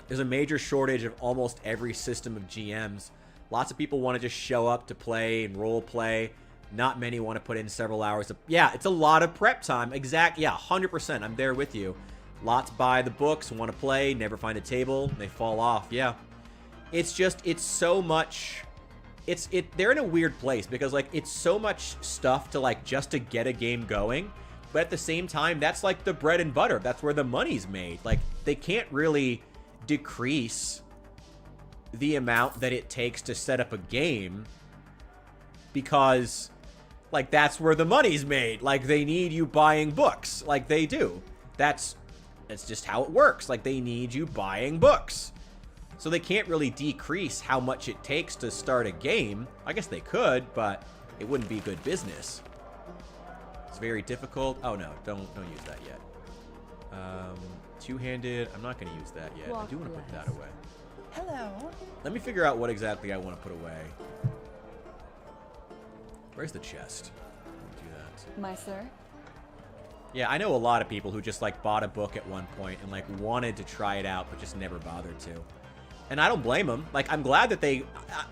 There's a major shortage of almost every system of GMs. Lots of people want to just show up to play and role play. Not many want to put in several hours. Yeah, it's a lot of prep time. Yeah, 100%. I'm there with you. Lots buy the books, want to play, never find a table, they fall off. Yeah. It's so much. They're in a weird place because, like, it's so much stuff to, like, just to get a game going. But at the same time, that's, like, the bread and butter. That's where the money's made. Like, they can't really decrease the amount that it takes to set up a game because, like, that's where the money's made. Like, they need you buying books. Like, they do. That's just how it works. Like, they need you buying books. So they can't really decrease how much it takes to start a game. I guess they could, but it wouldn't be good business. It's very difficult. Oh no, don't use that yet. Two-handed, I'm not going to use that yet. I do want to put that away. Hello. Let me figure out what exactly I want to put away. Where's the chest? Do that. My sir. Yeah, I know a lot of people who just, like, bought a book at one point and, like, wanted to try it out but just never bothered to. And I don't blame them. Like, I'm glad that they...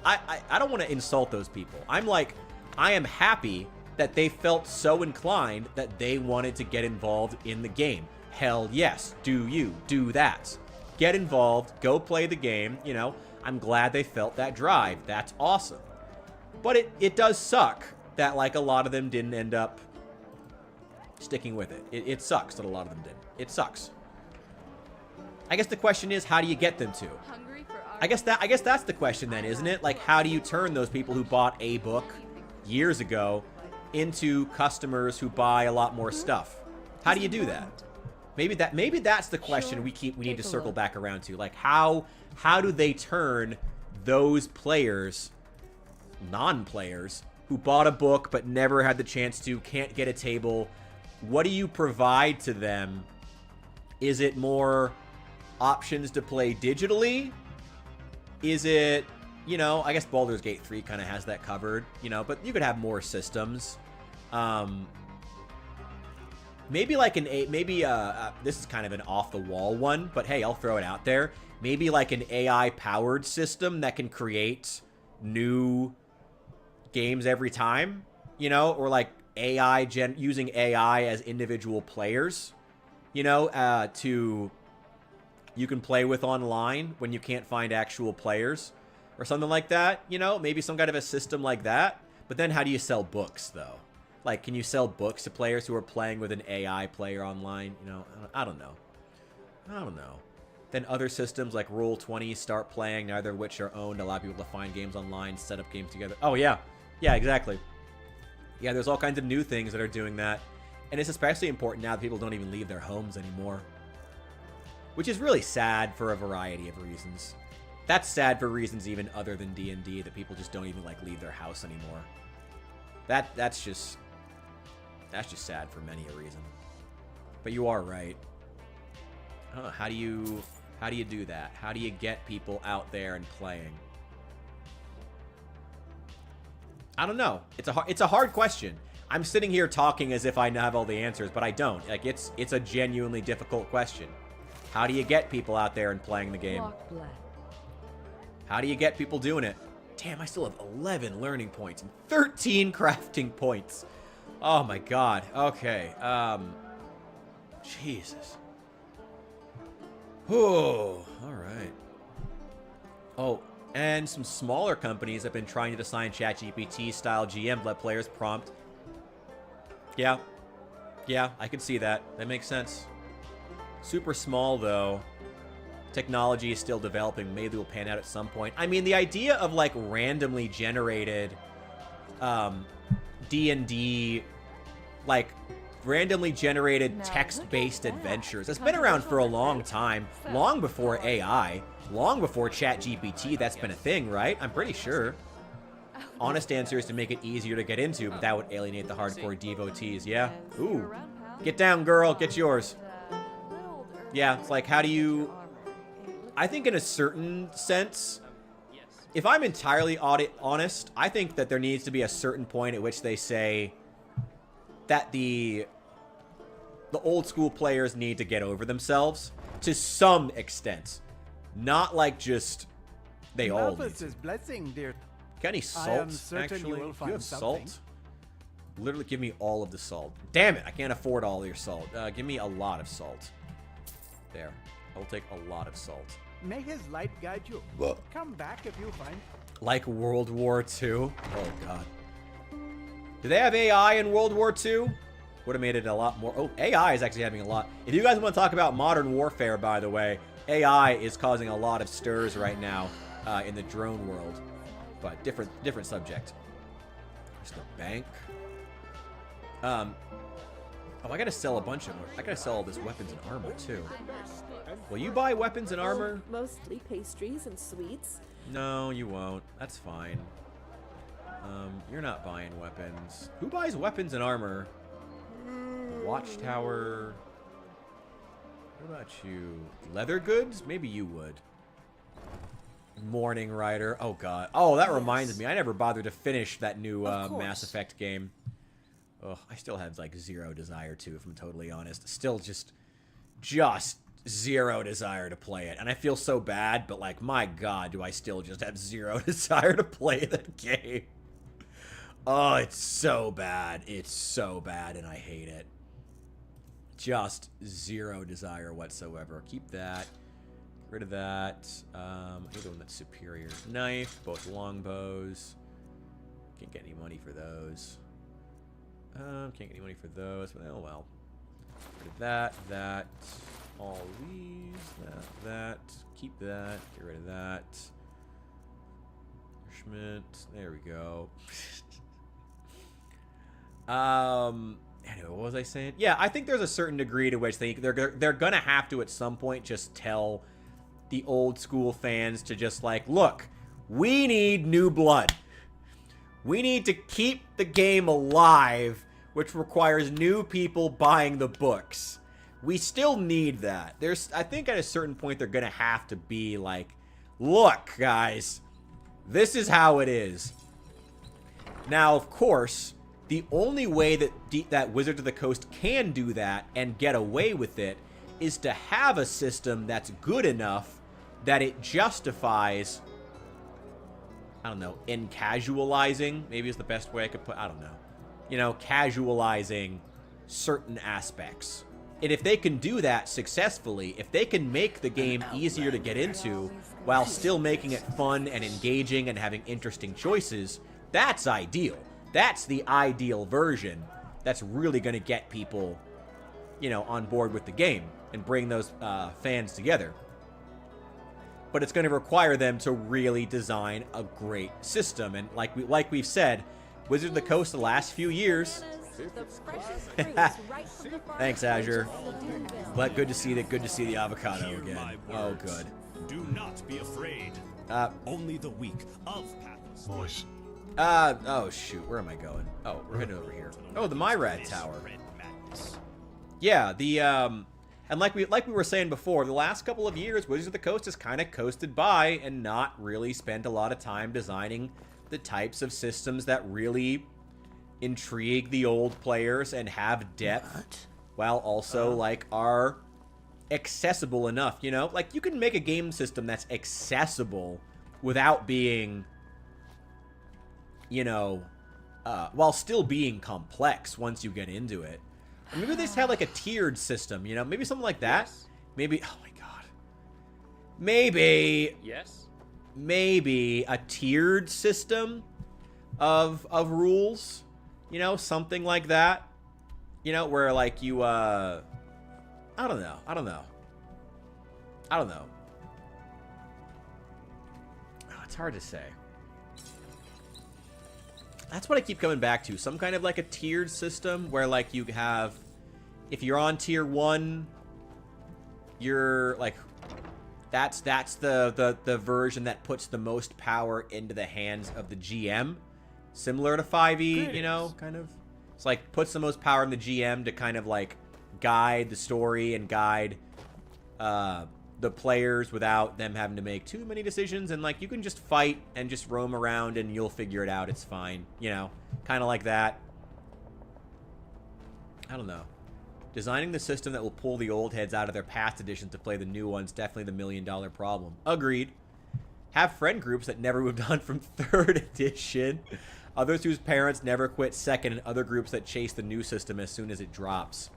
I don't want to insult those people. I'm like, I am happy that they felt so inclined that they wanted to get involved in the game. Hell yes. Do you. Do that. Get involved. Go play the game. You know, I'm glad they felt that drive. That's awesome. But it does suck that, like, a lot of them didn't end up sticking with it. It sucks that a lot of them didn't. It sucks. I guess the question is, how do you get them to? I guess that's the question then, isn't it? Like, how do you turn those people who bought a book years ago into customers who buy a lot more stuff? How do you do that? Maybe that's the question we need to circle back around to. Like, how do they turn those players, non-players, who bought a book but never had the chance to, can't get a table? What do you provide to them? Is it more options to play digitally? Is it, you know, I guess Baldur's Gate 3 kind of has that covered, you know, but you could have more systems. Maybe like this is kind of an off-the-wall one, but hey, I'll throw it out there. Maybe like an AI-powered system that can create new games every time, you know, or like using AI as individual players, you know, you can play with online when you can't find actual players or something like that, you know, maybe some kind of a system like that. But then how do you sell books though? Like, can you sell books to players who are playing with an AI player online? You know, I don't know. Then other systems like Roll20 start playing, neither of which are owned, allow people to find games online, set up games together. Oh yeah, exactly. Yeah, there's all kinds of new things that are doing that. And it's especially important now that people don't even leave their homes anymore. Which is really sad for a variety of reasons. That's sad for reasons even other than D&D, that people just don't even, like, leave their house anymore. That's just sad for many a reason. But you are right. I don't know, how do you do that? How do you get people out there and playing? I don't know. It's a hard question. I'm sitting here talking as if I have all the answers, but I don't. Like, it's a genuinely difficult question. How do you get people out there and playing the game? How do you get people doing it? Damn, I still have 11 learning points and 13 crafting points. Oh my god. Okay. Jesus. Oh, all right. Oh, and some smaller companies have been trying to design ChatGPT style GM let players prompt. Yeah, I can see that. That makes sense. Super small, though. Technology is still developing. Maybe it will pan out at some point. I mean, the idea of, like, randomly generated D&D, like, randomly generated text-based adventures. That's been around for a long time. Long before AI. Long before ChatGPT, that's been a thing, right? I'm pretty sure. Honest answer is to make it easier to get into, but that would alienate the hardcore devotees. Yeah. Ooh. Get down, girl. Get yours. Yeah, it's like, how do you... I think in a certain sense, if I'm entirely honest, I think that there needs to be a certain point at which they say, that the old school players need to get over themselves to some extent. Not like just they all need to. Blessing, dear. Got any I salt, am certain actually? you will Do find you have something. salt? Literally give me all of the salt. Damn it, I can't afford all your salt. Give me a lot of salt. There. I'll take a lot of salt. May his light guide you. Come back if you find. Like World War II? Oh, God. Do they have AI in World War II? Would have made it a lot more... Oh, AI is actually having a lot... If you guys want to talk about modern warfare, by the way, AI is causing a lot of stirs right now in the drone world. But different subject. There's the bank. Oh, I gotta sell a bunch of them. I gotta sell all this weapons and armor, too. Will you buy weapons and armor? Mostly pastries and sweets. No, you won't. That's fine. You're not buying weapons. Who buys weapons and armor? Watchtower. What about you? Leather goods? Maybe you would. Morning Rider. Oh, God. Oh, that reminds me. I never bothered to finish that new Mass Effect game. Ugh, I still have, like, zero desire to, if I'm totally honest. Still just zero desire to play it. And I feel so bad, but, like, my God, do I still just have zero desire to play that game. Oh, it's so bad. It's so bad, and I hate it. Just zero desire whatsoever. Keep that. Get rid of that. Either one that's superior. Knife, both longbows. Can't get any money for those. Can't get any money for those, but oh well. Get rid of that, all these, that. Keep that. Get rid of that. Schmidt. There we go. Anyway, what was I saying? Yeah, I think there's a certain degree to which they're gonna have to at some point just tell the old school fans to just like, look, we need new blood. We need to keep the game alive, which requires new people buying the books. We still need that. I think at a certain point they're gonna have to be like, look, guys, this is how it is. Now, of course, the only way that Wizards of the Coast can do that and get away with it is to have a system that's good enough that it justifies, I don't know, casualizing, maybe is the best way I could put, I don't know. You know, casualizing certain aspects. And if they can do that successfully, if they can make the game easier to get into while still making it fun and engaging and having interesting choices, that's ideal. That's the ideal version that's really going to get people, you know, on board with the game and bring those fans together. But it's going to require them to really design a great system. And like we've said, Wizards of the Coast the last few years. Thanks, Azure. But good to see the avocado again. Oh, good. Do not be afraid. Only the weak of Pathos. Boys. Oh shoot, where am I going? Oh, we're heading over here. Oh, the Myrad Tower. Yeah, and like we were saying before, the last couple of years, Wizards of the Coast has kind of coasted by and not really spent a lot of time designing the types of systems that really intrigue the old players and have depth, while also like are accessible enough. You know, like you can make a game system that's accessible without being, you know, while still being complex once you get into it. Or maybe they just have like a tiered system, you know, maybe something like that. Yes. Maybe, oh my God. Maybe. Yes. Maybe a tiered system of rules, you know, something like that. You know, where like you, I don't know. Oh, it's hard to say. That's what I keep coming back to. Some kind of like a tiered system where like you have, if you're on tier 1, you're like, that's the version that puts the most power into the hands of the GM. Similar to 5e, you know, kind of. It's like puts the most power in the GM to kind of like guide the story and guide the players without them having to make too many decisions, and like you can just fight and just roam around and you'll figure it out. It's fine, you know, kind of like that. I don't know. Designing the system that will pull the old heads out of their past editions to play the new ones, definitely the million-dollar problem. Agreed. Have friend groups that never moved on from 3rd edition. Others whose parents never quit 2nd, and other groups that chase the new system as soon as it drops.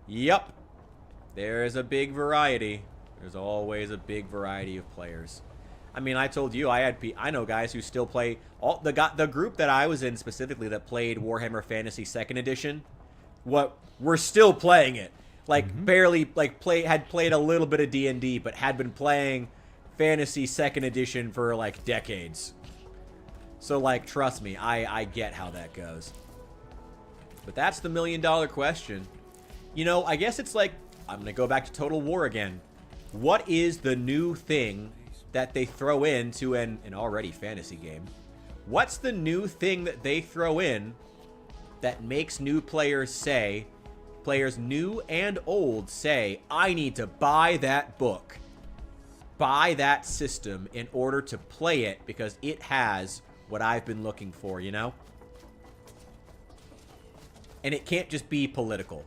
Yup. There's a big variety. There's always a big variety of players. I mean, I told you, I know guys who still play... The group that I was in specifically that played Warhammer Fantasy 2nd edition, we're still playing it. Like, barely, like, had played a little bit of D&D, but had been playing Fantasy 2nd edition for, like, decades. So, like, trust me, I get how that goes. But that's the million-dollar question. You know, I guess it's like, I'm going to go back to Total War again. What is the new thing that they throw into an already fantasy game? What's the new thing that they throw in that makes new players say, players new and old say, I need to buy that book, buy that system in order to play it because it has what I've been looking for, you know? And it can't just be political.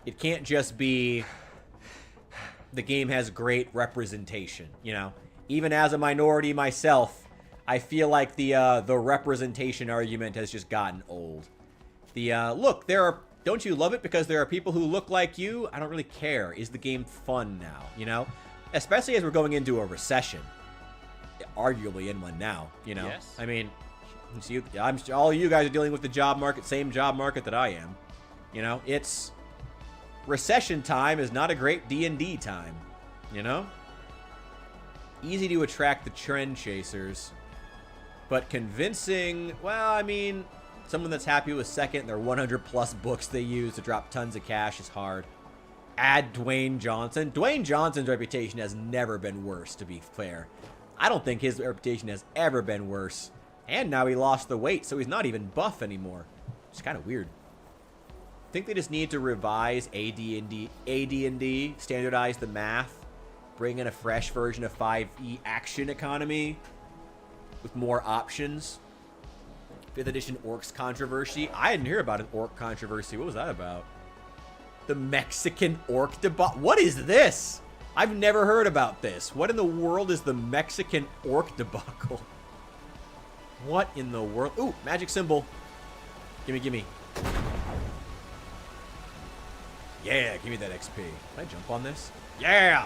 It can't just be the game has great representation, you know? Even as a minority myself, I feel like the representation argument has just gotten old. Look, don't you love it because there are people who look like you? I don't really care. Is the game fun now, you know? Especially as we're going into a recession. Arguably in one now, you know? Yes. I mean, all you guys are dealing with the job market, same job market that I am. You know, it's... Recession time is not a great D&D time, you know? Easy to attract the trend chasers, but convincing, well, I mean, someone that's happy with 2nd and their 100+ books they use to drop tons of cash is hard. Add Dwayne Johnson. Dwayne Johnson's reputation has never been worse, to be fair. I don't think his reputation has ever been worse. And now he lost the weight, so he's not even buff anymore. It's kind of weird. I think they just need to revise AD&D, standardize the math, bring in a fresh version of 5e action economy with more options. 5th edition orcs controversy. I didn't hear about an orc controversy. What was that about? The Mexican orc debacle. What is this? I've never heard about this. What in the world is the Mexican orc debacle? What in the world? Ooh, magic symbol. Gimme, gimme. Yeah, give me that XP. Can I jump on this? Yeah!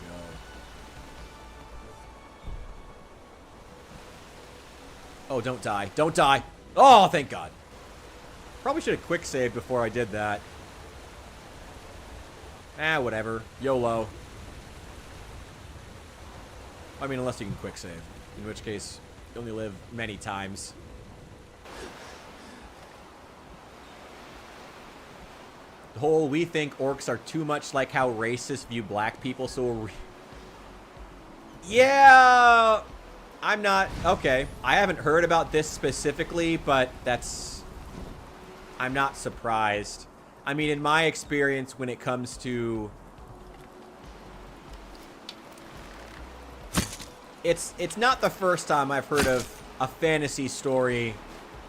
Go. Oh, don't die. Don't die. Oh, thank God. Probably should have quick saved before I did that. Ah, whatever. YOLO. I mean, unless you can quick save. In which case, you only live many times. The whole, we think orcs are too much like how racists view black people, so yeah, I'm not... Okay, I haven't heard about this specifically, but that's... I'm not surprised. I mean, in my experience, when it comes to... It's not the first time I've heard of a fantasy story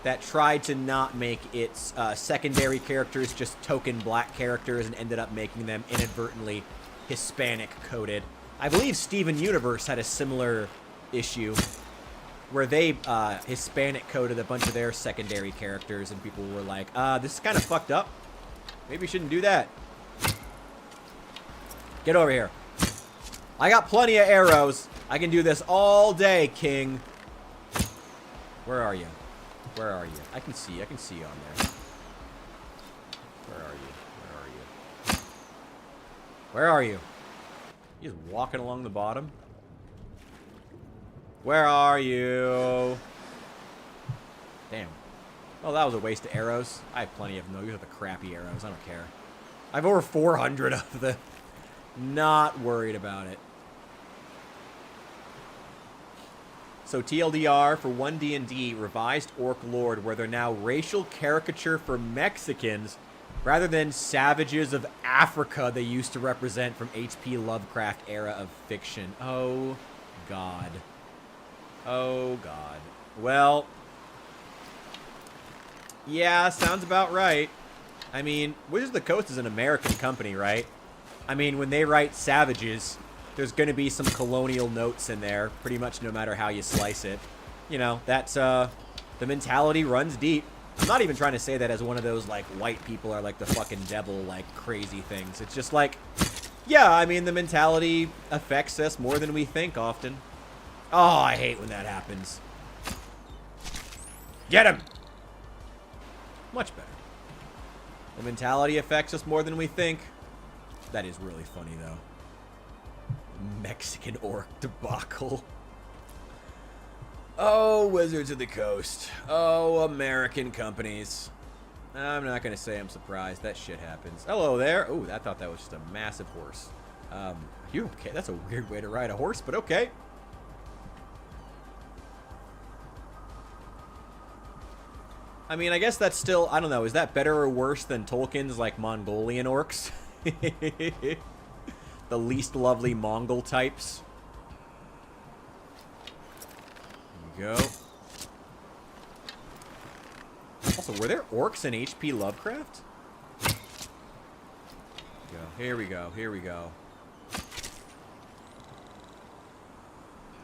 that tried to not make its secondary characters just token black characters and ended up making them inadvertently Hispanic-coded. I believe Steven Universe had a similar issue where they Hispanic-coded a bunch of their secondary characters, and people were like, this is kind of fucked up. Maybe we shouldn't do that. Get over here. I got plenty of arrows. I can do this all day, King. Where are you? Where are you? I can see you on there. Where are you? Where are you? Where are you? You just walking along the bottom? Where are you? Damn. Oh, that was a waste of arrows. I have plenty of them, though. These are the crappy arrows. I don't care. I have over 400 of them. Not worried about it. So TLDR for 1D&D revised Orc Lord, where they're now racial caricature for Mexicans rather than savages of Africa they used to represent from H.P. Lovecraft era of fiction. Oh, God. Oh, God. Well, Yeah, sounds about right. I mean, Wizards of the Coast is an American company, right? I mean, when they write Savages, there's going to be some colonial notes in there, pretty much no matter how you slice it. You know, that's, the mentality runs deep. I'm not even trying to say that as one of those, like, white people are, like, the fucking devil, like, crazy things. It's just like, yeah, I mean, the mentality affects us more than we think often. Oh, I hate when that happens. Get him! Much better. The mentality affects us more than we think. That is really funny, though. Mexican orc debacle. Oh, Wizards of the Coast. Oh, American companies. I'm not going to say I'm surprised. That shit happens. Hello there. Oh, I thought that was just a massive horse. You okay? That's a weird way to ride a horse, but okay. I mean, I guess that's still, I don't know, is that better or worse than Tolkien's, like, Mongolian orcs? The least lovely Mongol types. There we go. Also, were there orcs in H.P. Lovecraft? Here we go, here we go.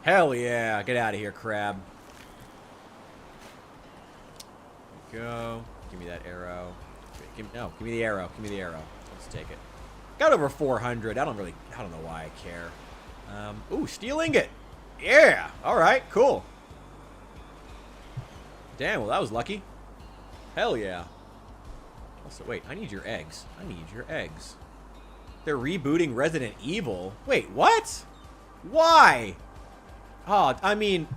Hell yeah, get out of here, crab. Go. Give me that arrow. Give me the arrow. Give me the arrow. Let's take it. Got over 400. I don't know why I care. Ooh, steel ingot. Yeah. All right, cool. Damn, well, that was lucky. Hell yeah. Also, wait, I need your eggs. I need your eggs. They're rebooting Resident Evil. Wait, what? Why? Oh, I mean,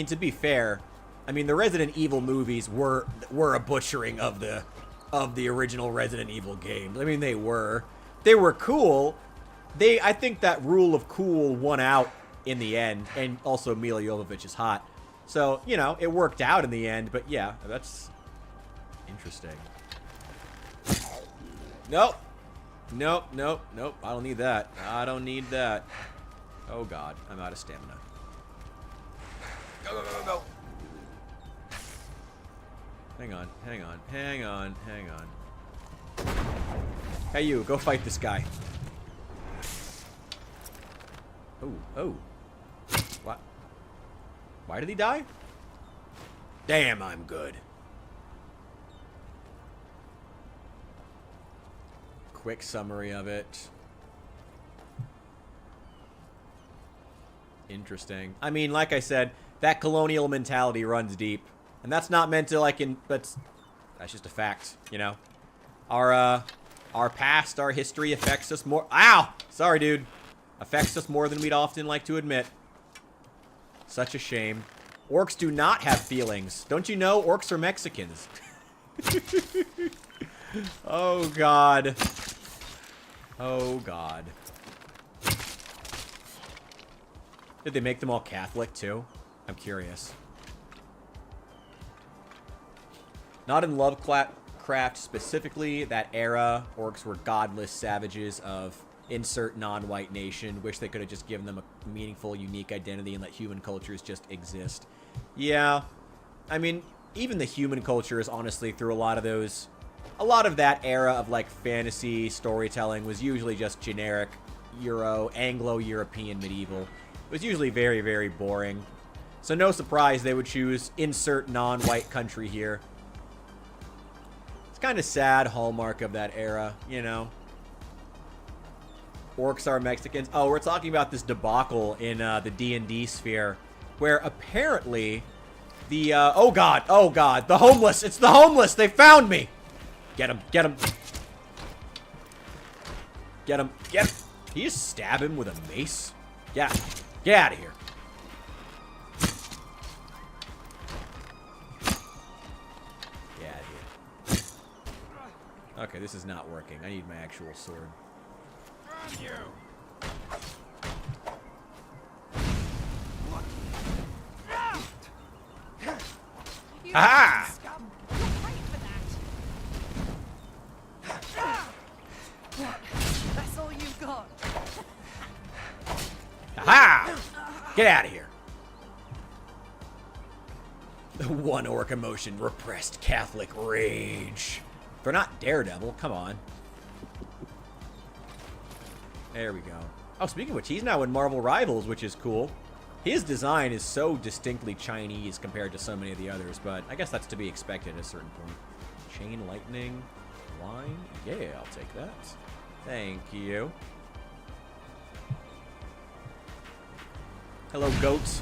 to be fair, I mean, the Resident Evil movies were a butchering of the original Resident Evil games. I mean, they were cool. I think that rule of cool won out in the end, and also Mila Jovovich is hot. So, you know, it worked out in the end, but yeah, that's interesting. Nope. Nope, nope, nope. I don't need that. I don't need that. Oh god, I'm out of stamina. Go, go, go, go. Hang on, hang on, hang on, hang on. Hey you, go fight this guy. Oh, oh. What? Why did he die? Damn, I'm good. Quick summary of it. Interesting. I mean, like I said, that colonial mentality runs deep. And that's not meant to, like, but that's just a fact, you know? Our past, our history affects us more. Ow! Sorry, dude. Affects us more than we'd often like to admit. Such a shame. Orcs do not have feelings. Don't you know orcs are Mexicans? Oh, God. Oh, God. Did they make them all Catholic, too? I'm curious. Not in Lovecraft specifically, that era, orcs were godless savages of insert non-white nation. Wish they could have just given them a meaningful, unique identity and let human cultures just exist. Yeah. I mean, even the human culture is honestly through a lot of that era of, like, fantasy storytelling was usually just generic Anglo-European medieval. It was usually very, very boring. So no surprise they would choose insert non-white country here. It's kind of sad hallmark of that era, you know. Orcs are Mexicans. Oh, we're talking about this debacle in the D&D sphere where apparently the, oh god, the homeless, it's the homeless, they found me! Get him, get him. Get him, get him. Can you just stab him with a mace? Yeah, get out of here. Get out of here. Okay, this is not working. I need my actual sword. You. Aha! That's all you've got. Aha! Get out of here. One orc emotion, repressed Catholic rage. They're not Daredevil, come on. There we go. Oh, speaking of which, he's now in Marvel Rivals, which is cool. His design is so distinctly Chinese compared to so many of the others, but I guess that's to be expected at a certain point. Chain lightning line? Yeah, I'll take that. Thank you. Hello, goats.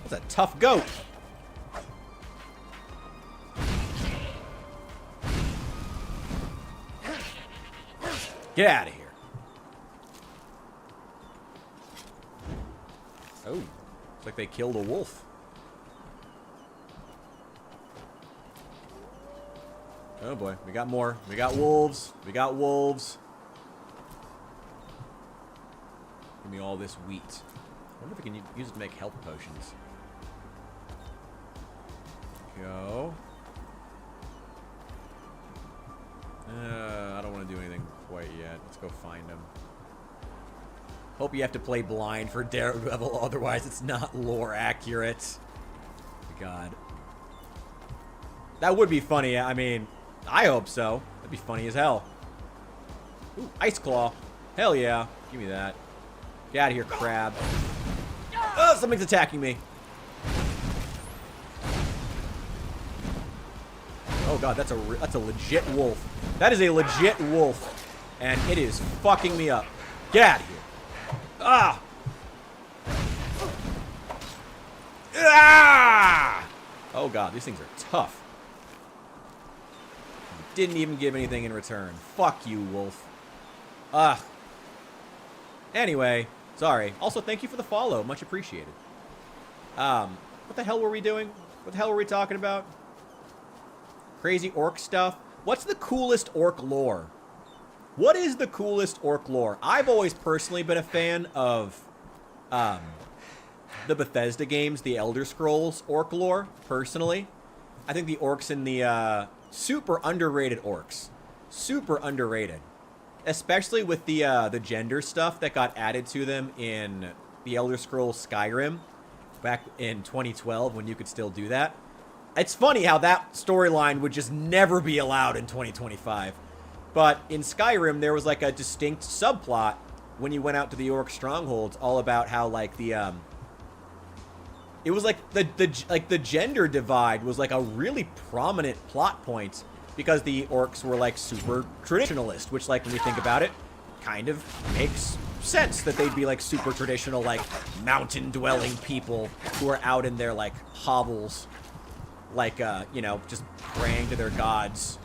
That's a tough goat. Get out of here. Oh, looks like they killed a wolf. Oh boy, we got more. We got wolves. We got wolves. Give me all this wheat. I wonder if we can use it to make health potions. Go. I don't want to do anything quite yet. Let's go find him. Hope you have to play blind for Daredevil, otherwise it's not lore accurate. God. That would be funny. I mean, I hope so. That'd be funny as hell. Ooh, Ice Claw. Hell yeah. Give me that. Get out of here, crab. Oh, something's attacking me. Oh god, that's a legit wolf. That is a legit wolf. And it is fucking me up. Get out of here. Ah! Ah! Oh god, these things are tough. Didn't even give anything in return. Fuck you, wolf. Ah. Anyway, sorry. Also, thank you for the follow. Much appreciated. What the hell were we doing? What the hell were we talking about? Crazy orc stuff. What's the coolest orc lore? What is the coolest orc lore? I've always personally been a fan of the Bethesda games, the Elder Scrolls orc lore, personally. I think the orcs in the super underrated orcs. Super underrated. Especially with the gender stuff that got added to them in the Elder Scrolls Skyrim back in 2012 when you could still do that. It's funny how that storyline would just never be allowed in 2025. But in Skyrim, there was like a distinct subplot when you went out to the orc strongholds, all about how like the it was like the gender divide was like a really prominent plot point because the orcs were like super traditionalist, which like when you think about it, kind of makes sense that they'd be like super traditional, like mountain dwelling people who are out in their like hovels, like you know, just praying to their gods.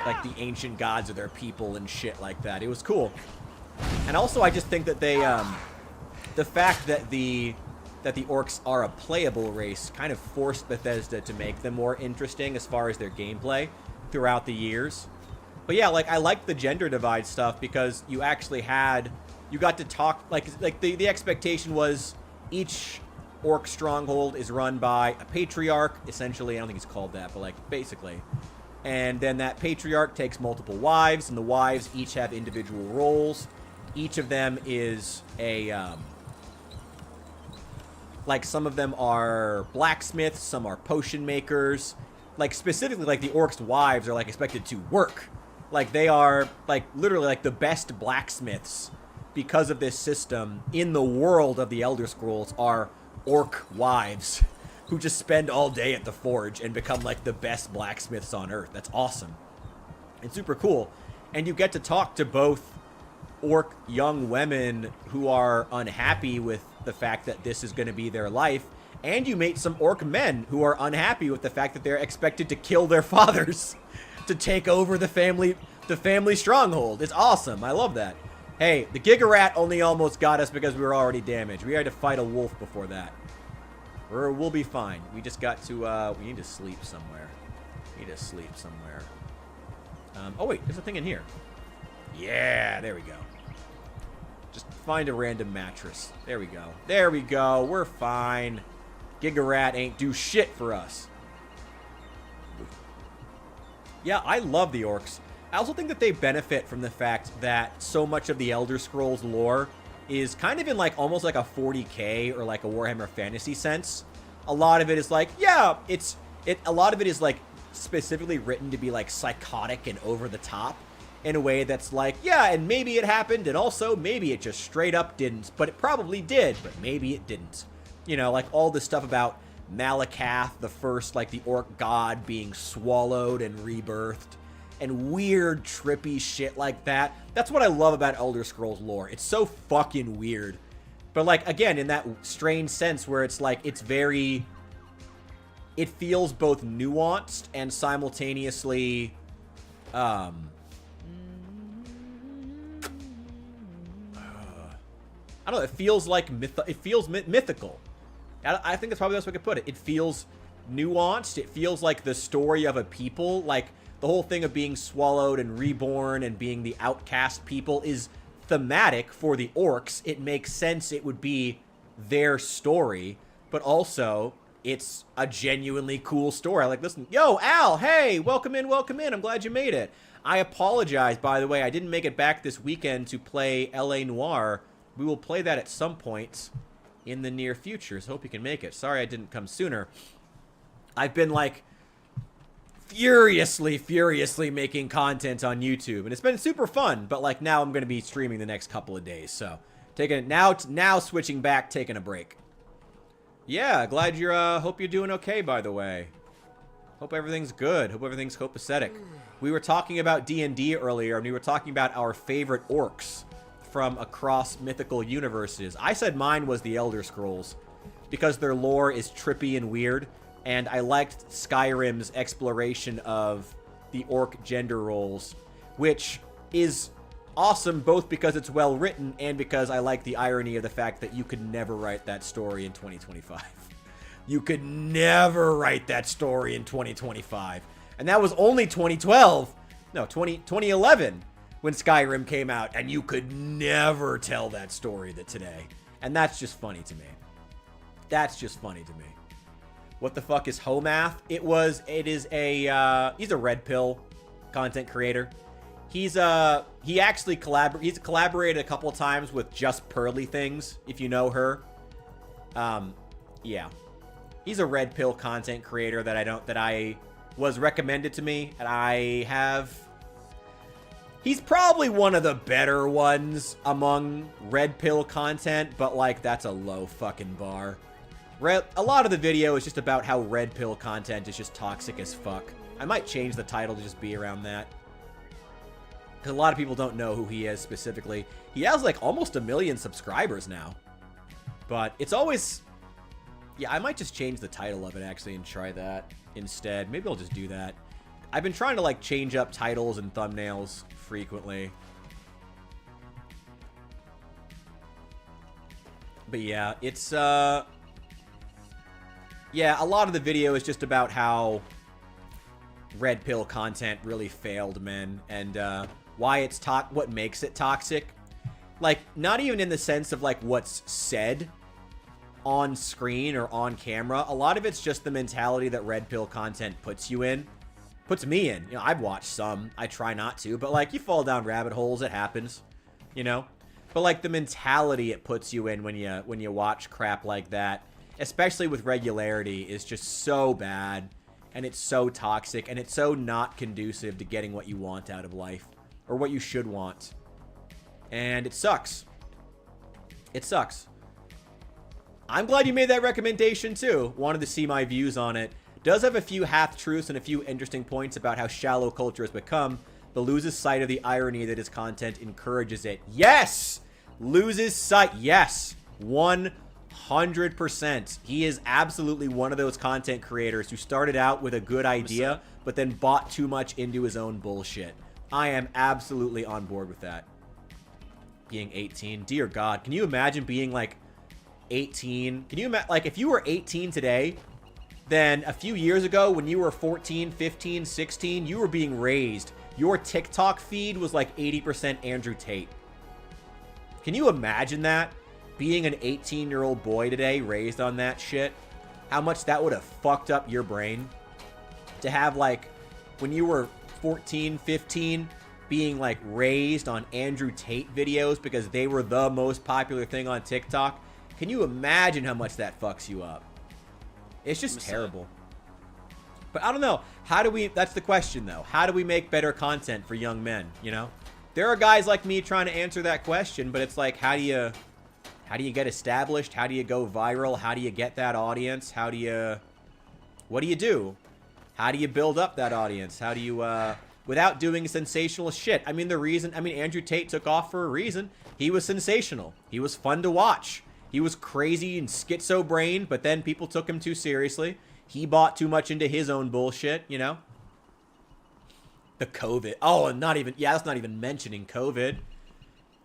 Like the ancient gods of their people and shit like that. It was cool. And also I just think that they the fact that the orcs are a playable race kind of forced Bethesda to make them more interesting as far as their gameplay throughout the years. But yeah, like I liked the gender divide stuff because you actually you got to talk, like the expectation was each orc stronghold is run by a patriarch, essentially. I don't think it's called that, but like basically. And then that patriarch takes multiple wives, and the wives each have individual roles. Each of them is a, like some of them are blacksmiths, some are potion makers. Like specifically, like the orcs' wives are like expected to work. Like they are like literally like the best blacksmiths because of this system in the world of the Elder Scrolls are orc wives who just spend all day at the forge and become like the best blacksmiths on earth. That's awesome. And super cool. And you get to talk to both orc young women who are unhappy with the fact that this is going to be their life, and you meet some orc men who are unhappy with the fact that they're expected to kill their fathers to take over the family stronghold. It's awesome. I love that. Hey, the Giga Rat only almost got us because we were already damaged. We had to fight a wolf before that. We'll be fine. We just got to, we need to sleep somewhere. Oh wait, there's a thing in here. Yeah, there we go. Just find a random mattress. There we go. There we go. We're fine. Giga Rat ain't do shit for us. Yeah, I love the orcs. I also think that they benefit from the fact that so much of the Elder Scrolls lore is kind of in like almost like a 40k or like a Warhammer Fantasy sense, a lot of it is like, yeah, a lot of it is like specifically written to be like psychotic and over the top in a way that's like, yeah, and maybe it happened, and also maybe it just straight up didn't, but it probably did, but maybe it didn't. You know, like all this stuff about Malakath, the first, like the orc god being swallowed and rebirthed, and weird, trippy shit like that. That's what I love about Elder Scrolls lore. It's so fucking weird. But, like, again, in that strange sense where it's like, it's very... It feels both nuanced and simultaneously... I don't know, it feels like... mythical. I think that's probably the best way I could put it. It feels nuanced. It feels like the story of a people. Like, the whole thing of being swallowed and reborn and being the outcast people is thematic for the orcs. It makes sense it would be their story, but also it's a genuinely cool story. Like, listen, yo, Al, hey, welcome in, welcome in. I'm glad you made it. I apologize, by the way. I didn't make it back this weekend to play L.A. Noire. We will play that at some point in the near future, so hope you can make it. Sorry I didn't come sooner. I've been, like, furiously making content on YouTube, and it's been super fun, but, like, now I'm going to be streaming the next couple of days, so now switching back, taking a break. Yeah, glad you're, hope you're doing okay, by the way. Hope everything's good. Hope everything's copacetic. We were talking about D&D earlier, and we were talking about our favorite orcs from across mythical universes. I said mine was the Elder Scrolls because their lore is trippy and weird, and I liked Skyrim's exploration of the orc gender roles, which is awesome both because it's well written and because I like the irony of the fact that you could never write that story in 2025. You could never write that story in 2025. And that was only 2012. No, 2011. When Skyrim came out, and you could never tell that story today. And that's just funny to me. That's just funny to me. What the fuck is Homath? He's a Red Pill content creator. He actually he's collaborated a couple of times with Just Pearly Things, if you know her. Yeah. He's a Red Pill content creator that I was recommended to me, and I have... He's probably one of the better ones among Red Pill content, but, like, that's a low fucking bar. A lot of the video is just about how Red Pill content is just toxic as fuck. I might change the title to just be around that. Because a lot of people don't know who he is specifically. He has, like, almost 1 million subscribers now. But it's always... Yeah, I might just change the title of it, actually, and try that instead. Maybe I'll just do that. I've been trying to, like, change up titles and thumbnails frequently. But yeah, it's, yeah, a lot of the video is just about how Red Pill content really failed men, and, why it's what makes it toxic. Like, not even in the sense of, like, what's said on screen or on camera. A lot of it's just the mentality that Red Pill content puts you in. Puts me in. You know, I've watched some. I try not to. But, like, you fall down rabbit holes. It happens. You know? But, like, the mentality it puts you in when you watch crap like that, especially with regularity, is just so bad. And it's so toxic. And it's so not conducive to getting what you want out of life. Or what you should want. And it sucks. It sucks. I'm glad you made that recommendation, too. Wanted to see my views on it. Does have a few half-truths and a few interesting points about how shallow culture has become, but loses sight of the irony that his content encourages it. Yes! Loses sight. Yes! 100%. He is absolutely one of those content creators who started out with a good idea, but then bought too much into his own bullshit. I am absolutely on board with that. Being 18. Dear God. Can you imagine being, like, 18? Can you imagine, like, if you were 18 today... Then a few years ago, when you were 14, 15, 16, you were being raised. Your TikTok feed was like 80% Andrew Tate. Can you imagine that? Being an 18-year-old boy today, raised on that shit? How much that would have fucked up your brain? To have, like, when you were 14, 15, being, like, raised on Andrew Tate videos because they were the most popular thing on TikTok? Can you imagine how much that fucks you up? It's just terrible. But I don't know. How do we... That's the question, though. How do we make better content for young men, you know? There are guys like me trying to answer that question, but it's like, how do you get established? How do you go viral? How do you get that audience? How do you... What do you do? How do you build up that audience? How do you, without doing sensational shit? I mean, Andrew Tate took off for a reason. He was sensational. He was fun to watch. He was crazy and schizo-brained, but then people took him too seriously. He bought too much into his own bullshit, you know? The COVID. Oh, and that's not even mentioning COVID.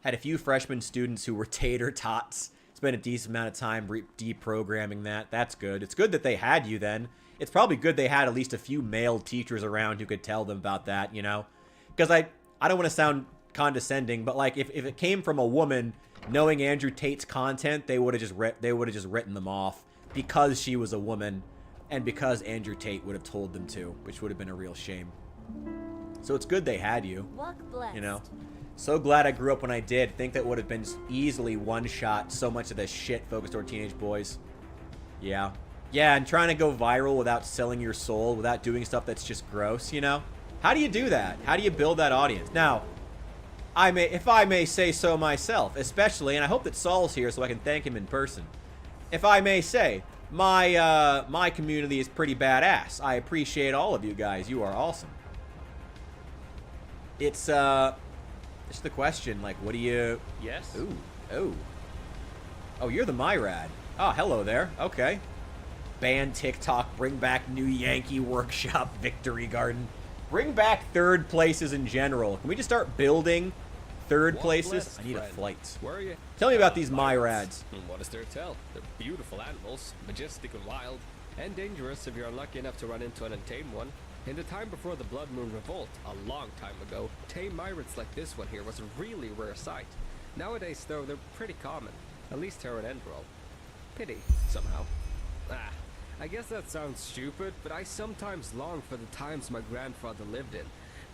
Had a few freshman students who were tater tots. Spent a decent amount of time deprogramming that. That's good. It's good that they had you then. It's probably good they had at least a few male teachers around who could tell them about that, you know? Because I don't want to sound condescending, but like if it came from a woman knowing Andrew Tate's content, they would have just written them off because she was a woman and because Andrew Tate would have told them to, which would have been a real shame. So it's good they had you. Walk blessed. You know? So glad I grew up when I did. Think that would have been easily one-shot so much of this shit focused toward teenage boys. Yeah. Yeah, and trying to go viral without selling your soul, without doing stuff that's just gross, you know? How do you do that? How do you build that audience? Now, if I may say so myself, especially, and I hope that Saul's here so I can thank him in person. If I may say, my community is pretty badass. I appreciate all of you guys. You are awesome. It's the question, like, what do you... Yes? Ooh. Oh. Oh, you're the Myrad. Oh, hello there. Okay. Ban TikTok, bring back New Yankee Workshop, Victory Garden. Bring back third places in general. Can we just start building third places? I need a flight. Where are you? Tell me about these Myrads. What is there to tell? They're beautiful animals, majestic and wild, and dangerous if you're unlucky enough to run into an untamed one. In the time before the Blood Moon Revolt, a long time ago, tame myriads like this one here was a really rare sight. Nowadays, though, they're pretty common, at least here in Enderal. Pity, somehow. I guess that sounds stupid, but I sometimes long for the times my grandfather lived in.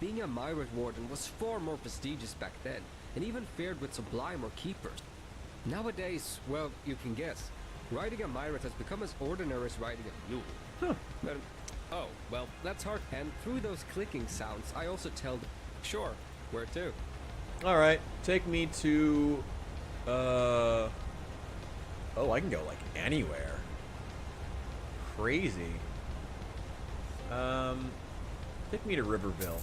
Being a myriad warden was far more prestigious back then, and even fared with sublime or keepers. Nowadays, well, you can guess, riding a myriad has become as ordinary as riding a mule. But, oh, well, that's hard. And through those clicking sounds, I also tell them, sure, where to? Alright, take me to, oh, I can go, like, anywhere. Crazy. Take me to Riverville.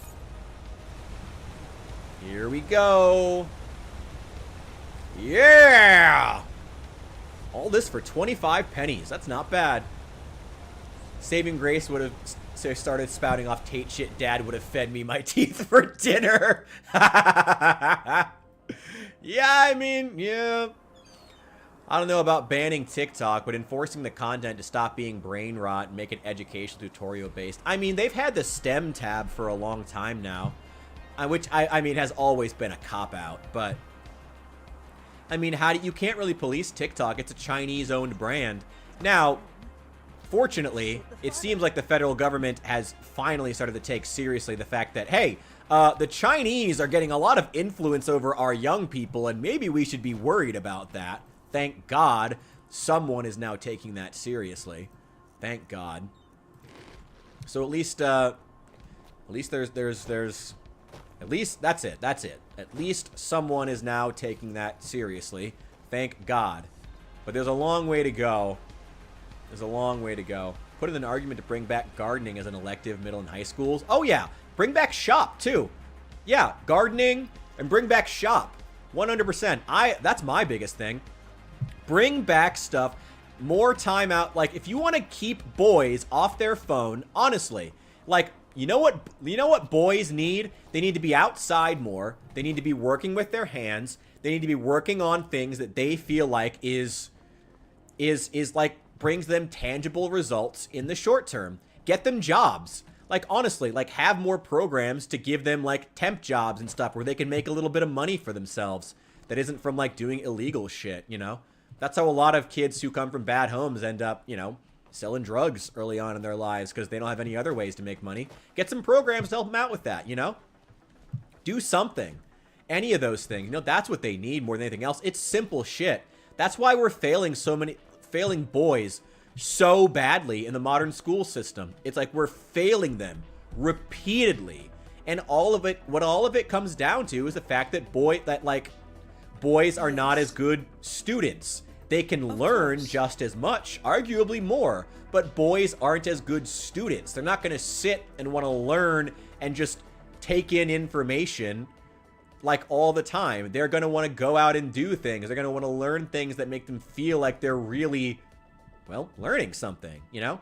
Here we go. Yeah! All this for 25 pennies. That's not bad. Saving Grace would have started spouting off Tate shit. Dad would have fed me my teeth for dinner. Yeah, I mean, yeah. I don't know about banning TikTok, but enforcing the content to stop being brain rot and make it educational tutorial based. I mean, they've had the STEM tab for a long time now, which I mean has always been a cop-out, but I mean, you can't really police TikTok. It's a Chinese-owned brand. Now, fortunately, it seems like the federal government has finally started to take seriously the fact that, hey, the Chinese are getting a lot of influence over our young people, and maybe we should be worried about that. Thank God someone is now taking that seriously. Thank God. So at least there's at least that's it. At least someone is now taking that seriously. Thank God. But there's a long way to go. There's a long way to go. Put in an argument to bring back gardening as an elective middle and high schools. Oh yeah, bring back shop too. Yeah, gardening and bring back shop. 100%. That's my biggest thing. Bring back stuff, more time out. Like, if you want to keep boys off their phone, honestly, like, you know what boys need? They need to be outside more. They need to be working with their hands. They need to be working on things that they feel like is like brings them tangible results in the short term. Get them jobs. Like, honestly, like, have more programs to give them, like, temp jobs and stuff where they can make a little bit of money for themselves that isn't from, like, doing illegal shit, you know? That's how a lot of kids who come from bad homes end up, you know, selling drugs early on in their lives because they don't have any other ways to make money. Get some programs to help them out with that, you know? Do something. Any of those things. You know, that's what they need more than anything else. It's simple shit. That's why we're failing boys so badly in the modern school system. It's like we're failing them repeatedly. And what all of it comes down to is the fact that boys are not as good students. They can learn just as much, arguably more, but boys aren't as good students. They're not going to sit and want to learn and just take in information like all the time. They're going to want to go out and do things. They're going to want to learn things that make them feel like they're really, well, learning something, you know?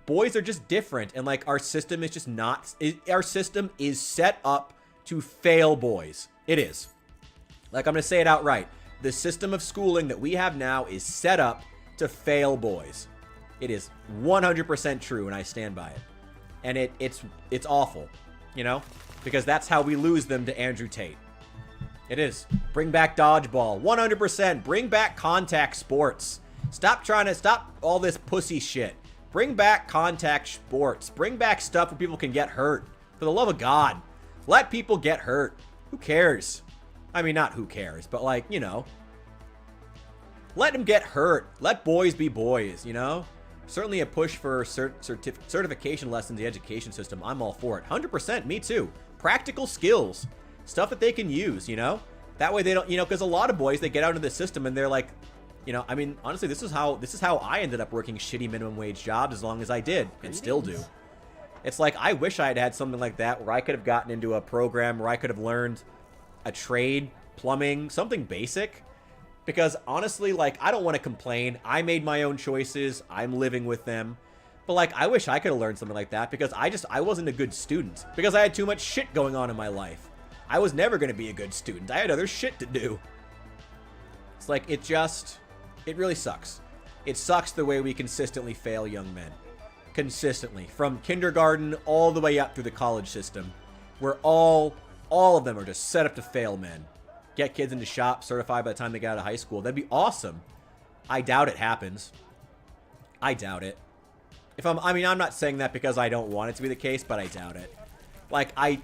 Boys are just different, and like our system is just not, our system is set up to fail boys. It is. Like, I'm going to say it outright. The system of schooling that we have now is set up to fail boys. It is 100% true, and I stand by it. And it's awful, you know? Because that's how we lose them to Andrew Tate. It is. Bring back dodgeball. 100%. Bring back contact sports. Stop all this pussy shit. Bring back contact sports. Bring back stuff where people can get hurt. For the love of God. Let people get hurt. Who cares? I mean, not who cares, but like, you know. Let them get hurt. Let boys be boys, you know? Certainly a push for certification lessons in the education system. I'm all for it. 100%, me too. Practical skills. Stuff that they can use, you know? That way they don't, you know, because a lot of boys, they get out into the system and they're like, you know, I mean, honestly, this is how I ended up working shitty minimum wage jobs as long as I did, and still do. It's like, I wish I had had something like that where I could have gotten into a program where I could have learned a trade, plumbing, something basic. Because honestly, like, I don't want to complain. I made my own choices. I'm living with them. But like, I wish I could have learned something like that because I wasn't a good student. Because I had too much shit going on in my life. I was never going to be a good student. I had other shit to do. It's like, it really sucks. It sucks the way we consistently fail young men. Consistently. From kindergarten all the way up through the college system. Where all of them are just set up to fail men. Get kids into shop certified by the time they get out of high school. That'd be awesome. I doubt it happens. I doubt it. I'm not saying that because I don't want it to be the case, but I doubt it. Like, I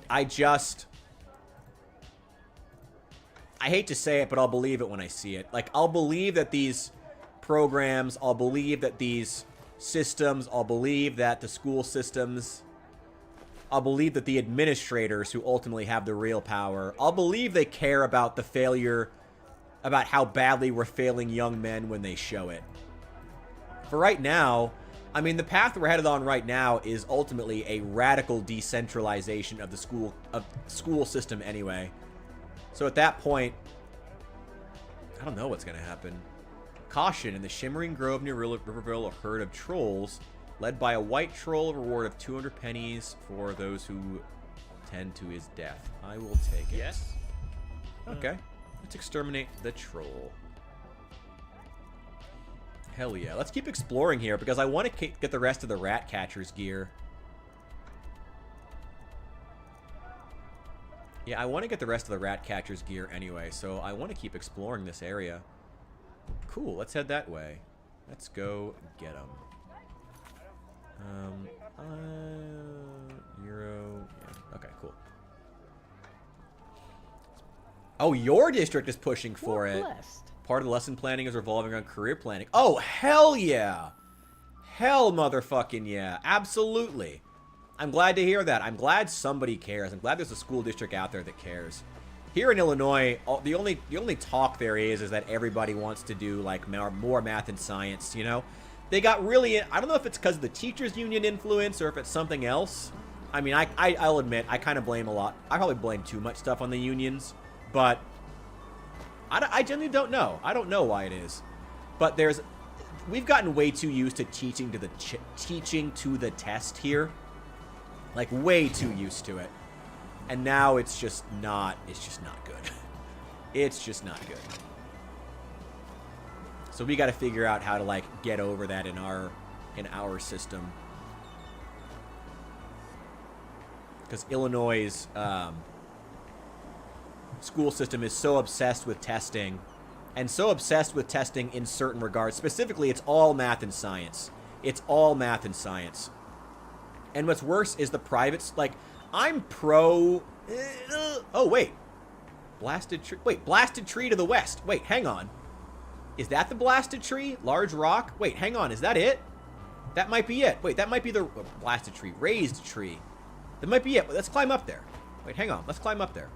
hate to say it, but I'll believe it when I see it. Like, I'll believe that these programs, I'll believe that these systems, I'll believe that the school systems, I'll believe that the administrators who ultimately have the real power, I'll believe they care about the failure, about how badly we're failing young men when they show it. For right now, I mean, the path we're headed on right now is ultimately a radical decentralization of the school system anyway. So at that point, I don't know what's going to happen. Caution, in the Shimmering Grove near Riverville, a herd of trolls led by a white troll, a reward of 200 pennies for those who tend to his death. I will take it. Yes? Okay. Let's exterminate the troll. Hell yeah. Let's keep exploring here because I want to get the rest of the rat catcher's gear. Yeah, I want to get the rest of the rat catcher's gear anyway, so I want to keep exploring this area. Cool, let's head that way. Let's go get them. Euro. Yeah. Okay, cool. Oh, your district is pushing for it. Part of the lesson planning is revolving around career planning. Oh, hell yeah. Hell motherfucking yeah. Absolutely. I'm glad to hear that. I'm glad somebody cares. I'm glad there's a school district out there that cares. Here in Illinois, the only talk there is that everybody wants to do like more math and science, you know? They got really, I don't know if it's because of the teachers union influence or if it's something else. I mean, I'll admit, I kind of blame a lot. I probably blame too much stuff on the unions, but I genuinely don't know. I don't know why it is. But we've gotten way too used to teaching to the test here. Like, way too used to it. And now it's just not good. It's just not good. So we got to figure out how to, like, get over that in our system. Because Illinois' school system is so obsessed with testing. And so obsessed with testing in certain regards. Specifically, it's all math and science. It's all math and science. And what's worse is the privates, like, I'm pro... oh, wait. Blasted tree. Wait, blasted tree to the west. Wait, hang on. Is that the blasted tree? Large rock? Wait, hang on. Is that it? That might be it. Wait, that might be the blasted tree. Raised tree. That might be it. Let's climb up there. Wait, hang on. Let's climb up there.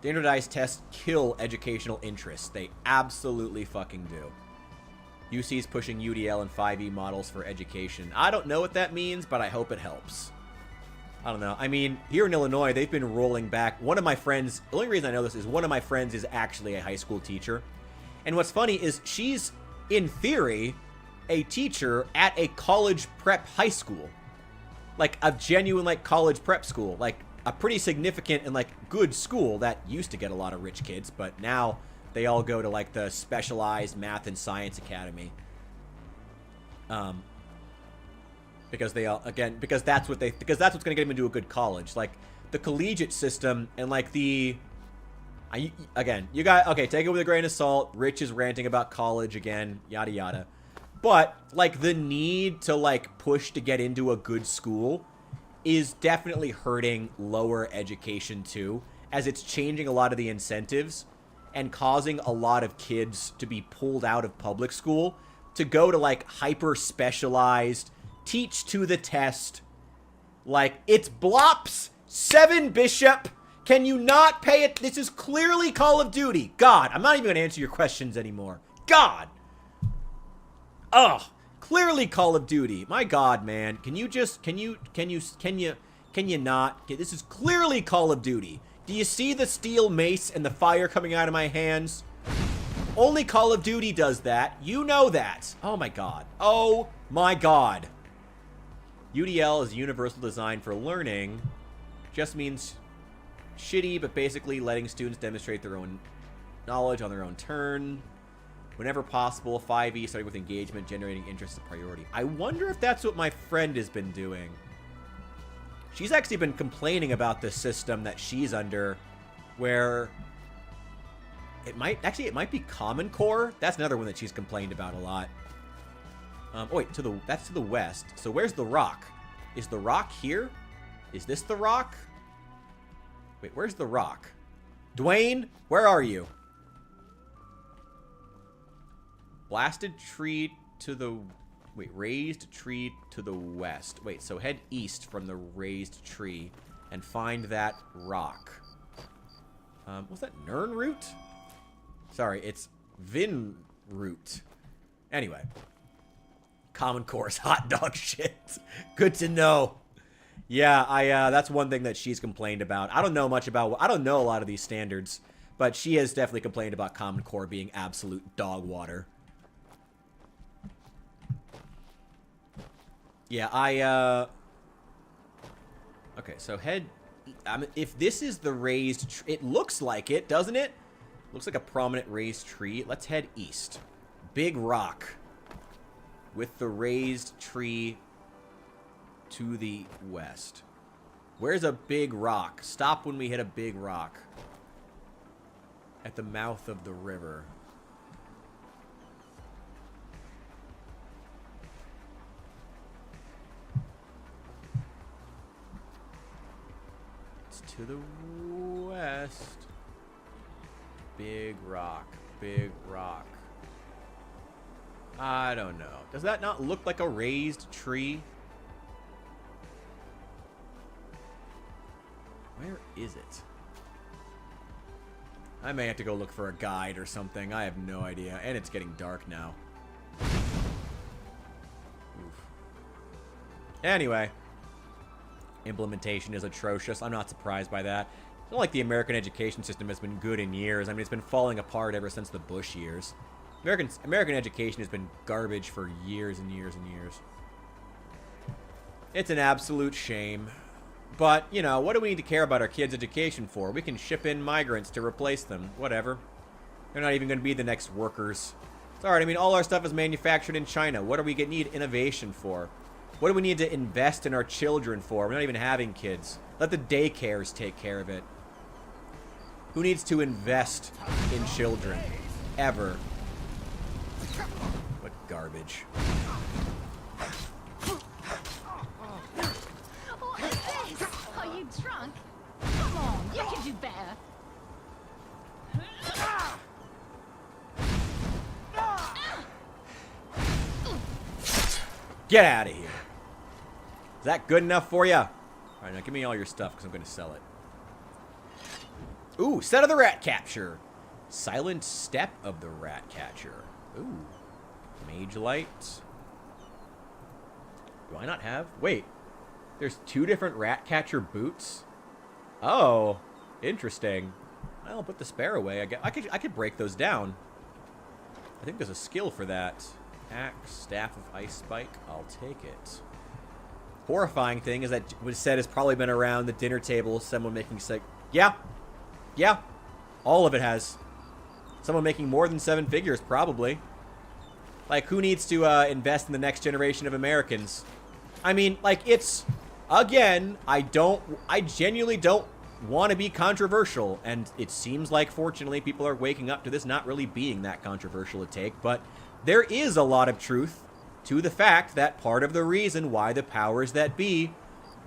Standardized tests kill educational interests. They absolutely fucking do. UC's pushing UDL and 5e models for education. I don't know what that means, but I hope it helps. I don't know. I mean, here in Illinois, they've been rolling back. One of my friends, the only reason I know this is one of my friends is actually a high school teacher. And what's funny is she's, in theory, a teacher at a college prep high school. Like, a genuine, like, college prep school. Like, a pretty significant and, like, good school that used to get a lot of rich kids, but now they all go to, like, the specialized math and science academy. Because they all, again, because that's what's going to get them into a good college. Like, the collegiate system and, like, you got, okay, take it with a grain of salt. Rich is ranting about college again, yada, yada. But, like, the need to, like, push to get into a good school is definitely hurting lower education, too, as it's changing a lot of the incentives and causing a lot of kids to be pulled out of public school to go to, like, hyper-specialized, teach to the test. Like, it's Blops 7 Bishop. Can you not pay it? This is clearly Call of Duty. God, I'm not even going to answer your questions anymore. God. Ugh. Clearly Call of Duty. My God, man. Can you not? Okay, this is clearly Call of Duty. Do you see the steel mace and the fire coming out of my hands? Only Call of Duty does that. You know that. Oh my God. Oh my God. UDL is universal design for learning. Just means shitty, but basically letting students demonstrate their own knowledge on their own turn. Whenever possible, 5e starting with engagement, generating interest is a priority. I wonder if that's what my friend has been doing. She's actually been complaining about the system that she's under, where it might be Common Core. That's another one that she's complained about a lot. Oh wait, that's to the west. So where's the rock? Is the rock here? Is this the rock? Wait, where's the rock? Dwayne, where are you? Blasted tree to the... Wait, raised tree to the west. Wait, so head east from the raised tree and find that rock. Was that Nern root? Sorry, it's Vin root. Anyway. Common Core's hot dog shit. Good to know. Yeah, that's one thing that she's complained about. I don't know much about... I don't know a lot of these standards, but she has definitely complained about Common Core being absolute dog water. Yeah, okay, so head... if this is the raised... it looks like it, doesn't it? Looks like a prominent raised tree. Let's head east. Big rock. With the raised tree to the west. Where's a big rock? Stop when we hit a big rock. At the mouth of the river. It's to the west. Big rock. Big rock. I don't know. Does that not look like a raised tree? Where is it? I may have to go look for a guide or something. I have no idea. And it's getting dark now. Oof. Anyway. Implementation is atrocious. I'm not surprised by that. It's not like the American education system has been good in years. I mean, it's been falling apart ever since the Bush years. American education has been garbage for years and years and years. It's an absolute shame. But, you know, what do we need to care about our kids' education for? We can ship in migrants to replace them. Whatever. They're not even going to be the next workers. It's alright. I mean, all our stuff is manufactured in China. What do we need innovation for? What do we need to invest in our children for? We're not even having kids. Let the daycares take care of it. Who needs to invest in children? Ever. What garbage. What is this? Are you drunk? Come on, you can do better. Get out of here. Is that good enough for you? All right, now give me all your stuff because I'm going to sell it. Ooh, set of the rat capture. Silent step of the rat catcher. Ooh. Mage light. Do I not have? Wait. There's 2 different rat catcher boots? Oh. Interesting. I'll put the spare away. I could break those down. I think there's a skill for that. Axe, staff of ice spike. I'll take it. Horrifying thing is that was said has probably been around the dinner table. Someone making yeah, all of it has. Someone making more than 7 figures probably. Like, who needs to invest in the next generation of Americans? I mean, like, it's again. I genuinely don't want to be controversial, and it seems like fortunately people are waking up to this not really being that controversial a take, but there is a lot of truth to the fact that part of the reason why the powers that be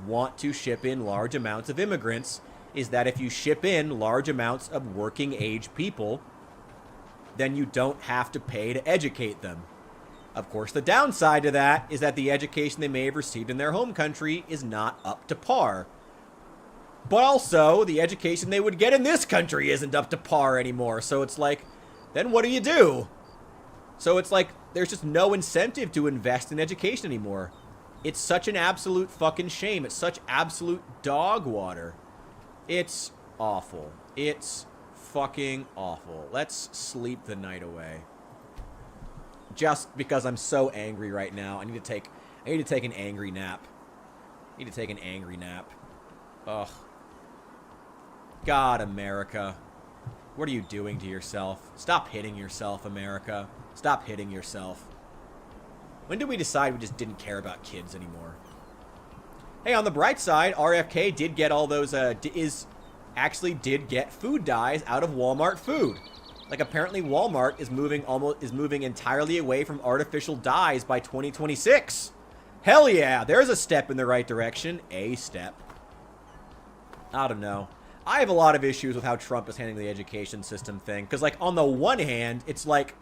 want to ship in large amounts of immigrants is that if you ship in large amounts of working age people, then you don't have to pay to educate them. Of course, the downside to that is that the education they may have received in their home country is not up to par. But also, the education they would get in this country isn't up to par anymore. So it's like, then what do you do? So it's like, there's just no incentive to invest in education anymore. It's such an absolute fucking shame. It's such absolute dog water. It's awful. It's fucking awful. Let's sleep the night away. Just because I'm so angry right now. I need to take an angry nap. I need to take an angry nap. Ugh. God, America. What are you doing to yourself? Stop hitting yourself, America. Stop hitting yourself. When did we decide we just didn't care about kids anymore? Hey, on the bright side, RFK did get all those, actually did get food dyes out of Walmart food. Like, apparently Walmart is moving entirely away from artificial dyes by 2026. Hell yeah, there's a step in the right direction. A step. I don't know. I have a lot of issues with how Trump is handling the education system thing. Because, like, on the one hand, it's like,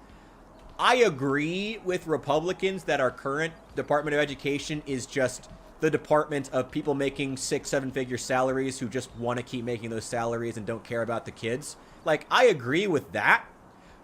I agree with Republicans that our current Department of Education is just the department of people making 6-7 figure salaries who just want to keep making those salaries and don't care about the kids. Like, I agree with that.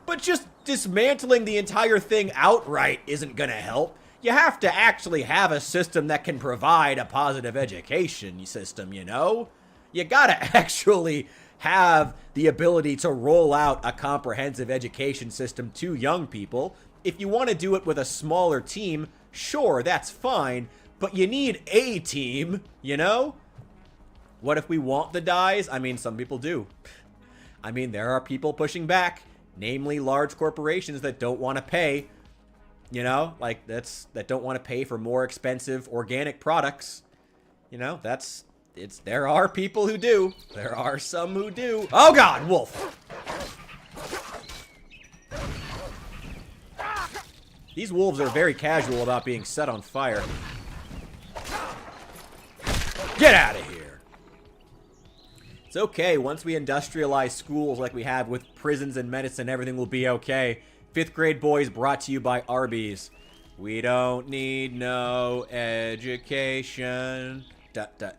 But just dismantling the entire thing outright isn't going to help. You have to actually have a system that can provide a positive education system, you know? You gotta actually have the ability to roll out a comprehensive education system to young people. If you want to do it with a smaller team, sure, that's fine, but you need a team, you know? What if we want the dyes? I mean, some people do. I mean, there are people pushing back, namely large corporations that don't want to pay, you know, like that don't want to pay for more expensive organic products. You know, there are people who do. There are some who do. Oh God, wolf. These wolves are very casual about being set on fire. Get out of here. It's okay. Once we industrialize schools like we have with prisons and medicine, everything will be okay. 5th grade boys brought to you by Arby's. We don't need no education. You guys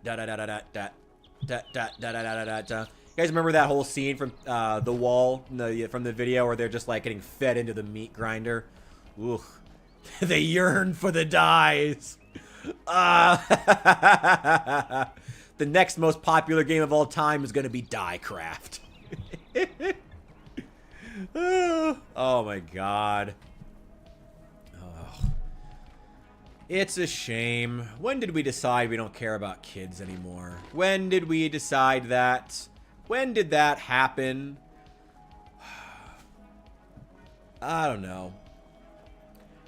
remember that whole scene from The Wall, from the video where they're just like getting fed into the meat grinder? Ooh. They yearn for the dyes. The next most popular game of all time is going to be Diecraft. Oh my God. It's a shame. When did we decide we don't care about kids anymore? When did we decide that? When did that happen? I don't know.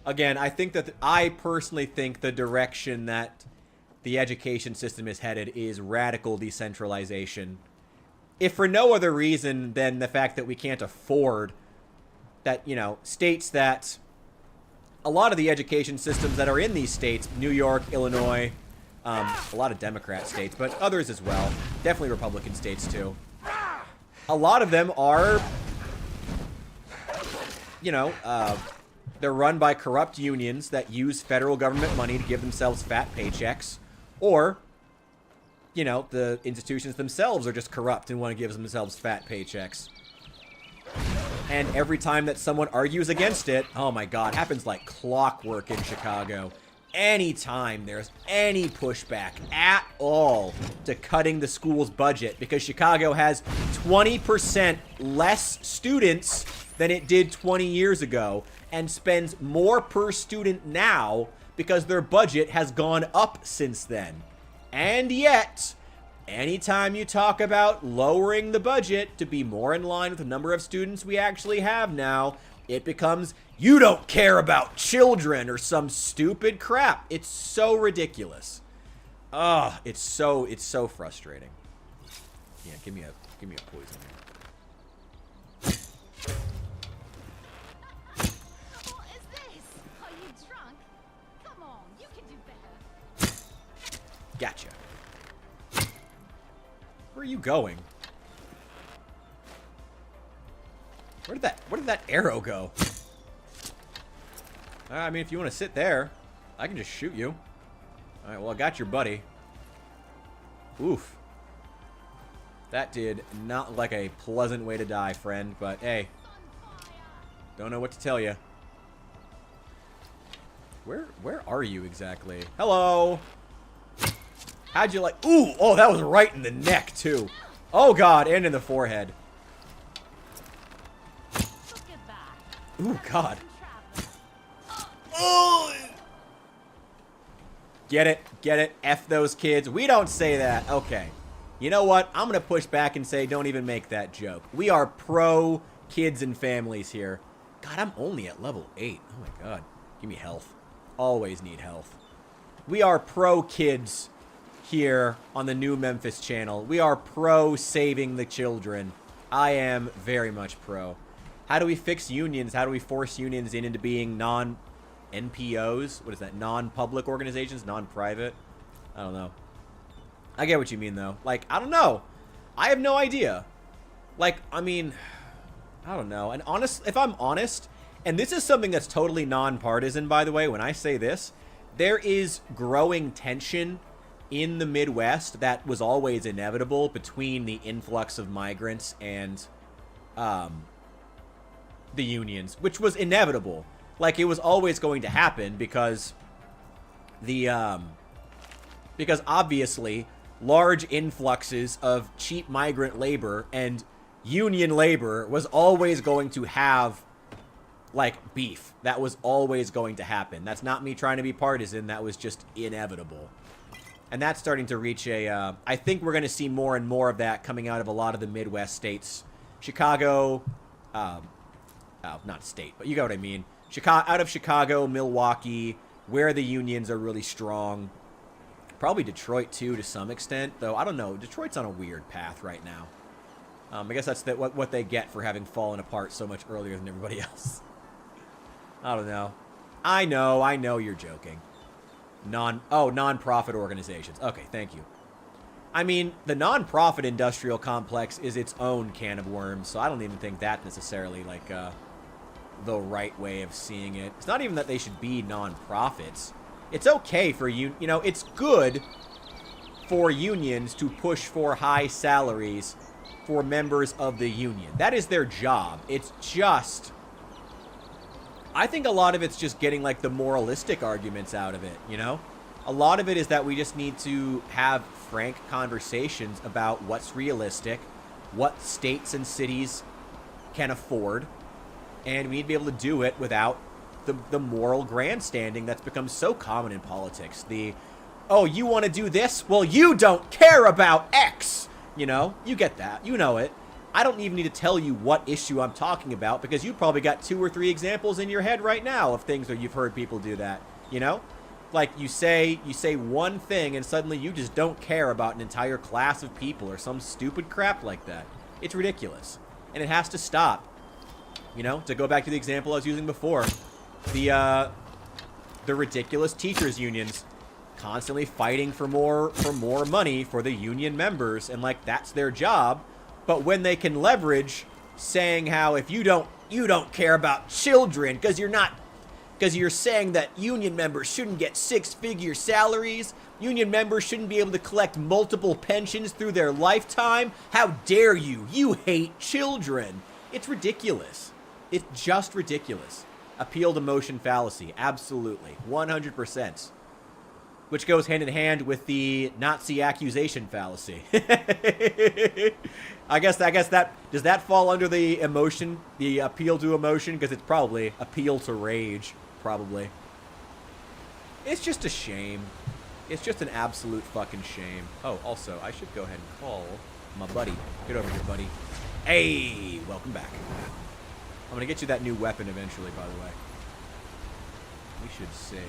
Again, I personally think the direction that the education system is headed is radical decentralization. If for no other reason than the fact that we can't afford that, you know, states that a lot of the education systems that are in these states, New York, Illinois, a lot of Democrat states, but others as well, definitely Republican states too. A lot of them are, you know, they're run by corrupt unions that use federal government money to give themselves fat paychecks, or, you know, the institutions themselves are just corrupt and want to give themselves fat paychecks. And every time that someone argues against it, oh my god, happens like clockwork in Chicago. Anytime there's any pushback at all to cutting the school's budget, because Chicago has 20% less students than it did 20 years ago, and spends more per student now because their budget has gone up since then. And yet, anytime you talk about lowering the budget to be more in line with the number of students we actually have now, it becomes, you don't care about children or some stupid crap. It's so ridiculous. Ugh, it's so frustrating. Yeah, give me a poison here. What is this? Are you drunk? Come on, you can do better. Gotcha. Where are you going? Where did that arrow go? I mean, if you want to sit there, I can just shoot you. Alright, well, I got your buddy. Oof. That did not look like a pleasant way to die, friend, but hey. Don't know what to tell you. Where are you exactly? Hello! How'd you like... Ooh! Oh, that was right in the neck, too. Oh, God, and in the forehead. Ooh, God. Oh! Get it? Get it? F those kids. We don't say that. Okay. You know what? I'm going to push back and say don't even make that joke. We are pro kids and families here. God, I'm only at level 8. Oh, my God. Give me health. Always need health. We are pro kids here on the new Memphis channel. We are pro saving the children. I am very much pro. How do we fix unions? How do we force unions into being non-NPOs? What is that? Non-public organizations? Non-private? I don't know. I get what you mean, though. Like, I don't know. I have no idea. Like, I mean, I don't know. And if I'm honest, and this is something that's totally non-partisan, by the way, when I say this, there is growing tension in the Midwest that was always inevitable between the influx of migrants and the unions, which was inevitable. Like, it was always going to happen because because obviously large influxes of cheap migrant labor and union labor was always going to have, like, beef. That was always going to happen. That's not me trying to be partisan. That was just inevitable. And that's starting to reach a, I think we're going to see more and more of that coming out of a lot of the Midwest states. Chicago, not state, but you get what I mean. Out of Chicago, Milwaukee, where the unions are really strong. Probably Detroit, too, to some extent. Though, I don't know. Detroit's on a weird path right now. I guess that's what they get for having fallen apart so much earlier than everybody else. I don't know. I know you're joking. Non-profit organizations. Okay, thank you. I mean, the non-profit industrial complex is its own can of worms, so I don't even think that's necessarily, like, the right way of seeing it. It's not even that they should be non-profits. It's okay for you know, it's good for unions to push for high salaries for members of the union. That is their job. It's just, I think a lot of it's just getting, like, the moralistic arguments out of it, you know? A lot of it is that we just need to have frank conversations about what's realistic, what states and cities can afford, and we need to be able to do it without the moral grandstanding that's become so common in politics. Oh, you want to do this? Well, you don't care about X! You know? You get that. You know it. I don't even need to tell you what issue I'm talking about, because you probably got 2 or 3 examples in your head right now of things where you've heard people do that. You know? Like, you say one thing, and suddenly you just don't care about an entire class of people or some stupid crap like that. It's ridiculous. And it has to stop. You know? To go back to the example I was using before. The ridiculous teachers unions constantly fighting for more money for the union members, and, like, that's their job. But when they can leverage saying how if you don't care about children because you're not Because you're saying that union members shouldn't get six-figure salaries? Union members shouldn't be able to collect multiple pensions through their lifetime? How dare you? You hate children. It's ridiculous. It's just ridiculous. Appeal to motion fallacy. Absolutely. 100%. Which goes hand in hand with the Nazi accusation fallacy. I guess that does that fall under the emotion, the appeal to emotion? Because it's probably appeal to rage, probably. It's just a shame. It's just an absolute fucking shame. Oh, also, I should go ahead and call my buddy. Get over here, buddy. Hey, welcome back. I'm gonna get you that new weapon eventually, by the way. We should save.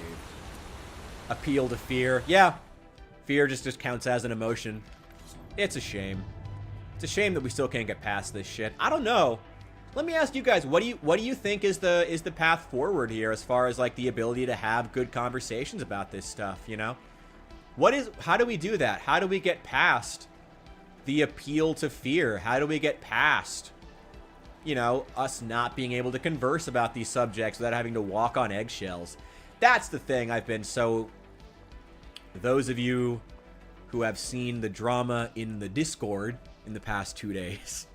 Appeal to fear. Yeah. Fear just counts as an emotion. It's a shame. It's a shame that we still can't get past this shit. I don't know. Let me ask you guys, what do you think is the path forward here as far as like the ability to have good conversations about this stuff, you know? How do we do that? How do we get past the appeal to fear? How do we get past, you know, us not being able to converse about these subjects without having to walk on eggshells? That's the thing I've been so... Those of you who have seen the drama in the Discord in the past 2 days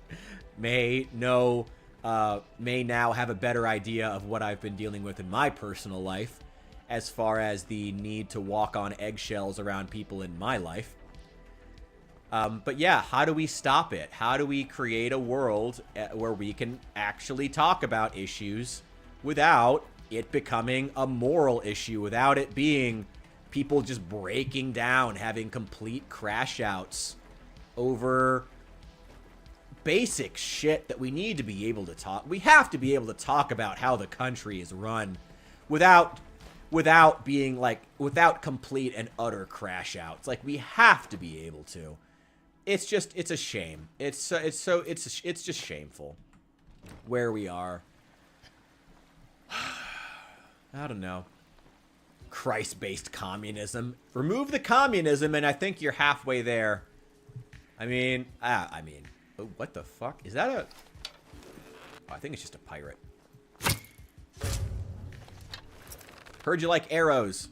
may now have a better idea of what I've been dealing with in my personal life as far as the need to walk on eggshells around people in my life. But yeah, how do we stop it? How do we create a world where we can actually talk about issues without it becoming a moral issue, without it being people just breaking down, having complete crash outs over basic shit that we need to be able to talk. We have to be able to talk about how the country is run without being like, without complete and utter crash outs. Like, we have to be able to. It's a shame. It's just shameful where we are. I don't know. Christ-based communism. Remove the communism, and I think you're halfway there. I mean, oh, what the fuck? Is that a... Oh, I think it's just a pirate. Heard you like arrows.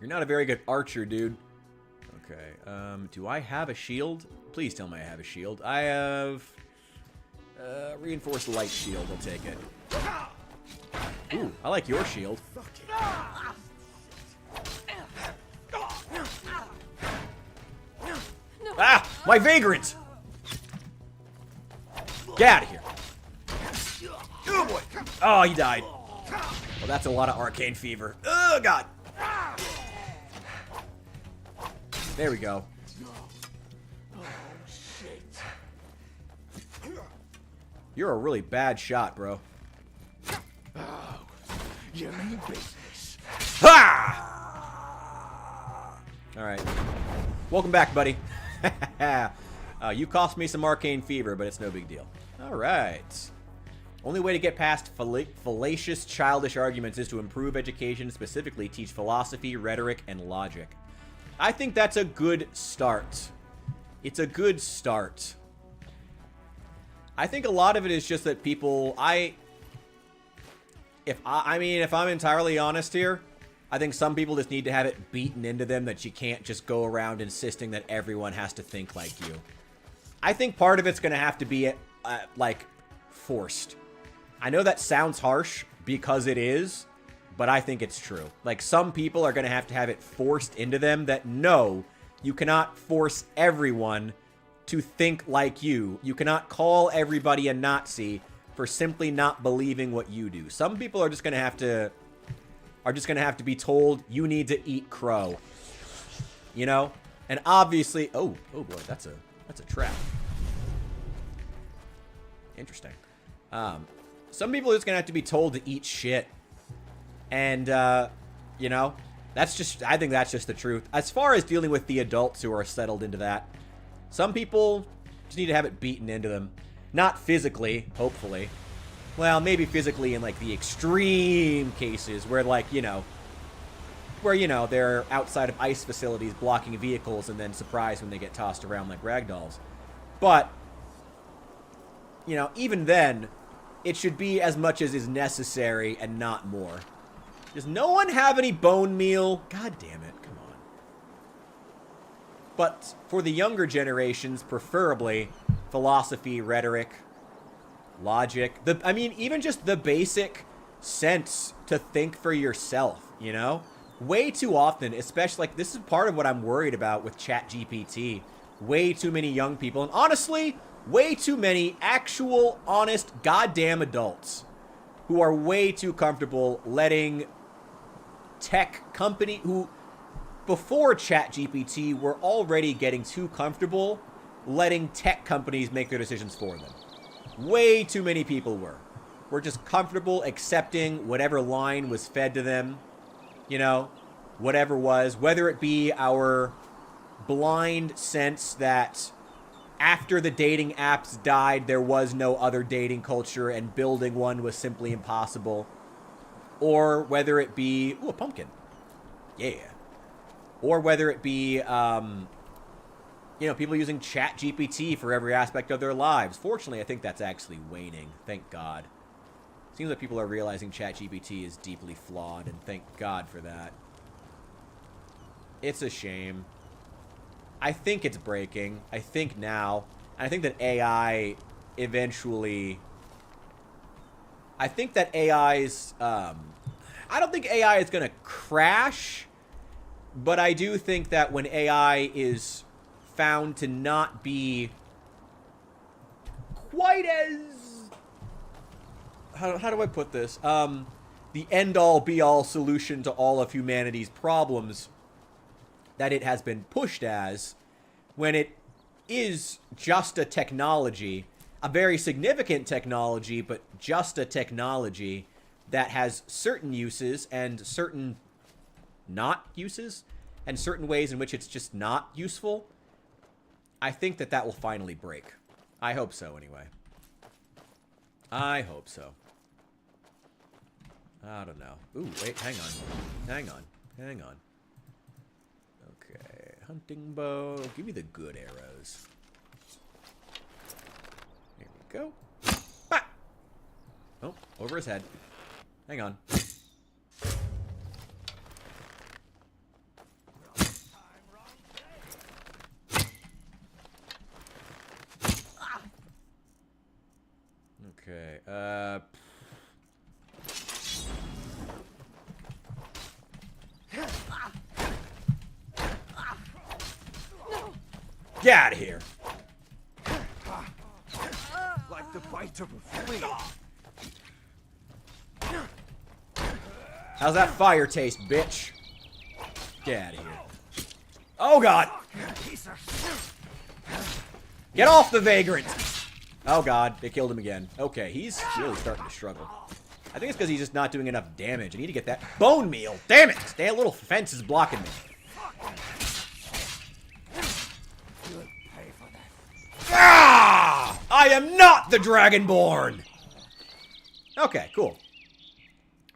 You're not a very good archer, dude. Okay, do I have a shield? Please tell me I have a shield. I have... reinforced light shield, I'll take it. Ooh, I like your shield. Ah! My vagrant! Get out of here. Oh, he died. Well, that's a lot of arcane fever. Oh, God. There we go. You're a really bad shot, bro. You mean business. Ha! Alright. Welcome back, buddy. You cost me some arcane fever, but it's no big deal. Alright. Only way to get past fallacious, childish arguments is to improve education, specifically teach philosophy, rhetoric, and logic. I think that's a good start. It's a good start. I think a lot of it is just that people... If I'm entirely honest here, I think some people just need to have it beaten into them that you can't just go around insisting that everyone has to think like you. I think part of it's going to have to be, like, forced. I know that sounds harsh because it is, but I think it's true. Like, some people are going to have it forced into them that, no, you cannot force everyone to think like you. You cannot call everybody a Nazi for simply not believing what you do. Some people are just going to have to be told you need to eat crow. You know? And obviously, oh boy, that's a trap. Interesting. Some people are just going to have to be told to eat shit. And you know, I think that's just the truth. As far as dealing with the adults who are settled into that, some people just need to have it beaten into them. Not physically, hopefully. Well, maybe physically in, like, the extreme cases where, like, you know, where, you know, they're outside of ice facilities blocking vehicles and then surprised when they get tossed around like ragdolls. But, you know, even then, it should be as much as is necessary and not more. Does no one have any bone meal? God damn it, come on. But for the younger generations, preferably philosophy, rhetoric, logic. I mean, even just the basic sense to think for yourself, you know? Way too often, especially, like, this is part of what I'm worried about with ChatGPT. Way too many young people, and honestly, way too many actual, honest, goddamn adults who are way too comfortable letting tech company who, before ChatGPT, were already getting too comfortable letting tech companies make their decisions for them. Way too many people were. We're just comfortable accepting whatever line was fed to them, you know, whatever was, whether it be our blind sense that after the dating apps died, there was no other dating culture and building one was simply impossible, or whether it be, ooh, a pumpkin, yeah, or whether it be, you know, people using ChatGPT for every aspect of their lives. Fortunately, I think that's actually waning. Thank God. Seems like people are realizing ChatGPT is deeply flawed, and thank God for that. It's a shame. I think it's breaking. I think now. And I think that AI eventually... I think that AI's... I don't think AI is going to crash, but I do think that when AI is found to not be quite as... How do I put this? The end-all, be-all solution to all of humanity's problems that it has been pushed as, when it is just a technology, a very significant technology, but just a technology that has certain uses and certain not uses, and certain ways in which it's just not useful, I think that that will finally break. I hope so, anyway. I hope so. I don't know. Ooh, wait, hang on. Hang on. Hang on. Okay, hunting bow. Give me the good arrows. Here we go. Ah! Oh, over his head. Hang on. Okay, Get out of here. Like the bite of a flea. How's that fire taste, bitch? Get out of here. Oh, God. Get off the vagrant. Oh, God. They killed him again. Okay, he's really starting to struggle. I think it's because he's just not doing enough damage. I need to get that bone meal. Damn it. That little fence is blocking me. Ah! I am not the Dragonborn! Okay, cool.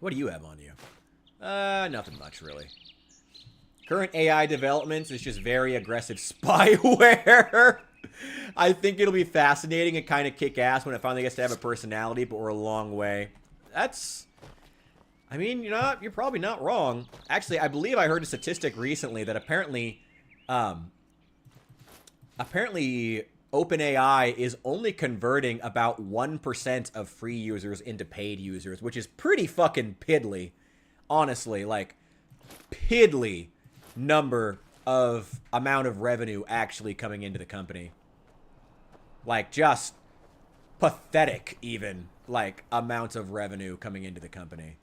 What do you have on you? Nothing much, really. Current AI developments is just very aggressive spyware. I think it'll be fascinating and kind of kick ass when it finally gets to have a personality, but we're a long way. That's... I mean, you know, you're probably not wrong. Actually, I believe I heard a statistic recently that apparently OpenAI is only converting about 1% of free users into paid users, which is pretty fucking piddly. Honestly, like, piddly number of amount of revenue actually coming into the company. Like, just pathetic, even, like, amounts of revenue coming into the company.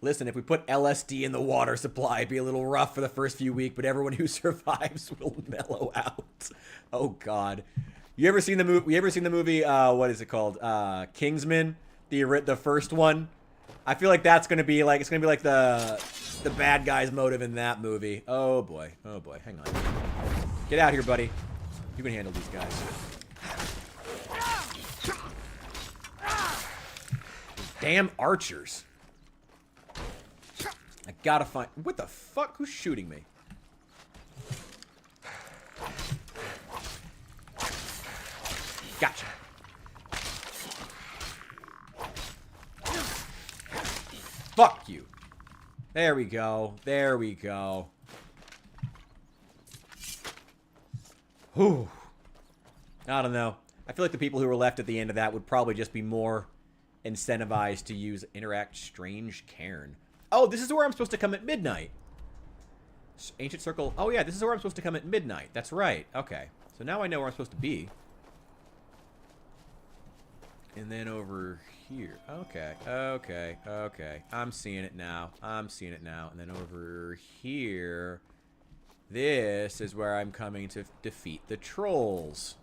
Listen, if we put LSD in the water supply, it'd be a little rough for the first few weeks, but everyone who survives will mellow out. Oh, God. You ever seen the movie, what is it called? Kingsman? The first one? I feel like that's going to be like, it's going to be like the bad guy's motive in that movie. Oh, boy. Oh, boy. Hang on. Get out here, buddy. You can handle these guys. Damn archers. I gotta find... What the fuck? Who's shooting me? Gotcha. Fuck you. There we go. There we go. Whew. I don't know. I feel like the people who were left at the end of that would probably just be more incentivized to use Interact Strange Cairn. Oh, this is where I'm supposed to come at midnight. Ancient Circle. Oh, yeah, this is where I'm supposed to come at midnight. That's right. Okay. So now I know where I'm supposed to be. And then over here. Okay. Okay. Okay. I'm seeing it now. I'm seeing it now. And then over here. This is where I'm coming to defeat the trolls.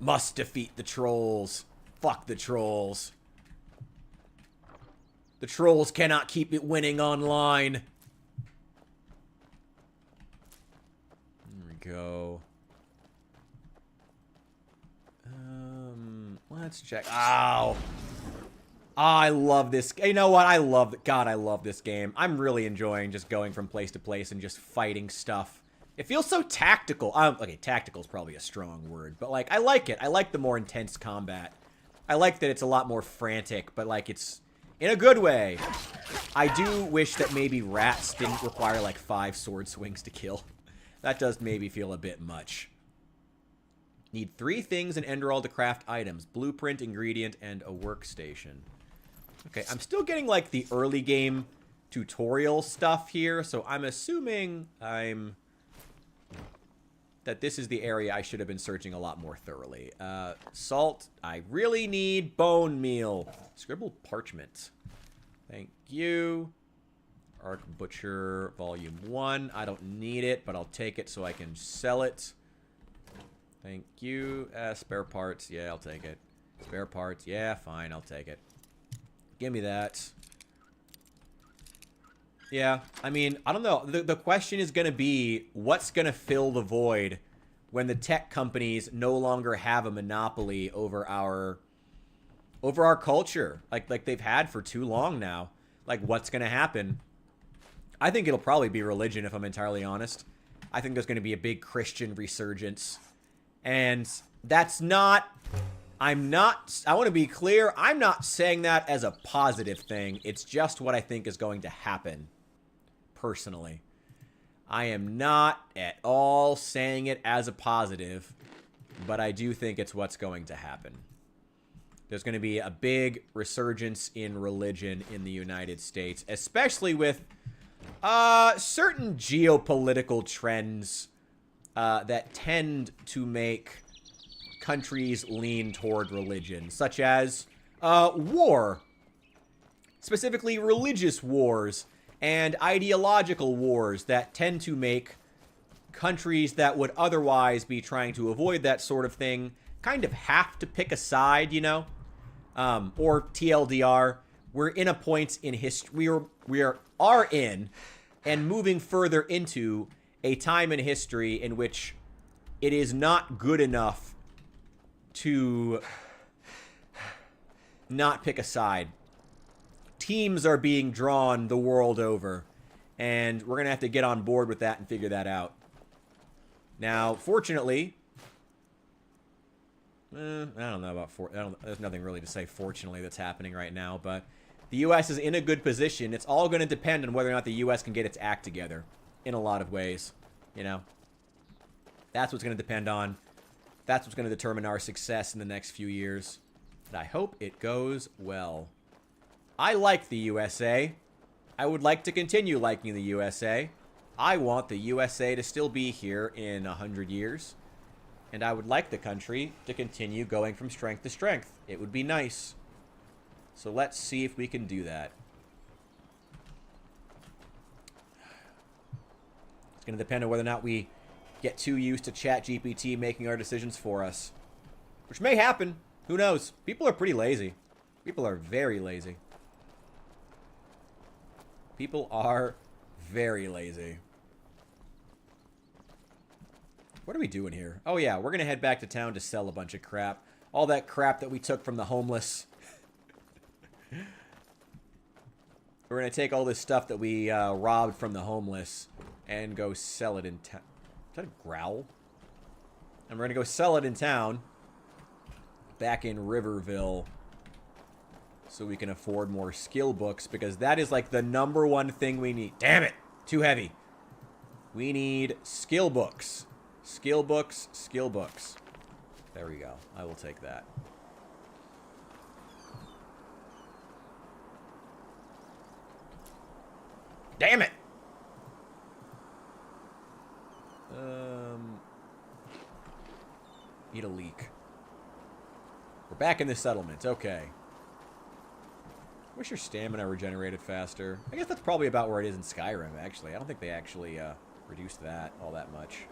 Must defeat the trolls. Fuck the trolls. The trolls cannot keep it winning online. There we go. Let's check. Ow. I love this. You know what? I love... God, I love this game. I'm really enjoying just going from place to place and just fighting stuff. It feels so tactical. Okay, tactical is probably a strong word, but, like, I like it. I like the more intense combat. I like that it's a lot more frantic, but, like, it's in a good way. I do wish that maybe rats didn't require, like, 5 sword swings to kill. That does maybe feel a bit much. Need 3 things in Enderal to craft items. Blueprint, ingredient, and a workstation. Okay, I'm still getting, like, the early game tutorial stuff here, so I'm assuming that this is the area I should have been searching a lot more thoroughly. Salt. I really need bone meal. Scribbled parchment. Thank you. Arc Butcher Volume 1. I don't need it, but I'll take it so I can sell it. Thank you. Spare parts. Yeah, I'll take it. Spare parts. Yeah, fine. I'll take it. Give me that. Yeah, I mean, I don't know. The question is going to be, what's going to fill the void when the tech companies no longer have a monopoly over our culture, like they've had for too long now? Like, what's going to happen? I think it'll probably be religion, if I'm entirely honest. I think there's going to be a big Christian resurgence. And that's not... I want to be clear, I'm not saying that as a positive thing. It's just what I think is going to happen. Personally. I am not at all saying it as a positive, but I do think it's what's going to happen. There's going to be a big resurgence in religion in the United States, especially with certain geopolitical trends that tend to make countries lean toward religion, such as war, specifically religious wars and ideological wars that tend to make countries that would otherwise be trying to avoid that sort of thing kind of have to pick a side, you know? Or TLDR, we're in a point in history, we are in and moving further into a time in history in which it is not good enough to not pick a side. Teams are being drawn the world over, and we're going to have to get on board with that and figure that out. Now, fortunately, I don't know about there's nothing really to say fortunately that's happening right now, but the U.S. is in a good position. It's all going to depend on whether or not the U.S. can get its act together in a lot of ways, you know? That's what's going to depend on. That's what's going to determine our success in the next few years. And I hope it goes well. I like the USA. I would like to continue liking the USA. I want the USA to still be here in 100 years. And I would like the country to continue going from strength to strength. It would be nice. So let's see if we can do that. It's going to depend on whether or not we get too used to ChatGPT making our decisions for us. Which may happen. Who knows? People are pretty lazy. People are very lazy. People are very lazy. What are we doing here? Oh yeah, we're going to head back to town to sell a bunch of crap. All that crap that we took from the homeless. We're going to take all this stuff that we robbed from the homeless and go sell it in town. Is that a growl? And we're going to go sell it in town. Back in Riverville. So we can afford more skill books. Because that is like the #1 thing we need. Damn it! Too heavy. We need skill books. Skill books. Skill books. There we go. I will take that. Damn it! Need a leak. We're back in the settlement. Okay. Wish your stamina regenerated faster. I guess that's probably about where it is in Skyrim, actually. I don't think they actually reduced that all that much.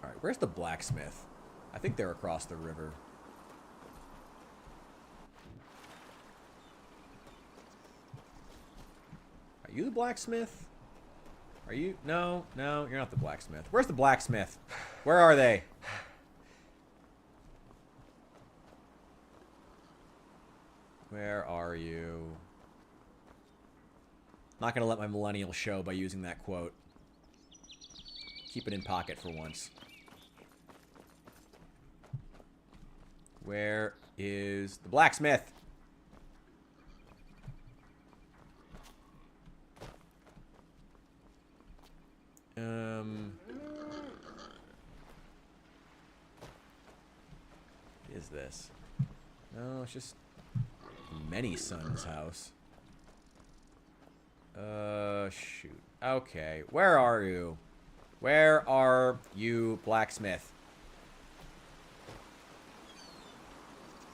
Alright, where's the blacksmith? I think they're across the river. Are you the blacksmith? Are you? No, no, you're not the blacksmith. Where's the blacksmith? Where are they? Where are you? Not gonna let my millennial show by using that quote. Keep it in pocket for once. Where is the blacksmith? What is this? No, it's just Many Son's house. Shoot. Okay, where are you? Where are you, blacksmith?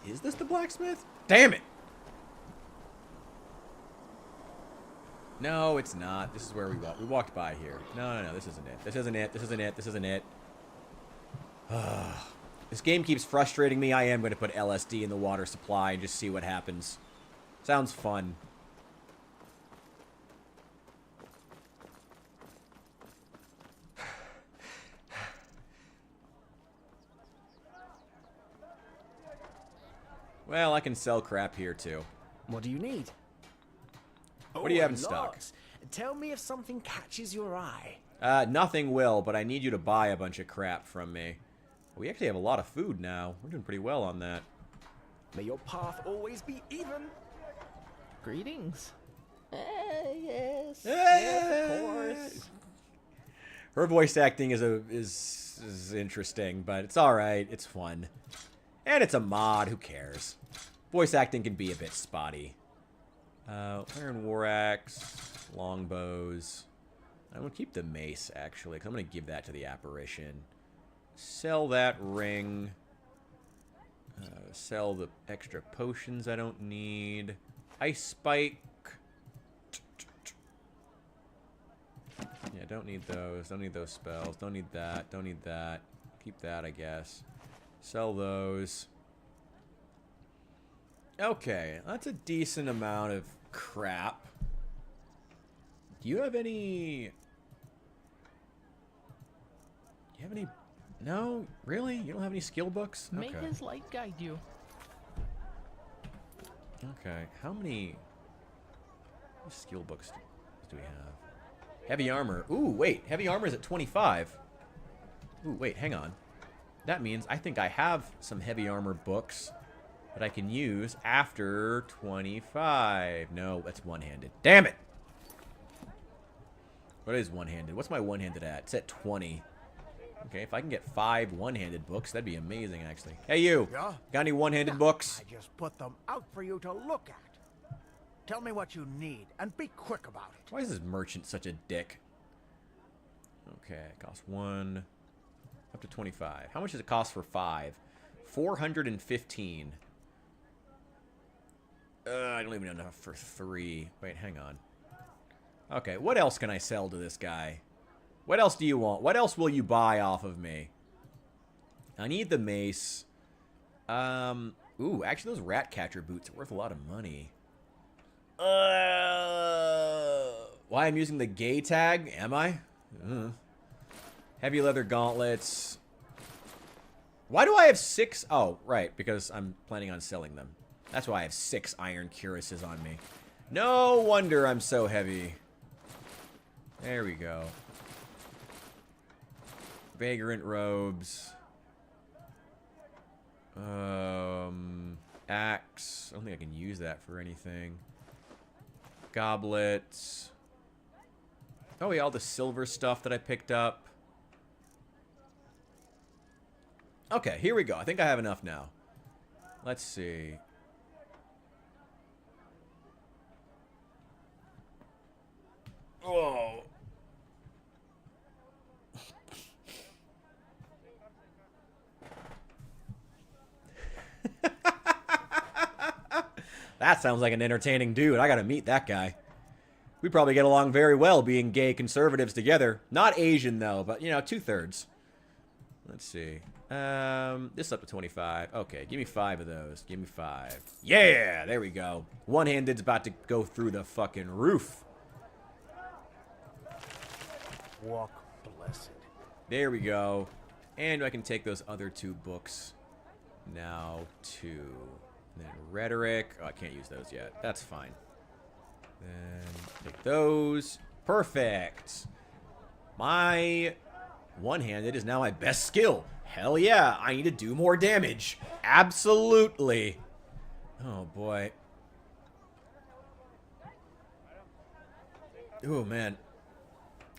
Is this the blacksmith? Damn it! No, it's not. This is where we walked by here. No, no, no, this isn't it. This isn't it. This isn't it. This isn't it. This game keeps frustrating me. I am going to put LSD in the water supply and just see what happens. Sounds fun. Well, I can sell crap here, too. What do you need? What do you have in stock? Tell me if something catches your eye. Nothing will, but I need you to buy a bunch of crap from me. We actually have a lot of food now. We're doing pretty well on that. May your path always be even. Greetings. Yes. Yes, of course. Her voice acting is interesting, but it's all right. It's fun, and it's a mod. Who cares? Voice acting can be a bit spotty. Iron war axe, longbows. I'm gonna keep the mace actually, because I'm gonna give that to the apparition. Sell that ring. Sell the extra potions I don't need. Ice spike. Yeah, don't need those. Don't need those spells. Don't need that. Don't need that. Keep that, I guess. Sell those. Okay, that's a decent amount of crap. Do you have any... Do you have any... No? Really? You don't have any skill books? Okay. May his light guide you. Okay, how many skill books do we have? Heavy armor. Ooh, wait. Heavy armor is at 25. Ooh, wait, hang on. That means I think I have some heavy armor books that I can use after 25. No, that's one-handed. Damn it! What is one-handed? What's my one-handed at? It's at 20. Okay, if I can get 5 one-handed books, that'd be amazing, actually. Hey, you! Yeah? Got any one-handed books? I just put them out for you to look at. Tell me what you need, and be quick about it. Why is this merchant such a dick? Okay, it costs 1. Up to 25. How much does it cost for 5? 415. I don't even know enough for 3. Wait, hang on. Okay, what else can I sell to this guy? What else do you want? What else will you buy off of me? I need the mace. Ooh, actually, those rat catcher boots are worth a lot of money. Why I'm using the gay tag? Am I? Heavy leather gauntlets. Why do I have 6? Oh, right, because I'm planning on selling them. That's why I have 6 iron cuirasses on me. No wonder I'm so heavy. There we go. Vagrant robes. Axe. I don't think I can use that for anything. Goblets. Oh, yeah, all the silver stuff that I picked up. Okay, here we go. I think I have enough now. Let's see. Oh. That sounds like an entertaining dude. I gotta meet that guy. We probably get along very well being gay conservatives together. Not Asian, though, but, you know, 2/3. Let's see. This is up to 25. Okay, give me 5 of those. Give me 5. Yeah, there we go. One-handed's about to go through the fucking roof. Walk blessed. There we go. And I can take those other 2 books now, too. And then rhetoric. Oh, I can't use those yet. That's fine. Then take those. Perfect. My one-handed is now my best skill. Hell yeah, I need to do more damage. Absolutely. Oh, boy. Oh, man.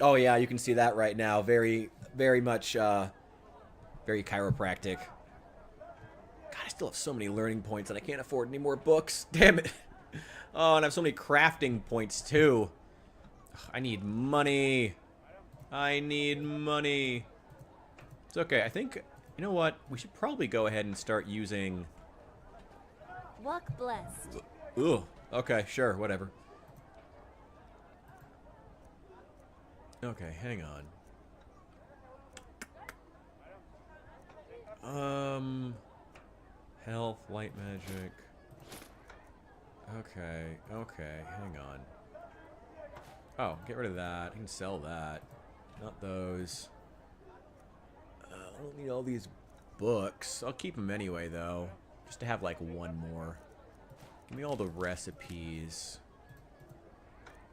Oh, yeah, you can see that right now. Very, very much, very chiropractic. God, I still have so many learning points and I can't afford any more books. Damn it. Oh, and I have so many crafting points, too. Ugh, I need money. I need money. It's okay. I think, you know what? We should probably go ahead and start using... Walk blessed. Ugh. Okay, sure. Whatever. Okay, hang on. Health, light magic. Okay, hang on. Oh, get rid of that. I can sell that. Not those. I don't need all these books. I'll keep them anyway, though. Just to have, like, 1 more. Give me all the recipes.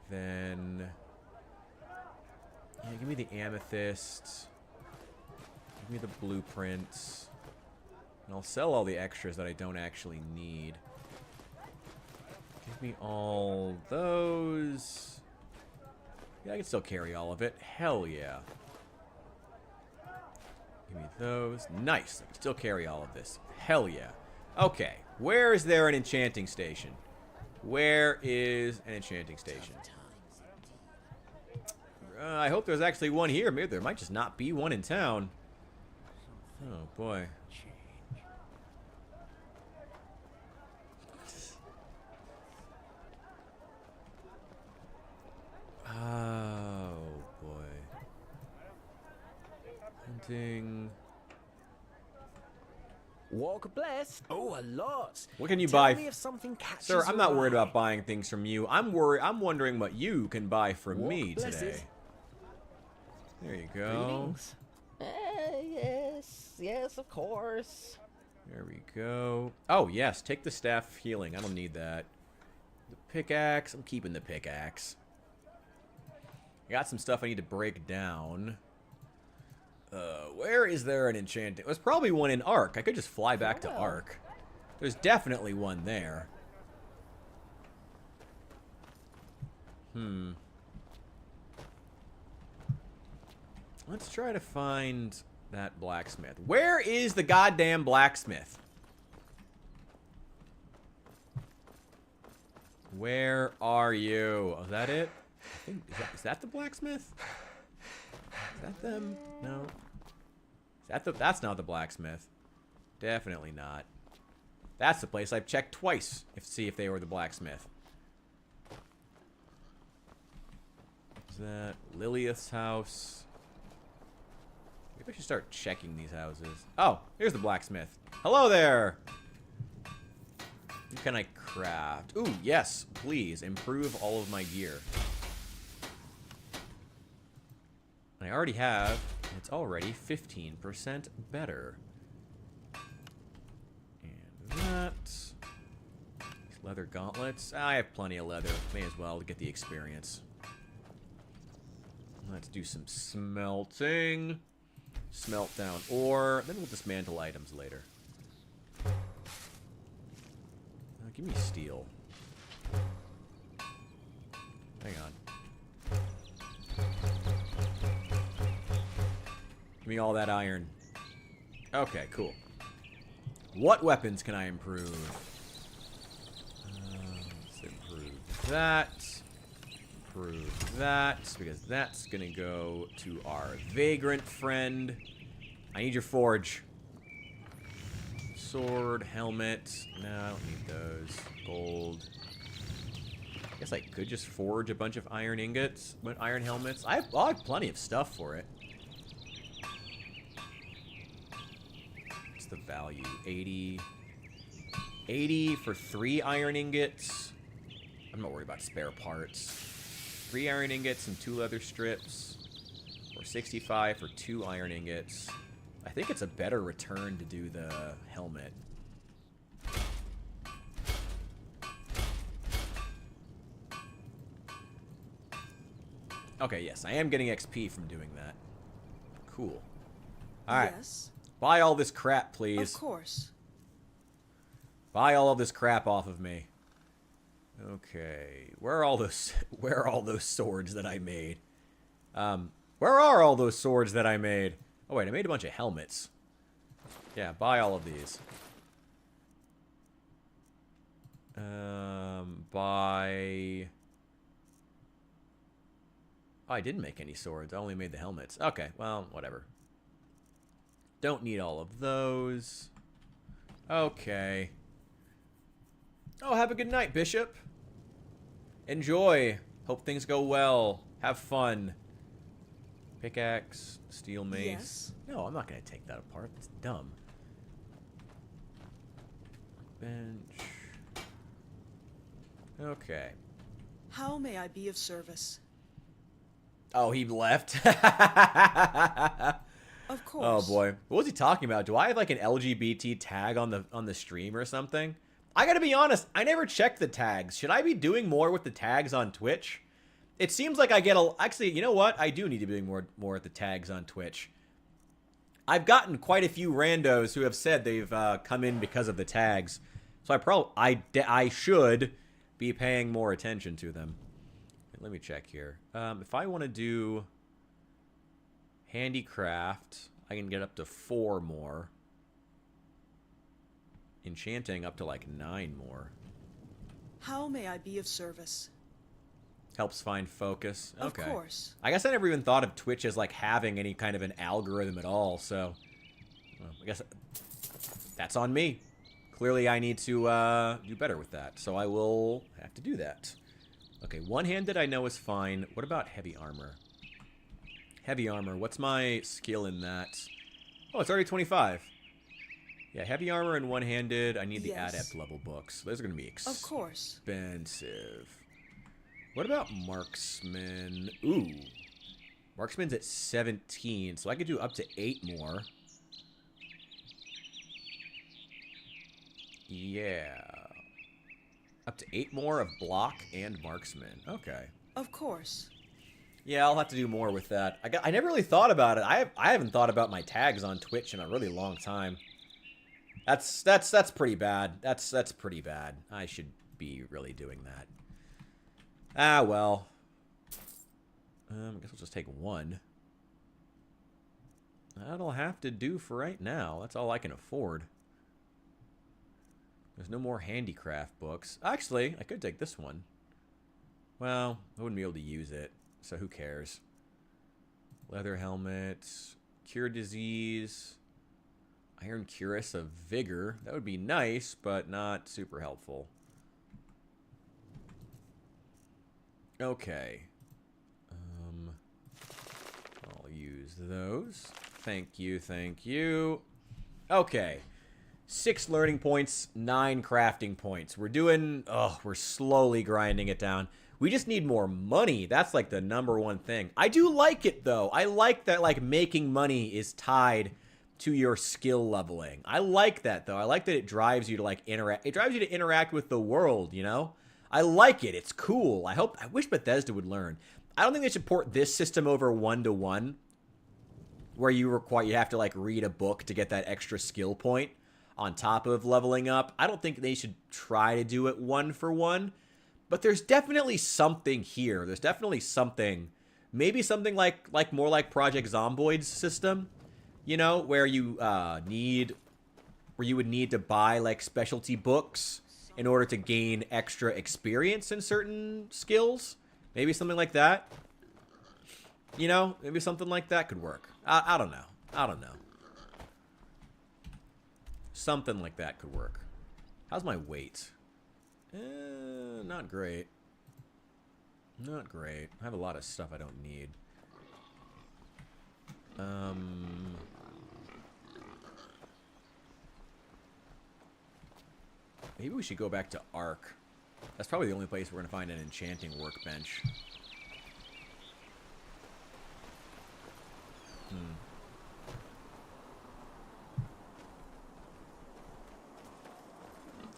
Then... yeah, give me the amethyst. Give me the blueprints. And I'll sell all the extras that I don't actually need. Give me all those. Yeah, I can still carry all of it. Hell yeah. Give me those. Nice. I can still carry all of this. Hell yeah. Okay. Where is there an enchanting station? Where is an enchanting station? I hope there's actually one here. Maybe there might just not be one in town. Oh, boy. Oh, boy. Hunting. Walk blessed. Oh, a lot. What can you Tell buy? me if something catches Sir, I'm not your worried eye. about buying things from you. I'm wondering what you can buy from Walk me blessed. today. There you go. Greetings. Yes, of course. There we go. Oh, yes. Take the staff of healing. I don't need that. The pickaxe. I'm keeping the pickaxe. I got some stuff I need to break down. Where is there an enchanting? There's probably one in Ark. I could just fly back to Ark. There's definitely one there. Let's try to find that blacksmith. Where is the goddamn blacksmith? Where are you? Oh, is that it? I think, is that the blacksmith? Is that them? No. That's not the blacksmith. Definitely not. That's the place I've checked twice to see if they were the blacksmith. Is that Lilith's house? Maybe I should start checking these houses. Oh, here's the blacksmith. Hello there! What can I craft? Ooh, yes, please. Improve all of my gear. I already have. It's already 15% better. that. These leather gauntlets. I have plenty of leather. May as well to get the experience. Let's do some smelting. Smelt down ore. Then we'll dismantle items later. Give me steel. Hang on. Give me all that iron. Okay, cool. What weapons can I improve? Let's improve that. Improve that, because that's gonna go to our vagrant friend. I need your forge. Sword, helmet. No, I don't need those. Gold. I guess I could just forge a bunch of iron ingots, iron helmets. I have plenty of stuff for it. What's the value? 80. 80 for 3 iron ingots. I'm not worried about spare parts. 3 iron ingots and 2 leather strips. Or 65 for 2 iron ingots. I think it's a better return to do the helmet. Okay, yes, I am getting XP from doing that. Cool. Alright. Yes. Buy all this crap, please. Of course. Buy all of this crap off of me. Okay. Where are all those swords that I made? Where are all those swords that I made? Oh, wait, I made a bunch of helmets. Yeah, buy all of these. Buy... Oh, I didn't make any swords. I only made the helmets. Okay, well, whatever. Don't need all of those. Okay. Oh, have a good night, Bishop. Enjoy. Hope things go well. Have fun. Pickaxe, steel mace. Yes. No, I'm not going to take that apart. That's dumb. Bench. Okay. How may I be of service? Oh, he left? Of course. Oh, boy. What was he talking about? Do I have, like, an LGBT tag on the stream or something? I gotta be honest, I never checked the tags. Should I be doing more with the tags on Twitch? It seems like I get a... Actually, you know what? I do need to be doing more with the tags on Twitch. I've gotten quite a few randos who have said they've come in because of the tags. So I should be paying more attention to them. Let me check here. If I want to do handicraft, I can get up to 4 more. Enchanting up to like 9 more. How may I be of service? Helps find focus. Okay. Of course. I guess I never even thought of Twitch as like having any kind of an algorithm at all, so well, I guess that's on me. Clearly I need to do better with that, so I will have to do that. Okay, one-handed I know is fine. What about heavy armor? Heavy armor, what's my skill in that? Oh, it's already 25. Yeah, heavy armor and one-handed. I need the adept level books. Those are going to be expensive. Of course. What about marksman? Ooh. Marksman's at 17, so I could do up to 8 more. Yeah. Up to 8 more of block and marksman. Okay. Of course. Yeah, I'll have to do more with that. I never really thought about it. I haven't thought about my tags on Twitch in a really long time. That's pretty bad. That's pretty bad. I should be really doing that. Ah, well. I guess we'll just take 1. That'll have to do for right now. That's all I can afford. There's no more handicraft books. Actually, I could take this one. Well, I wouldn't be able to use it, so who cares? Leather helmet, cure disease, iron cuirass of vigor. That would be nice, but not super helpful. Okay. I'll use those. Thank you, thank you. Okay. 6 learning points, 9 crafting points. We're slowly grinding it down. We just need more money. That's like the #1 thing. I do like it though. I like that like making money is tied to your skill leveling. I like that, though. I like that it drives you to, like, interact. It drives you to interact with the world, you know? I like it. It's cool. I wish Bethesda would learn. I don't think they should port this system over 1-to-1, where you have to, like, read a book to get that extra skill point on top of leveling up. I don't think they should try to do it 1-for-1, but there's definitely something here. There's definitely something, maybe something like more like Project Zomboid's system, you know, where you would need to buy, like, specialty books in order to gain extra experience in certain skills. Maybe something like that. You know, maybe something like that could work. I don't know. I don't know. Something like that could work. How's my weight? Not great. Not great. I have a lot of stuff I don't need. Maybe we should go back to Ark. That's probably the only place we're going to find an enchanting workbench.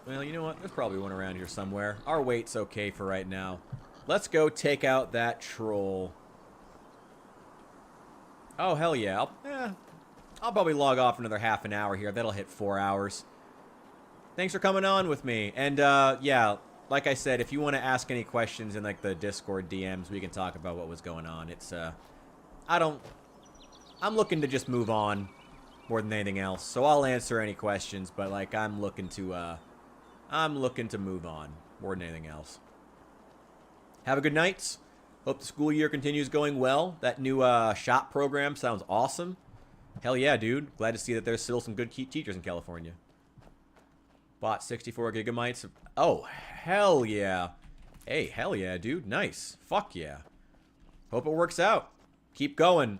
Well, you know what? There's probably one around here somewhere. Our weight's okay for right now. Let's go take out that troll. Oh, hell yeah. I'll probably log off another half an hour here. That'll hit 4 hours. Thanks for coming on with me. And, yeah, like I said, if you want to ask any questions in, like, the Discord DMs, we can talk about what was going on. It's, I'm looking to just move on more than anything else. So I'll answer any questions, but, like, I'm looking to move on more than anything else. Have a good night. Hope the school year continues going well. That new shop program sounds awesome. Hell yeah, dude. Glad to see that there's still some good teachers in California. Bought 64 gigabytes of... Oh, hell yeah. Hey, hell yeah, dude. Nice. Fuck yeah. Hope it works out. Keep going.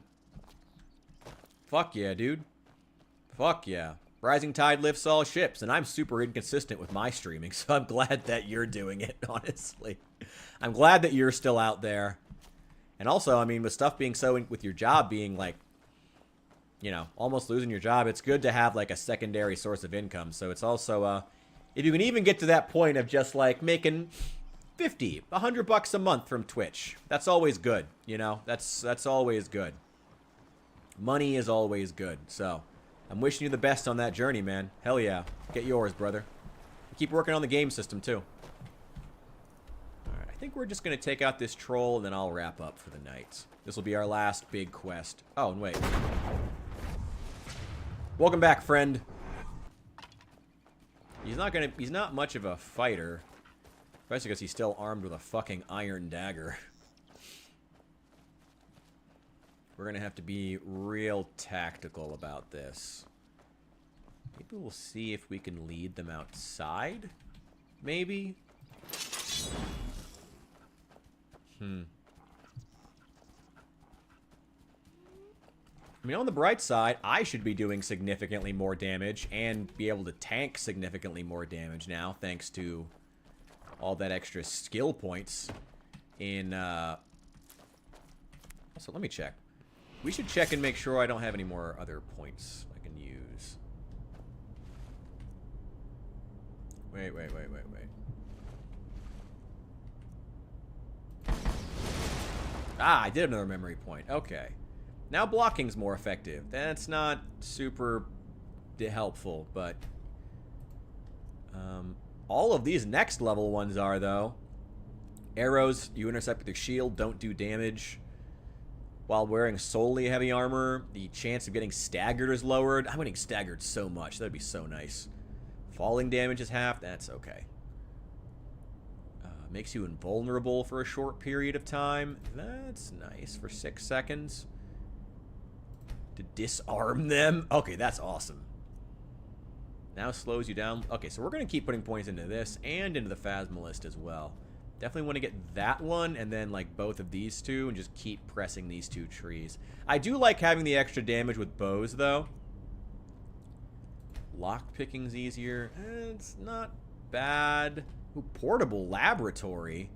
Fuck yeah, dude. Fuck yeah. Rising tide lifts all ships, and I'm super inconsistent with my streaming, so I'm glad that you're doing it, honestly. I'm glad that you're still out there. And also, I mean, with stuff being so... with your job being, like, you know, almost losing your job, it's good to have, like, a secondary source of income. So it's also, if you can even get to that point of just, like, making 50, $100 a month from Twitch, that's always good, you know? That's always good. Money is always good, so I'm wishing you the best on that journey, man. Hell yeah. Get yours, brother. Keep working on the game system, too. Alright, I think we're just going to take out this troll, and then I'll wrap up for the night. This will be our last big quest. Oh, and wait. Welcome back, friend. He's not much of a fighter. Especially because he's still armed with a fucking iron dagger. We're gonna have to be real tactical about this. Maybe we'll see if we can lead them outside? Maybe? I mean, on the bright side, I should be doing significantly more damage and be able to tank significantly more damage now, thanks to all that extra skill points in, Also, let me check. We should check and make sure I don't have any more other points I can use. Wait. Ah, I did another memory point. Okay. Now blocking's more effective. That's not super helpful, but all of these next level ones are, though. Arrows you intercept with your shield don't do damage. While wearing solely heavy armor, the chance of getting staggered is lowered. I'm getting staggered so much. That'd be so nice. Falling damage is half. That's okay. Makes you invulnerable for a short period of time. That's nice. For 6 seconds. To disarm them. Okay, that's awesome. Now slows you down. Okay, so we're going to keep putting points into this and into the Phasmalist as well. Definitely want to get that one and then, like, both of these two and just keep pressing these two trees. I do like having the extra damage with bows, though. Lockpicking's easier. It's not bad. Ooh, portable laboratory.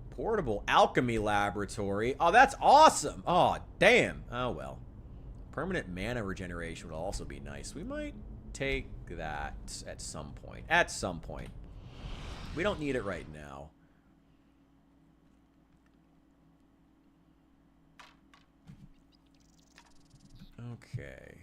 Portable alchemy laboratory. Oh, that's awesome. Oh, damn. Oh, well. Permanent mana regeneration would also be nice. We might take that at some point. At some point. We don't need it right now. Okay.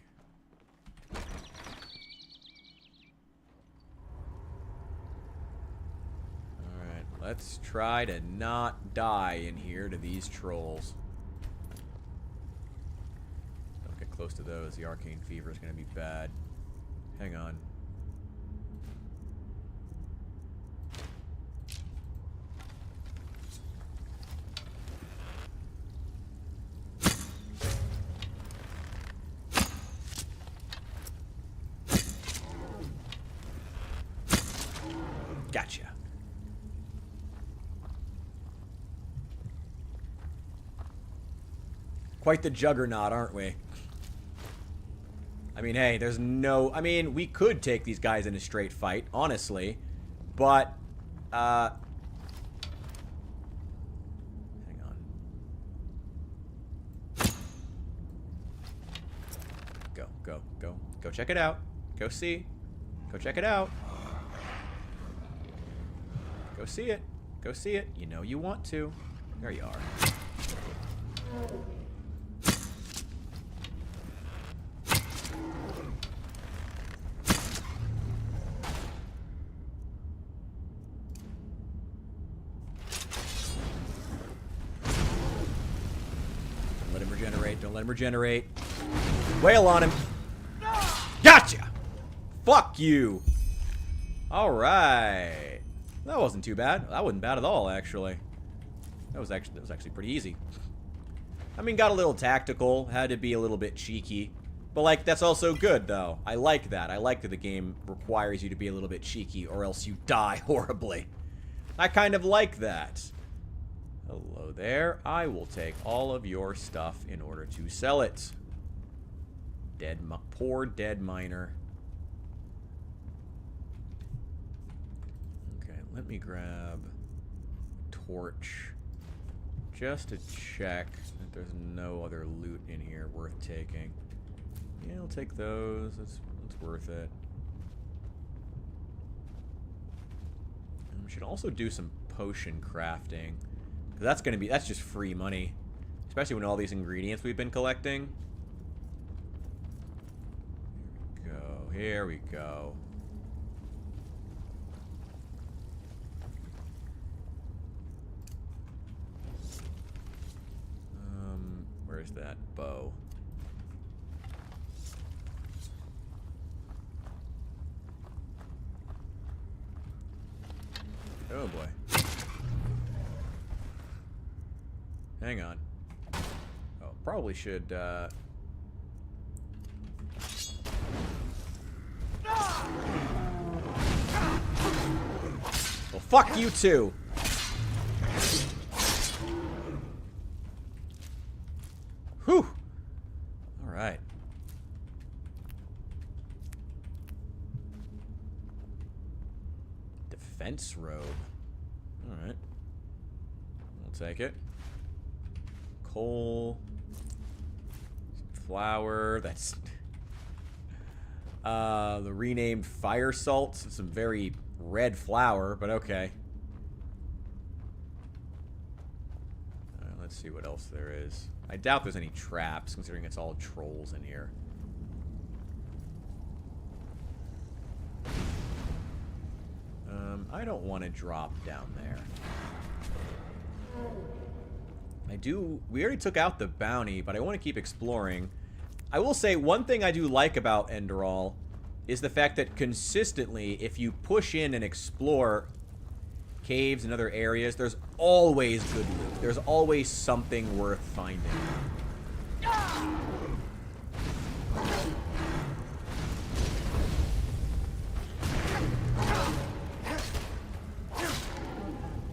Alright, let's try to not die in here to these trolls. Don't get close to those. The arcane fever is going to be bad. Hang on. Gotcha. Quite the juggernaut, aren't we? I mean, hey, there's no... I mean, we could take these guys in a straight fight, honestly. But, hang on. Go check it out. Go see. Go check it out. Go see it. Go see it. You know you want to. There you are. Don't let him regenerate. Don't let him regenerate. Wail on him. Gotcha! Fuck you! Alright. That wasn't too bad. That wasn't bad at all, actually. That was actually pretty easy. I mean, got a little tactical. Had to be a little bit cheeky. But, like, that's also good, though. I like that. I like that the game requires you to be a little bit cheeky, or else you die horribly. I kind of like that. Hello there. I will take all of your stuff in order to sell it. Poor dead miner. Okay, let me grab torch just to check that there's no other loot in here worth taking. Yeah, I'll take those. That's worth it. And we should also do some potion crafting. 'Cause that's just free money. Especially when all these ingredients we've been collecting. Here we go. Where's that bow? Oh boy. Hang on. Oh, probably should, Well, fuck you too. Whew. All right. Defense robe. All right. I'll take it. Coal. Flour. That's the renamed fire salt. Some very red flour, but okay. All right, let's see what else there is. I doubt there's any traps, considering it's all trolls in here. I don't want to drop down there. We already took out the bounty, but I want to keep exploring. I will say, one thing I do like about Enderal is the fact that consistently, if you push in and explore caves and other areas, there's always good loot. There's always something worth finding.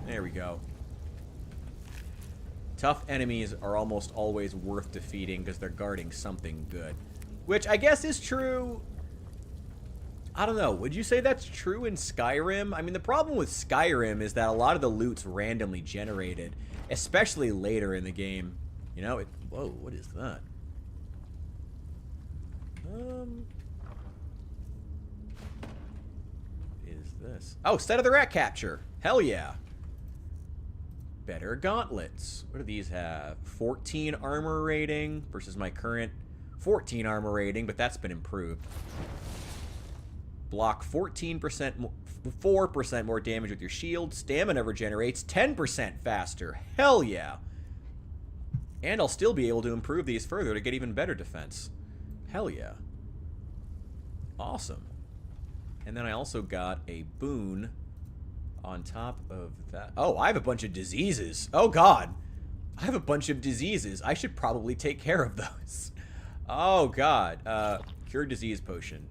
There we go. Tough enemies are almost always worth defeating because they're guarding something good. Which I guess is true. I don't know. Would you say that's true in Skyrim? I mean, the problem with Skyrim is that a lot of the loot's randomly generated, especially later in the game. You know, whoa, what is that? Is this? Oh, set of the rat capture. Hell yeah. Better gauntlets. What do these have? 14 armor rating versus my current 14 armor rating, but that's been improved. Block 14% more, 4% more damage with your shield. Stamina regenerates 10% faster. Hell yeah. And I'll still be able to improve these further to get even better defense. Hell yeah. Awesome. And then I also got a boon on top of that. Oh, I have a bunch of diseases. Oh, God. I have a bunch of diseases. I should probably take care of those. Oh, God. Cure disease potion.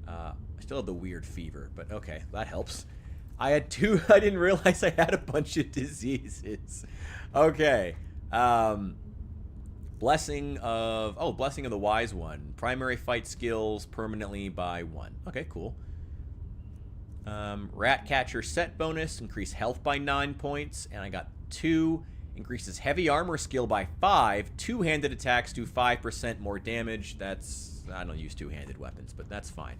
I still have the weird fever, but okay, that helps. I had two. I didn't realize I had a bunch of diseases. Okay. Blessing of the Wise One. Primary fight skills permanently by 1. Okay, cool. Rat Catcher set bonus, increase health by 9 points, and I got 2, increases heavy armor skill by 5, two-handed attacks do 5% more damage. That's, I don't use two-handed weapons, but that's fine.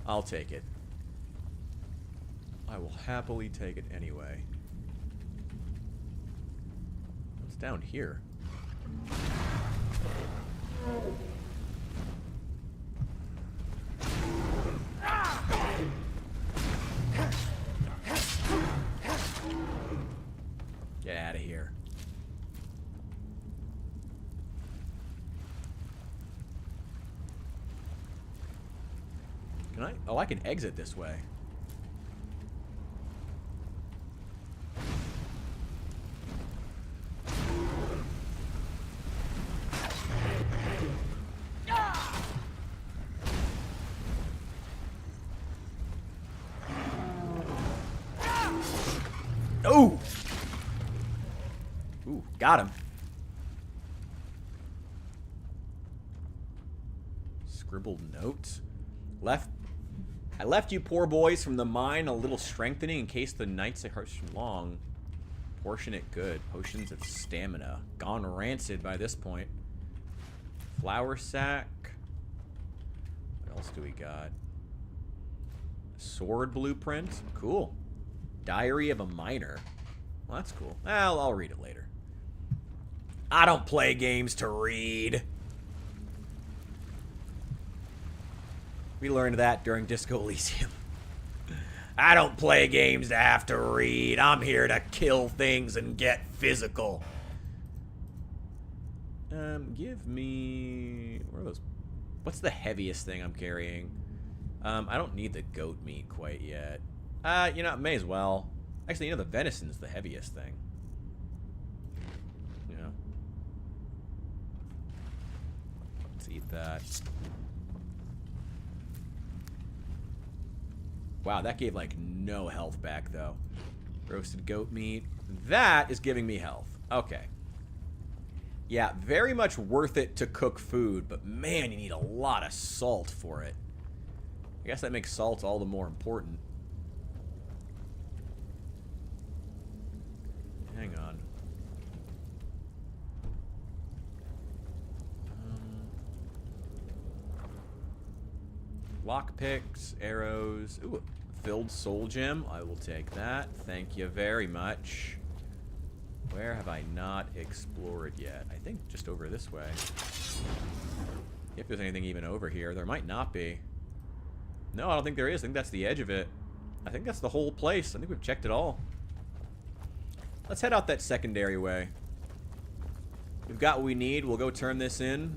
I'll take it. I will happily take it anyway. What's down here? Get out of here. Can I? Oh, I can exit this way. Oh! Ooh, got him. Scribbled note. I left you poor boys from the mine a little strengthening in case the nights are long. Portion it good. Potions of stamina. Gone rancid by this point. Flour sack. What else do we got? Sword blueprint. Cool. Diary of a Miner. Well, that's cool. Well, I'll read it later. I don't play games to read. We learned that during Disco Elysium. I don't play games to have to read. I'm here to kill things and get physical. Give me... Where are those? What's the heaviest thing I'm carrying? I don't need the goat meat quite yet. You know, may as well. Actually, you know, the venison's the heaviest thing. You know. Let's eat that. Wow, that gave, like, no health back, though. Roasted goat meat. That is giving me health. Okay. Yeah, very much worth it to cook food, but man, you need a lot of salt for it. I guess that makes salt all the more important. Hang on. Lockpicks, arrows. Ooh, filled soul gem. I will take that. Thank you very much. Where have I not explored yet? I think just over this way. If there's anything even over here. There might not be. No, I don't think there is. I think that's the edge of it. I think that's the whole place. I think we've checked it all. Let's head out that secondary way. We've got what we need. We'll go turn this in.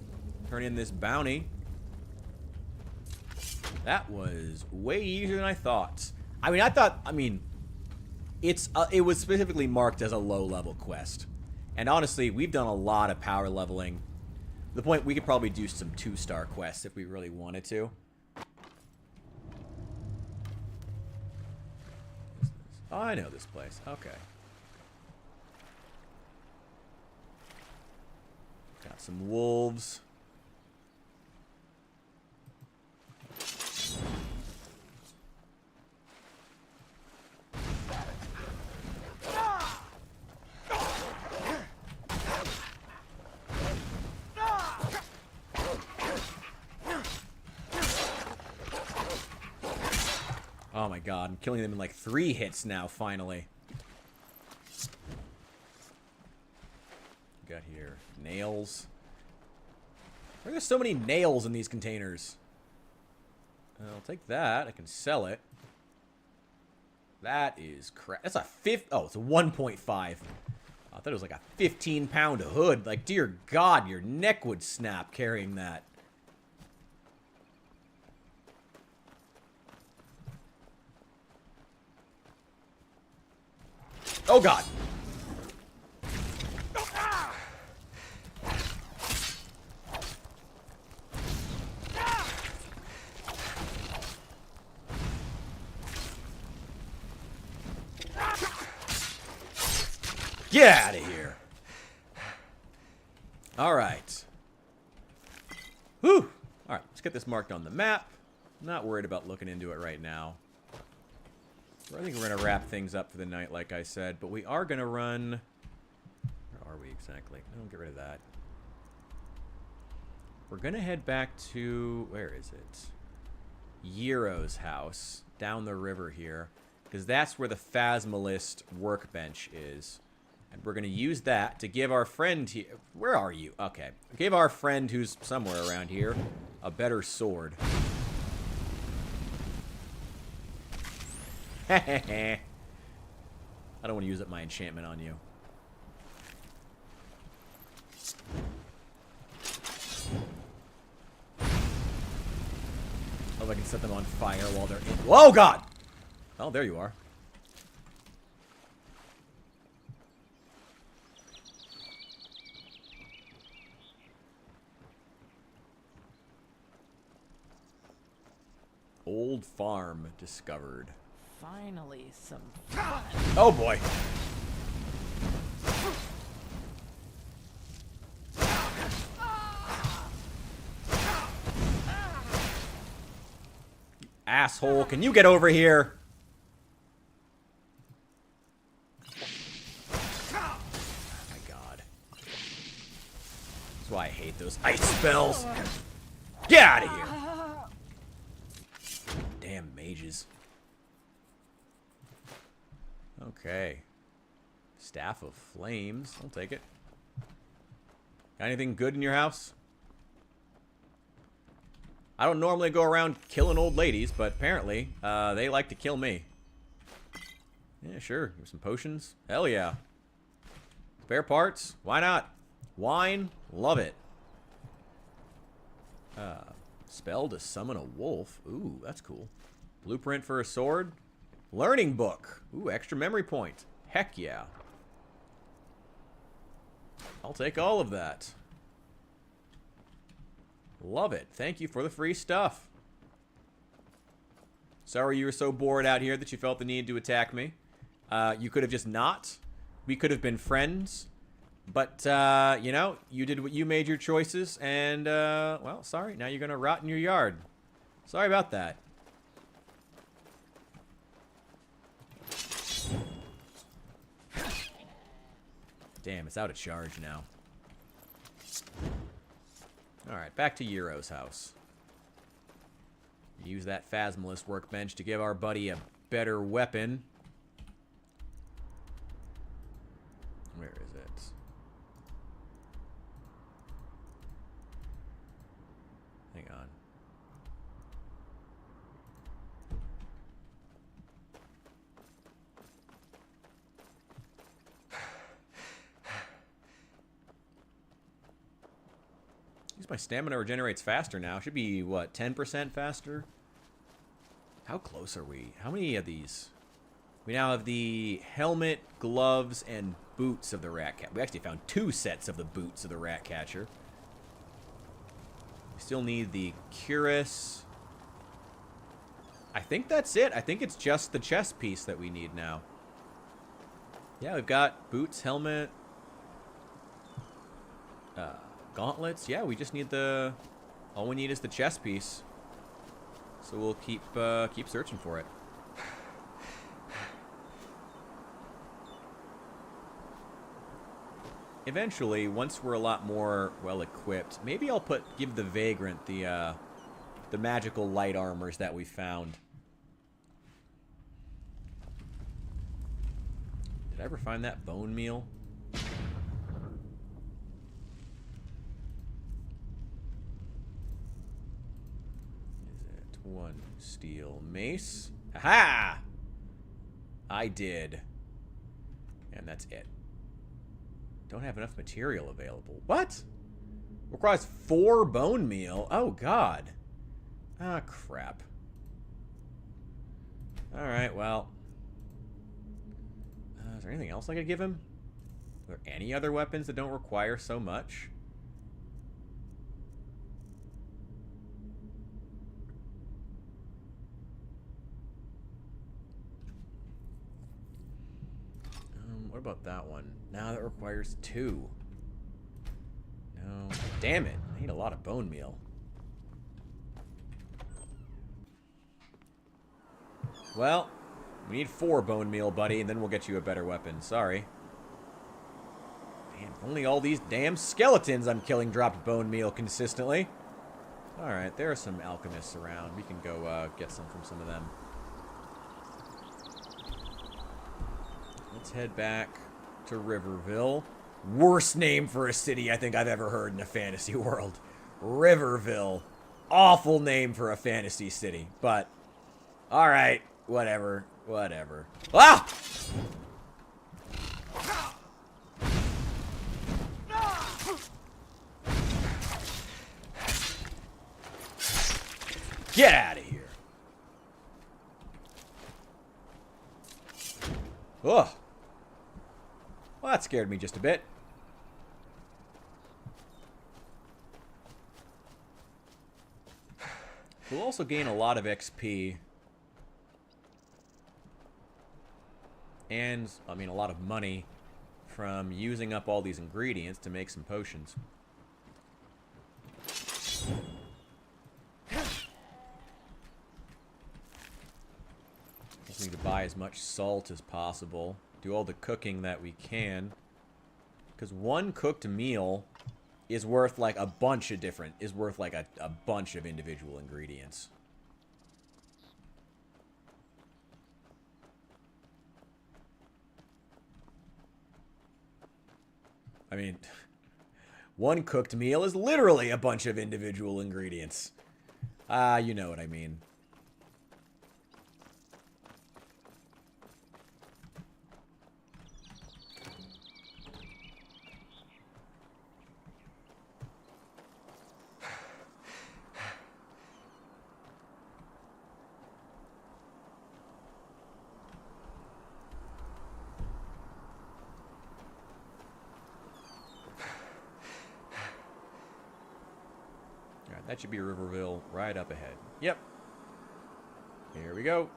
Turn in this bounty. That was way easier than I thought. I mean, it was specifically marked as a low-level quest. And honestly, we've done a lot of power leveling. To the point we could probably do some 2-star quests if we really wanted to. Oh, I know this place. Okay. Got some wolves. Oh my god, I'm killing them in like 3 hits now, finally. Got here nails. Why are there so many nails in these containers? I'll take that. I can sell it. That is crap. That's a oh, it's a 1.5. I thought it was like a 15-pound hood. Like, dear God, your neck would snap carrying that. Oh, God. Get out of here. All right. Whew. All right, let's get this marked on the map. Not worried about looking into it right now. I think we're going to wrap things up for the night, like I said. But we are going to run... Where are we exactly? No, get rid of that. We're going to head back to... Where is it? Yero's house. Down the river here. Because that's where the Phasmalist workbench is. And we're going to use that to give our friend here... Where are you? Okay. Give our friend who's somewhere around here a better sword. I don't want to use up my enchantment on you. Oh, I can set them on fire while they're in... Whoa, God! Oh, there you are. Old farm discovered. Finally, some fun. Oh boy. Asshole, can you get over here? Oh my God. That's why I hate those ice spells. Get out of here. Damn mages. Okay. Staff of Flames. I'll take it. Got anything good in your house? I don't normally go around killing old ladies, but apparently, they like to kill me. Yeah, sure. Give some potions. Hell yeah. Spare parts? Why not? Wine? Love it. Spell to summon a wolf. Ooh, that's cool. Blueprint for a sword. Learning book. Ooh, extra memory point. Heck yeah. I'll take all of that. Love it. Thank you for the free stuff. Sorry you were so bored out here that you felt the need to attack me. You could have just not. We could have been friends. But, you know, you did what you made your choices. And, well, sorry. Now you're going to rot in your yard. Sorry about that. Damn, it's out of charge now. Alright, back to Yero's house. Use that Phasmalist workbench to give our buddy a better weapon. Where is it? Hang on. My stamina regenerates faster now. Should be, what, 10% faster? How close are we? How many of these? We now have the helmet, gloves, and boots of the rat catcher. We actually found 2 sets of the boots of the rat catcher. We still need the cuirass. I think that's it. I think it's just the chest piece that we need now. Yeah, we've got boots, helmet, gauntlets. Yeah, we just need the... All we need is the chest piece. So we'll keep searching for it. Eventually, once we're a lot more well-equipped, maybe I'll give the Vagrant the magical light armors that we found. Did I ever find that bone meal? Is it one steel mace? Aha! I did. And that's it. Don't have enough material available. What? Requires 4 bone meal. Oh, God. Ah, crap. Alright, well. Is there anything else I could give him? Are there any other weapons that don't require so much? What about that one? Now that requires 2. No. Damn it. I need a lot of bone meal. Well, we need 4 bone meal, buddy, and then we'll get you a better weapon. Sorry. Damn, if only all these damn skeletons I'm killing dropped bone meal consistently. Alright, there are some alchemists around. We can go get some from some of them. Let's head back to Riverville. Worst name for a city I think I've ever heard in a fantasy world. Riverville. Awful name for a fantasy city, but alright, whatever, whatever. Ah! Get out of here. Ugh. Well, that scared me just a bit. We'll also gain a lot of XP. And, I mean, a lot of money from using up all these ingredients to make some potions. Just need to buy as much salt as possible. Do all the cooking that we can. Because one cooked meal is worth like a bunch of different, is worth like a bunch of individual ingredients. I mean, one cooked meal is literally a bunch of individual ingredients. You know what I mean. That should be Riverville right up ahead. Yep. Here we go.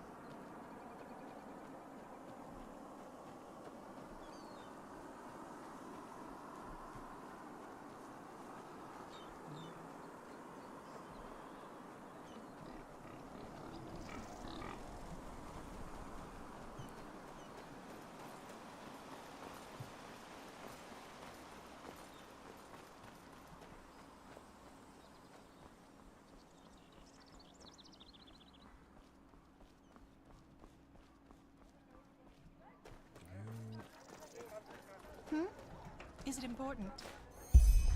Is it important?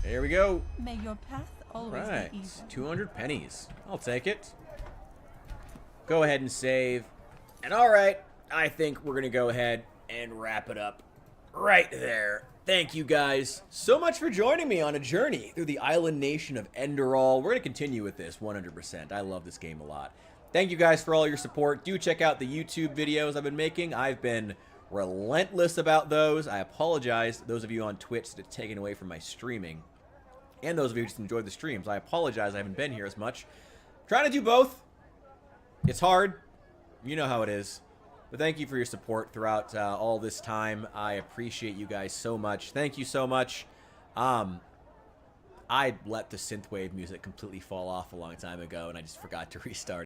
There we go. May your path always be easy. 200 pennies. I'll take it. Go ahead and save. And alright, I think we're going to go ahead and wrap it up right there. Thank you guys so much for joining me on a journey through the island nation of Enderall. We're going to continue with this 100%. I love this game a lot. Thank you guys for all your support. Do check out the YouTube videos I've been making. I've been relentless about those. I apologize to those of you on Twitch that have taken away from my streaming. And those of you who just enjoyed the streams. I apologize I haven't been here as much. I'm trying to do both. It's hard. You know how it is. But thank you for your support throughout all this time. I appreciate you guys so much. Thank you so much. I let the synthwave music completely fall off a long time ago, and I just forgot to restart.